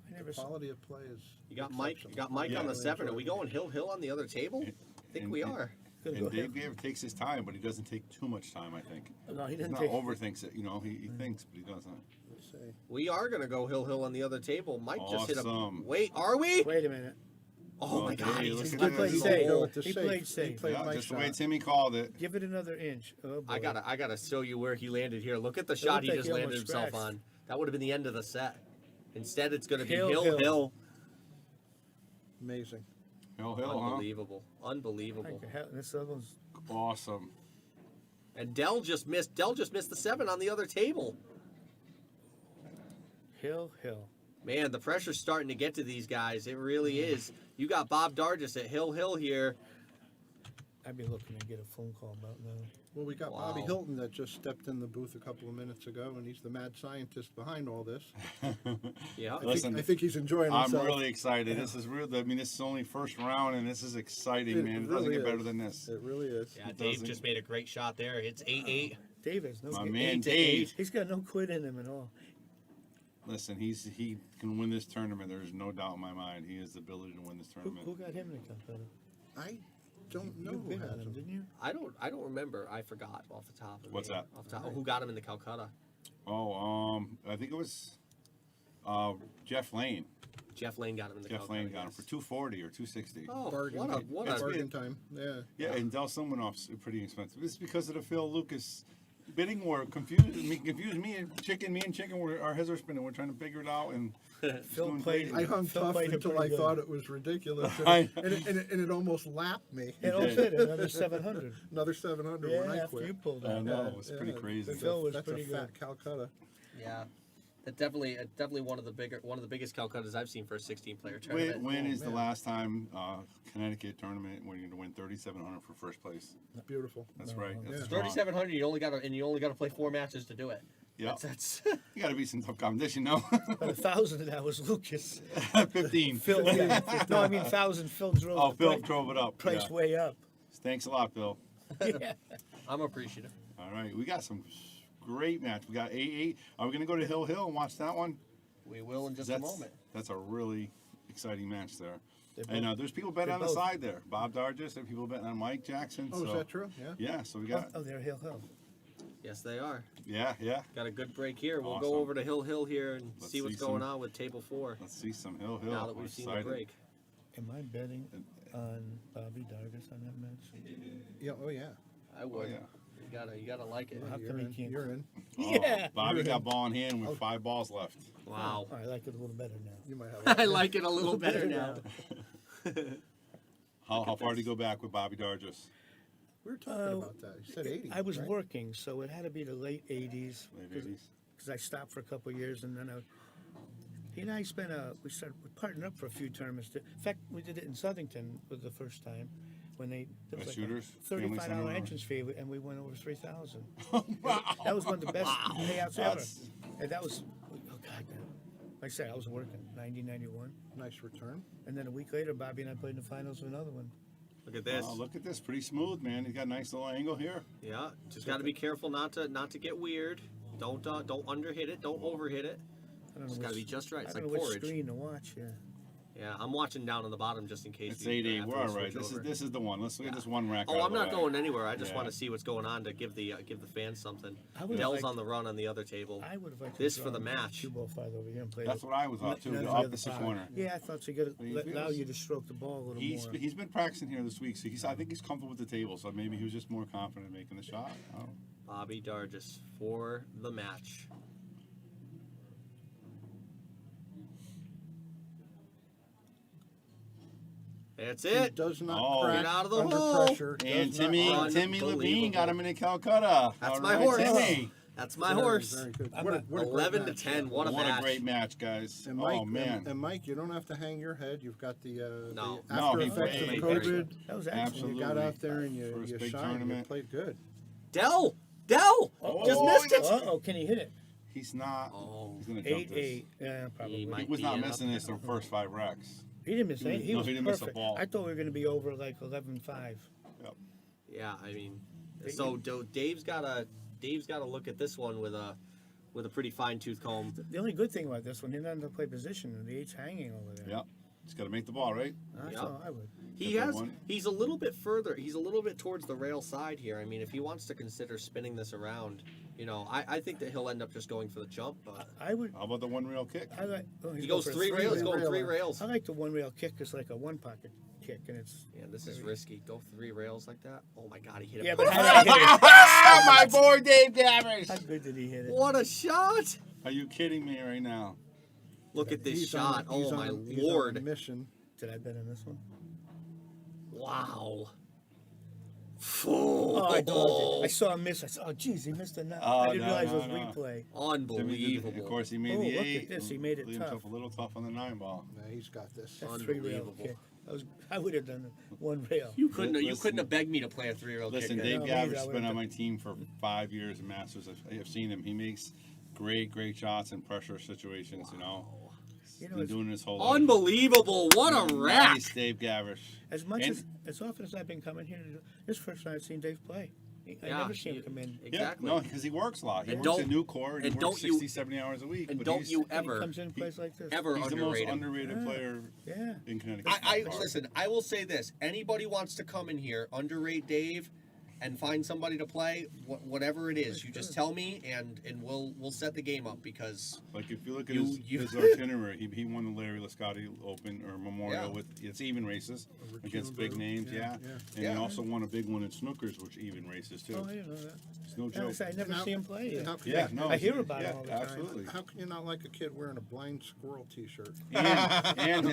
I never saw. Quality of play is. You got Mike exceptional. on the Yeah. 7. Are we going hill on the other table? I think And- we and- are. Gonna And go Dave ahead. takes his time, but he doesn't take too much time. I think. No, he He's didn't not take. overthinks it. You know, he thinks, but he doesn't. Let's see. We are gonna go hill on the other table. Mike just hit a. Awesome. Wait, are we? Wait a minute. Oh Well, my God! hey, He look just at got that. the He He played goal. with the He safe. played safe. played Yeah, my just the way shot. Timmy called it. Give it another inch. Oh boy. I gotta show you where he landed here. Look at the shot looked he like just he landed almost himself scratched. on. That would have been the end of the set. Instead, it's gonna be Hill. hill. Amazing. Hill, huh? Unbelievable. Unbelievable. Like, hell, this other one's. Awesome. And Dell just missed the 7 on the other table. Hill. Man, the pressure's starting to get to these guys. It really is. You got Bob Dargis at hill here. I'd be looking to get a phone call about now. Well, we got Wow. Bobby Hilton that just stepped in the booth a couple of minutes ago, and he's the mad scientist behind all this. Yeah. Listen, I think he's enjoying I'm himself. really excited. This is real. I mean, this is only first round, and this is exciting, man. It doesn't really get better is. than this. It really is. Yeah, It Dave doesn't- just made a great shot there. It's 8-8. Davis, no My good. man 8-8. Dave. He's got no quit in him at all. Listen, he can win this tournament. There's no doubt in my mind. He has the ability to win this Who tournament. got him in the Calcutta? I don't know You who bid has on him, him. didn't you? I don't remember. I forgot off the top of What's me. that? Off the top. Who got him in the Calcutta? Oh, I think it was Jeff Lane. Jeff Lane got him in the Jeff Calcutta. Lane got him yes. for 240 or 260. Oh, Bargain what a time. what It's a Bargain time. Yeah. Yeah, and Del Simonoff's pretty expensive. This is because of the Phil Lucas bidding war. Confused me and Chicken. Our heads are spinning. We're trying to figure it out, and it's Phil doing played- crazy. I hung Phil tough played it until I pretty good. thought it was ridiculous, I- and it almost lapped me. And did. also another 700. Another 700 Yeah, when I after quit. you pulled I out. know, it's pretty Yeah, crazy. That's, Phil a, was that's pretty a fat good. Calcutta. Yeah. That definitely one of the biggest Calcuttas I've seen for a 16-player tournament. When is the man. last time Connecticut tournament when you're going to win 3,700 for first place? Beautiful. That's No, right. no. That's Yeah. strong. 3,700. You only got to play 4 matches to do it. Yeah, That's you got to be some tough competition, no? But 1,000 of that was Lucas. 15. Phil, yeah. No, I mean 1,000. Phil drove Oh, the Phil price, drove it up. price Yeah. way up. Thanks a lot, Phil. Yeah. I'm appreciative. All right, we got some great match. We got 8-8. Are we going to go to Hill and watch that one? We will in just a That's- moment. That's a really exciting match there. They're And both- there's people betting they're on the both- side there. Bob Dargis, there are people betting on Mike Jackson. Oh, so, is that true? Yeah. Yeah, so we got, Oh, they're Hill. Yes, they are. yeah. Got a good break here. We'll Awesome. go over to Hill here and Let's see what's see going some- on with table 4. Let's see some Hill. Now that We're we've seen excited. the break. Am I betting on Bobby Dargis on that match? Yeah. Oh, yeah. I would. Oh, yeah. You gotta like it. How You're come he in. can't? You're in. Oh, Yeah. Bobby got ball in hand with 5 balls left. Wow. Oh, I like it a little better now. You might have. I like it a little better now. How far did he go back with Bobby Dargis? We were talking about that. You said 80. I was right? working, so it had to be the late 80s. Late 80s. Because I stopped for a couple of years, and then he and I we partnered up for a few tournaments. In fact, we did it in Southington for the first time when there was At like Shooters? a Family Center $35 or- entrance fee, and we went over 3,000. Wow. That was one of the best payouts That's- ever. And that was, oh God, man. Like I said, I was working, 90, 91. Nice return. And then a week later, Bobby and I played in the finals of another one. Look at this. Oh, look at this, pretty smooth, man. He's got a nice little angle here. Yeah, just got to be careful not to get weird. Don't underhit it. Don't overhit it. I don't know It's got to which- be just right. I It's don't like know which porridge. screen to watch, yeah. Yeah, I'm watching down on the bottom just in case. It's you 8-8. have We're to all right. switch over. This is the one. Let's look at this one rack. Oh, out of I'm the not way. going anywhere. I just Yeah. want to see what's going on to give the fans something. I would've Dell's liked- on the run on the other table. I would have liked This to for the draw match. 2 ball 5 over here and play That's what I was off too. none The of other opposite five. corner. Yeah, I thought so. You got He to allow feels- you to stroke the ball a little He's more. been practicing here this week, so I think he's comfortable with the table. So maybe he was just more confident making the shot. Oh. Bobby Dargis for the match. That's He it. does not Oh. crack Get out of the under hole. pressure. And Does not crack. Timmy Levine got him Unbelievable. in Calcutta. That's All my right, horse. Timmy. That's my Very, horse. Very good. I'm What a, not- what a great 11 to match. 10. What a What match. a great match, guys. And Mike, Oh man. and Mike, you don't have to hang your head. You've got the, No. the No, after he effects of played COVID. very That was excellent. Absolutely. You got out there and First you big shined. You tournament. played good. Dell. Oh, Just missed it. Uh-oh, can he hit it? He's not. Oh. He's gonna jump 8-8. this. Yeah, probably. He He might was be not in missing up this the first 5 racks. He didn't miss any. He No, was he didn't miss a perfect. ball. I thought we were going to be over like 11-5. Yeah, I mean, so Dave's got to look at this one with a pretty fine tooth comb. The only good thing about this one, he doesn't have to play position, and the 8's hanging over there. Yep. He's got to make the ball, right? That's Yeah. all I would. He Got that has. one. He's a little bit further. He's a little bit towards the rail side here. I mean, if he wants to consider spinning this around, I think that he'll end up just going for the jump. But I would. How about the one rail kick? I like. Oh, he going goes for a 3 rails. He's going 3 railer. rails. I like the one rail kick. It's like a one pocket kick, and it's. Yeah, this is risky. Go 3 rails like that. Oh my God, he hit it. Yeah, but how did he hit it? My boy Dave Dammers. How good did he hit it? What a shot! Are you kidding me right now? Look at this He's shot. on- he's Oh my on- he's on a Lord! mission. Did I bet on this one? Wow. Oh, I dodged it. I saw him miss. I saw. Oh, geez, he missed a nut. Oh, I didn't no, realize no, it was no. replay. Timmy did, Unbelievable. of course, he made Oh, the look at 8. this, he made it Leave tough. himself a little tough on the 9 ball. Yeah, he's got this. That's 3 rail Unbelievable. kick. I would have done one rail. You couldn't Listen- have begged me to play a 3-rail Listen, kicker. Dave No, Gavish maybe I has would've been on done- my team for 5 years in Masters. I've seen him. He makes great shots in pressure situations. You know, You he's know, been it's, doing this whole life. Unbelievable! What a rack! Nice, Dave Gavish. as much And- as often as I've been coming here, this is the first time I've seen Dave play. I Yeah, never see him you- come in. Exactly. Yeah, no, because he works a lot. He And works don't- at Newcore, and and he don't works you- 60, 70 hours a week. And but don't he's, you And he ever comes in and plays like this. ever He's the most underrate him. underrated Yeah. player Yeah. in Connecticut. I listen. I will say this: anybody wants to come in here, underrate Dave, and find somebody to play, whatever it is, you just tell me, and we'll set the game up because Like if you look at You- his itinerary, he won the Larry Lascotti Open or Memorial Yeah. with it's even races against big Cuba, names, yeah, yeah. yeah. And Yeah. he also won a big one in snookers, which even races too. Oh, I didn't know that. It's no Yeah, joke. I never see him play. And how can Yeah, you- no, I hear it's- about yeah, it all the time. absolutely. How can you not like a kid wearing a blind squirrel T-shirt? And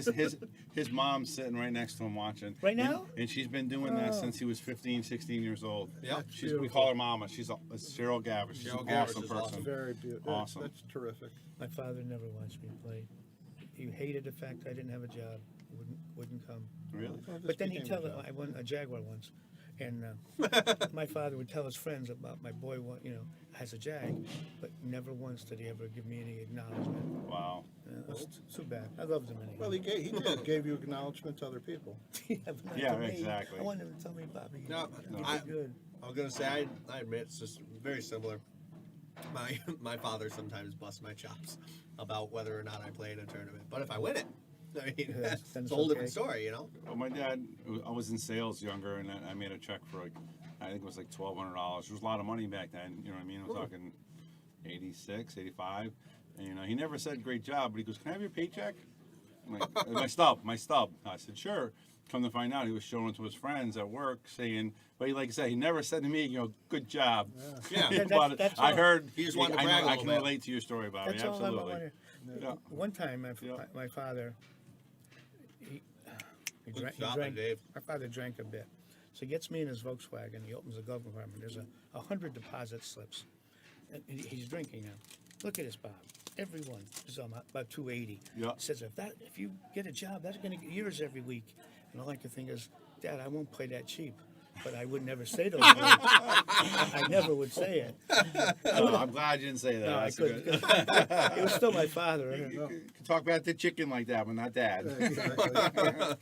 his mom's sitting right next to him watching. Right now? And she's been doing that Oh. since he was 15, 16 years old. Yep. We call her Mama. She's Cheryl Gavish. She's Cheryl an Gavish awesome is person. awesome. Very beautiful. Awesome. That's terrific. My father never watched me play. He hated the fact I didn't have a job. Wouldn't come. Really? Well, this But then he'd became tell a job. I won a Jaguar once, and my father would tell his friends about my boy, has a Jag, but never once did he ever give me any acknowledgement. Wow. That's too bad. I loved him anyway. Well, he gave you acknowledgement to other people. Yeah, but not Yeah, to me. exactly. I wanted him to tell me, Bobby, No, you I- did good. I was gonna say I admit it's just very similar. My father sometimes busts my chops about whether or not I play in a tournament, but if I win it, I mean, Yeah, it's then a it's whole different okay. story, you know. Well, my dad, I was in sales younger, and I made a check for I think it was like $1,200. It was a lot of money back then. You know what I mean? I'm talking 86, 85. And he never said great job, but he goes, "Can I have your paycheck?" I'm like, my stub. I said, "Sure." Come to find out, he was showing it to his friends at work, saying, but like I said, he never said to me, "Good job." Yeah. But That's I all. heard. He just wanted to I brag a I little can bit. relate to your story about it. That's all I Absolutely. wanted. Yeah. One time, Yeah. my father, he Good drank, shopping, Dave. my father drank a bit. So he gets me in his Volkswagen. He opens the glove compartment. There's 100 deposit slips. And he's drinking now. Look at this, Bob. Every one is about 280. Yeah. He says, if you get a job, that's going to get yours every week. And all I could think is, Dad, I won't play that cheap. But I would never say those words. I never would say it. I'm glad you didn't say that. No, I That's couldn't. good. It was still my father. You can talk about the chicken like that, but not dad. Exactly.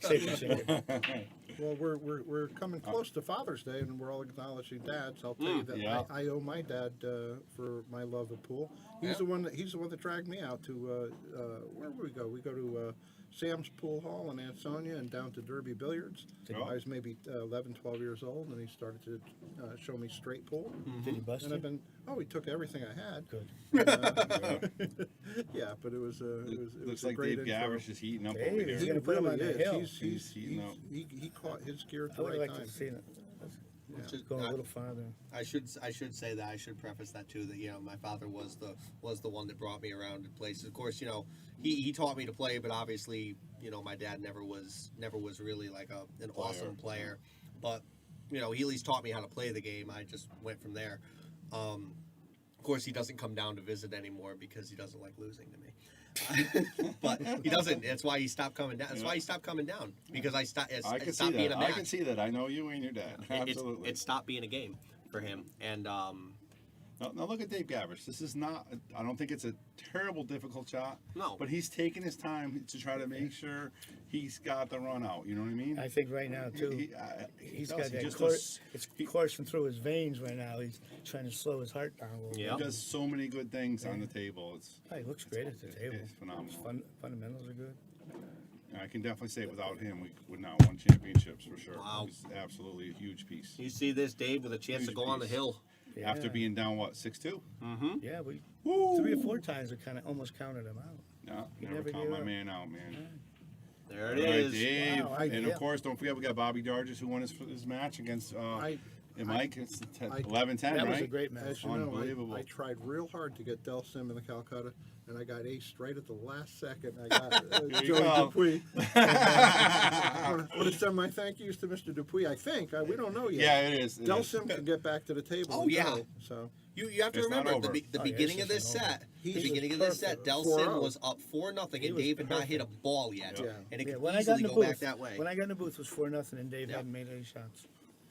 Safe to say. Well, we're coming close to Father's Day, and we're all acknowledging dads. I'll tell you that yeah. I owe my dad for my love of pool. He's the one that dragged me out to where would we go? We go to Sam's Pool Hall in Ansonia and down to Derby Billiards. Oh. I was maybe 11, 12 years old, and he started to show me straight pool. Did he bust And I've you? been he took everything I had. Good. Yeah, but it was Looks a like great Dave intro. Gavish is heating up Dave over is here. He gonna put him really on the is. hill. He's heating up. He caught his gear at I the would right like time. to see it. Just- Go a I- little farther. I should say that I should preface that too, that my father was the one that brought me around to places. Of course, he taught me to play, but obviously my dad never was really like an awesome player, but he at least taught me how to play the game. I just went from there. Of course, he doesn't come down to visit anymore because he doesn't like losing to me. But he doesn't. That's why he stopped coming down. That's why he stopped coming down, because I I can stopped see being that. a match. I can see that. I know you and your dad. Absolutely. It stopped being a game for him, and Now look at Dave Gavish. This is not. I don't think it's a terrible, difficult shot. No. But he's taking his time to try to make sure he's got the run out. You know what I mean? I think right now too. does. He's got He that just course. does- It's he- coursing through his veins right now. He's trying to slow his heart down a little Yeah. He does so many good things on the table. It's. bit. He looks great at the table. It's phenomenal. His fundamentals are good. I can definitely say without him, we would not have won championships for sure. Wow. He's absolutely a huge piece. you see this Dave with a chance to Huge go on the piece. hill. Yeah. After being down, what, 6-2? Yeah, we Woo! 3 or 4 times we kind of almost counted him out. No, He never never count gave my up. man out, man. There All it right, is. Dave. Wow, and yeah. of course, don't forget we got Bobby Dargis who won his match against And Mike, it's 11-10, That right? was a great match. As you know, Unbelievable. I tried real hard to get Del Sim in the Calcutta, and I got aced right at the last second. I got you Joey go. Dupuy. I want to send my thank yous to Mr. Dupuy. I think we don't know yet. Yeah, it is. It Del is. Sim can get back to the table. Oh, and yeah. go, so You have to It's not remember over. the Oh, yeah, beginning this of this isn't over. set. He The was beginning of this set, perfect. Del 4-0. Sim was up 4-0, He and was Dave had not hit a perfect. ball yet, Yeah. and it Yeah, could when I got in easily the go booth, back that way. when I got in the booth, it was 4-0, and Dave hadn't made any shots.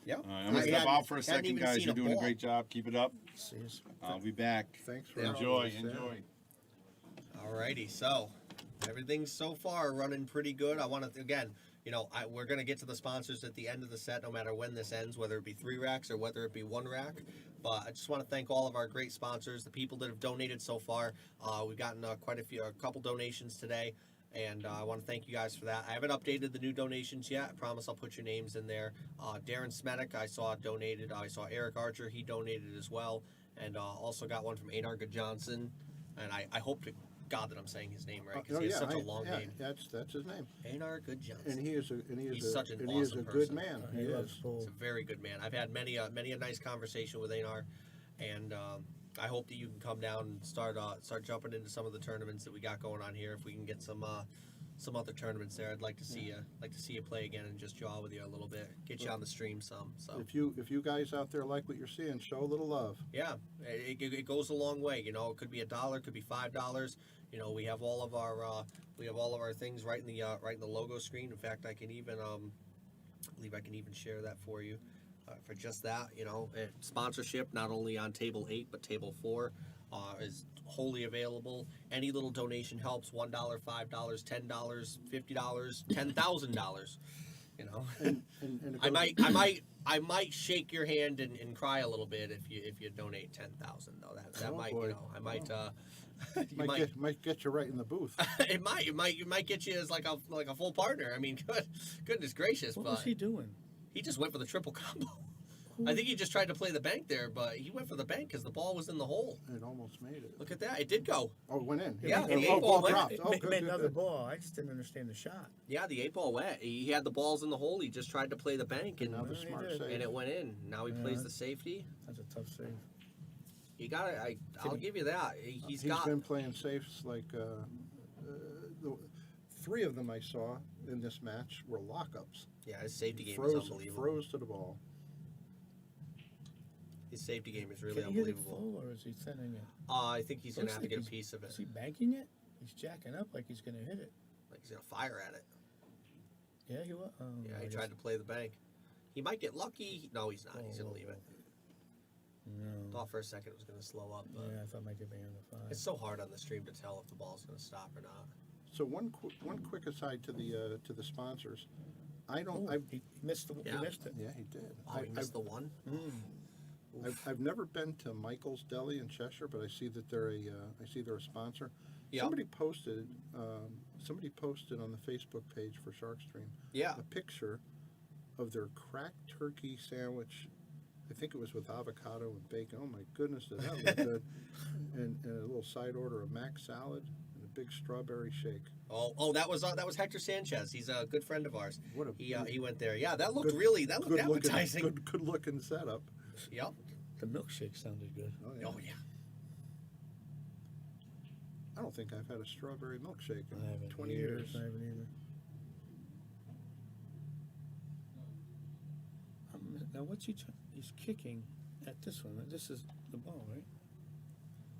Yep. All right, I'm gonna I step hadn't- out for a hadn't second, even guys. seen You're a doing a ball. great job. Keep it up. See, I'll be back. thanks for Yeah. Enjoy, all this, yeah. enjoy. Alrighty, so everything's so far running pretty good. I want to again, we're gonna get to the sponsors at the end of the set, no matter when this ends, whether it be 3 racks or whether it be 1 rack. But I just want to thank all of our great sponsors, the people that have donated so far. We've gotten a couple donations today, and I want to thank you guys for that. I haven't updated the new donations yet. I promise I'll put your names in there. Darren Smedic, I saw donated. I saw Eric Archer, he donated as well, and also got one from Einar Johnson. And I hope to God that I'm saying his name right, because he has such a long name. That's his name. Einar Johnson. And he is He's such an and he is awesome a good person. man. he He loves is. bull. He's a very good man. I've had many a nice conversation with Einar, and I hope that you can come down and start jumping into some of the tournaments that we got going on here. If we can get some other tournaments there, I'd like to see you play again and just jaw with you a little bit, get you on the stream some. So If you guys out there like what you're seeing, show a little love. yeah, it goes a long way. It could be $1, it could be $5. We have all of our things right in the logo screen. In fact, I can even believe I can even share that for you. For just that, sponsorship not only on table 8 but table 4 is wholly available. Any little donation helps. $1, $5, $10, $50, $10,000. And it I goes- might shake your hand and cry a little bit if you donate 10,000 though. That Oh, might boy. I might you might get you right in the booth. it might get you as like a full partner. I mean, goodness gracious, What but was he doing? he just went for the triple combo. I think he just tried to play the bank there, but he went for the bank because the ball was in the hole. It almost made it. Look at that. It did go. Oh, it went in. Yeah, oh, the eight oh, ball ball went. dropped. It Oh, made, good, made good, another good. ball. I just didn't understand the shot. Yeah, the 8 ball went. He had the balls in the hole. He just tried to play the bank, and Now the he smart did. save. and it went in. Now he Yeah. plays the safety. That's a tough save. You got it. I'll give you that. He's got. been playing safes like the 3 of them I saw in this match were lockups. Yeah, his safety game is unbelievable. Froze to the ball. His safety game is really Can he hit it unbelievable. full, or is he thinning it? I think he's gonna Looks have like to get a he's- piece of it. Is he banking it? He's jacking up like he's gonna hit it. Like he's gonna fire at it. Yeah, he was. Oh, Yeah, I he guess- tried to play the bank. He might get lucky. No, he's not. He's gonna leave it. No. Thought for a second it was gonna slow up, but Yeah, I thought Mike could be on the 5. it's so hard on the stream to tell if the ball's gonna stop or not. So one quick aside to the sponsors. I don't. Oh, he missed the. Yeah. He missed it. Yeah, he did. Oh, he missed the one. I've never been to Michael's Deli in Cheshire, but I see that they're a sponsor. Yeah. Somebody posted on the Facebook page for SharkStream Yeah. a picture of their cracked turkey sandwich. I think it was with avocado and bacon. Oh my goodness, did that look good? And a little side order of mac salad and a big strawberry shake. Oh, that was Hector Sanchez. He's a good friend of ours. What a He went there. Yeah, that looked Good- really good appetizing. looking, good looking setup. Yep. The milkshake sounded good. Oh yeah. Oh yeah. I don't think I've had a strawberry milkshake I in haven't 20 either. years. I haven't either. Now what's he? He's kicking at this one. This is the ball, right?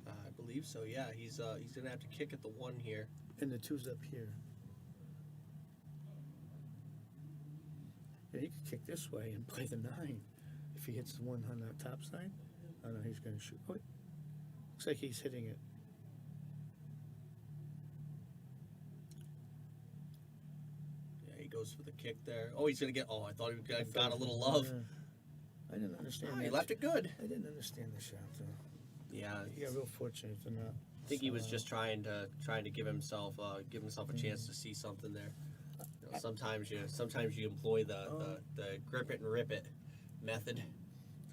I believe so. Yeah, he's gonna have to kick at the 1 here. And the 2's up here. Yeah, he could kick this way and play the 9 if he hits the 1 on the top side. Oh no, he's going to shoot. Oh, looks like he's hitting it. Yeah, he goes for the kick there. Oh, he's gonna get. Oh, I thought he got a little love. Yeah. I didn't understand. Oh, he that. left it good. I didn't understand the shot though. Yeah. He got real fortunate to not. I think he was just trying to give himself a chance to see something there. Sometimes you employ the grip it and rip it method.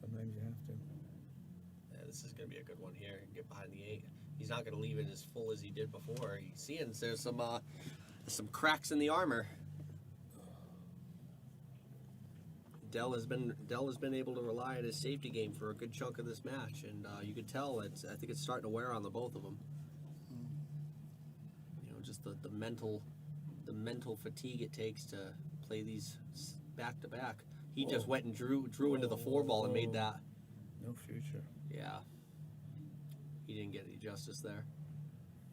Sometimes you have to. Yeah, this is gonna be a good one here. Get behind the 8. He's not gonna leave it as full as he did before. He's seeing there's some cracks in the armor. Dell has been able to rely on his safety game for a good chunk of this match, and you could tell I think it's starting to wear on the both of them. You know, just the mental fatigue it takes to play these back to back. He just went and drew into the 4-ball and made that. No future. Yeah. He didn't get any justice there.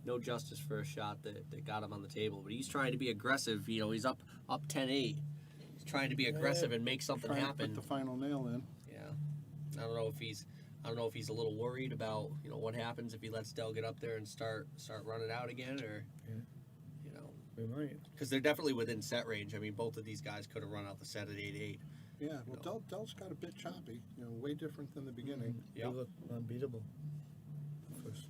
No justice for a shot that got him on the table. But he's trying to be aggressive. You know, he's up 10-8. He's trying to be aggressive and make something Trying to happen. put the final nail in. Yeah. I don't know if he's a little worried about, you know, what happens if he lets Dell get up there and start running out again, or you know, We might. because they're definitely within set range. I mean, both of these guys could have run out the set at 8-8. Yeah, well, Dell's got a bit choppy. You know, way different than the beginning. Yeah. He looked unbeatable. First.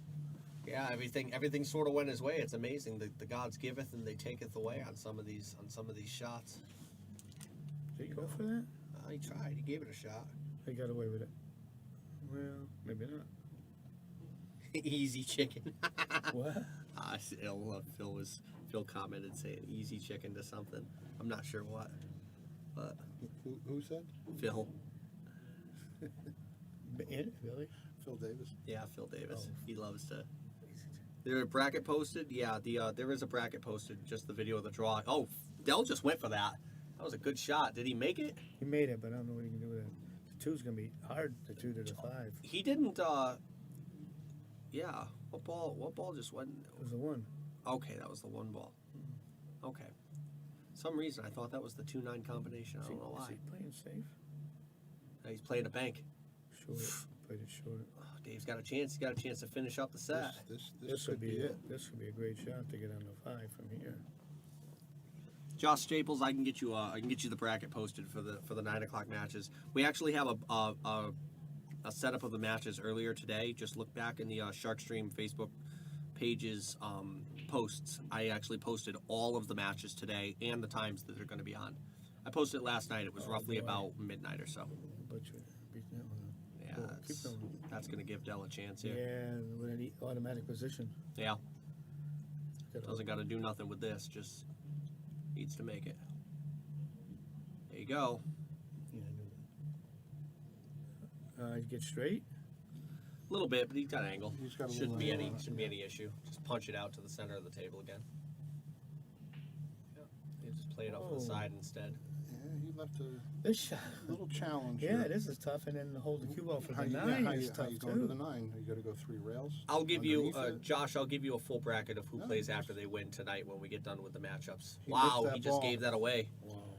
Yeah, everything sort of went his way. It's amazing. The gods giveth and they taketh away on some of these shots. Did he go for that? He tried. He gave it a shot. He got away with it. Well, maybe not. Easy chicken. What? Phil commented saying easy chicken to something. I'm not sure what, but Who said? Phil. Really? Phil Davis. Yeah, Phil Davis. Oh. He loves to. There a bracket posted? Yeah, there is a bracket posted. Just the video of the draw. Oh, Dell just went for that. That was a good shot. Did he make it? He made it, but I don't know what he can do with it. The 2's gonna be hard. The 2 to the 5. He didn't. Yeah. What ball just went? It was the 1. Okay, that was the 1 ball. Okay. Some reason I thought that was the 2-9 combination. I don't know Is why. he playing safe? He's playing a bank. Short. Played it short. Oh, Dave's got a chance. He got a chance to finish up the set. This could be it. This could be a great shot to get on the 5 from here. Josh Staples, I can get you the bracket posted for the 9 o'clock matches. We actually have a setup of the matches earlier today. Just look back in the SharkStream Facebook pages posts. I actually posted all of the matches today and the times that they're going to be on. I posted it last night. It was roughly boy. about midnight or so. But you beat that one. Yeah, Cool. Keep going. that's going to give Dell a chance Yeah, here. with an automatic position. Yeah, Gotta- doesn't got to do nothing with this. Just needs to make it. There you go. Yeah, I knew that. You get straight? A little bit, but he's got angle. He's got a Shouldn't little be angle any on it, shouldn't be any issue. Just punch it out to the center of the table again. Yeah, you just play it off to the Oh. side instead. Yeah, he left a This shot. little challenge. Yeah, here. this is tough, and then hold the cue ball for How the you, 9 how is you, tough how you going to the too. 9? You got to go 3 rails. I'll give you, underneath it? Josh. I'll give you a full bracket of who No, plays just- after they win tonight when we get done with the matchups. He Wow, missed that he just ball. gave that away, Wow.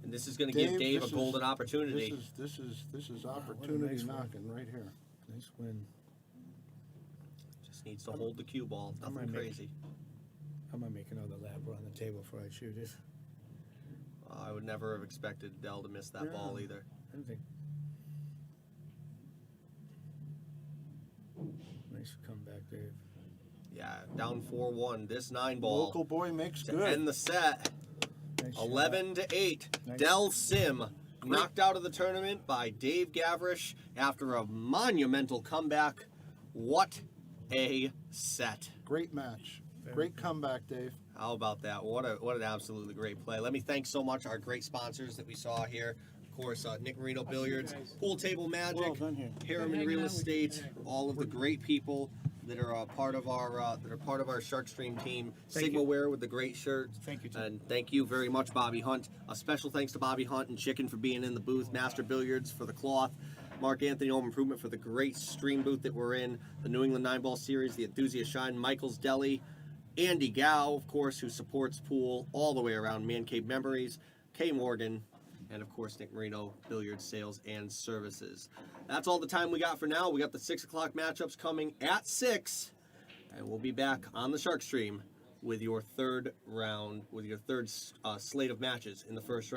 and this is going to give Dave a this golden is- opportunity. This is what a opportunity nice one. knocking right here. Nice win. Just needs to hold the cue ball. I might Nothing make- crazy. I'm gonna make another lap around the table before I shoot it. I would never have expected Dell to miss that No. ball either. I don't think. Nice comeback, Dave. Yeah, down 4-1. This 9 ball Local boy makes to good. end the set. Nice shot. 11-8. Nice. Dell Sim knocked out of the tournament by Dave Gavrish after a monumental comeback. What a set. Great match. Very Great good. comeback, Dave. How about that? What an absolutely great play. Let me thank so much our great sponsors that we saw here. Of course, Nick Marino Billiards, Pool Table Magic, Well done here. Harriman Real Estate, all of the great people that are part of our SharkStream team. Thank Sigma you. Wear with the great shirt. Thank you, Tim. And thank you very much, Bobby Hunt. A special thanks to Bobby Hunt and Chicken for being in the booth. Master Billiards for the cloth. Mark Anthony Home Improvement for the great stream booth that we're in. The New England 9-Ball Series, the Enthusiast Shine, Michael's Deli. Andy Gow, of course, who supports pool all the way around. Man Cave Memories. Kay Morgan. And, of course, Nick Marino, Billiard Sales and Services. That's all the time we got for now. We got the 6 o'clock matchups coming at 6. And we'll be back on the Shark Stream with your third round, with your third slate of matches in the first round.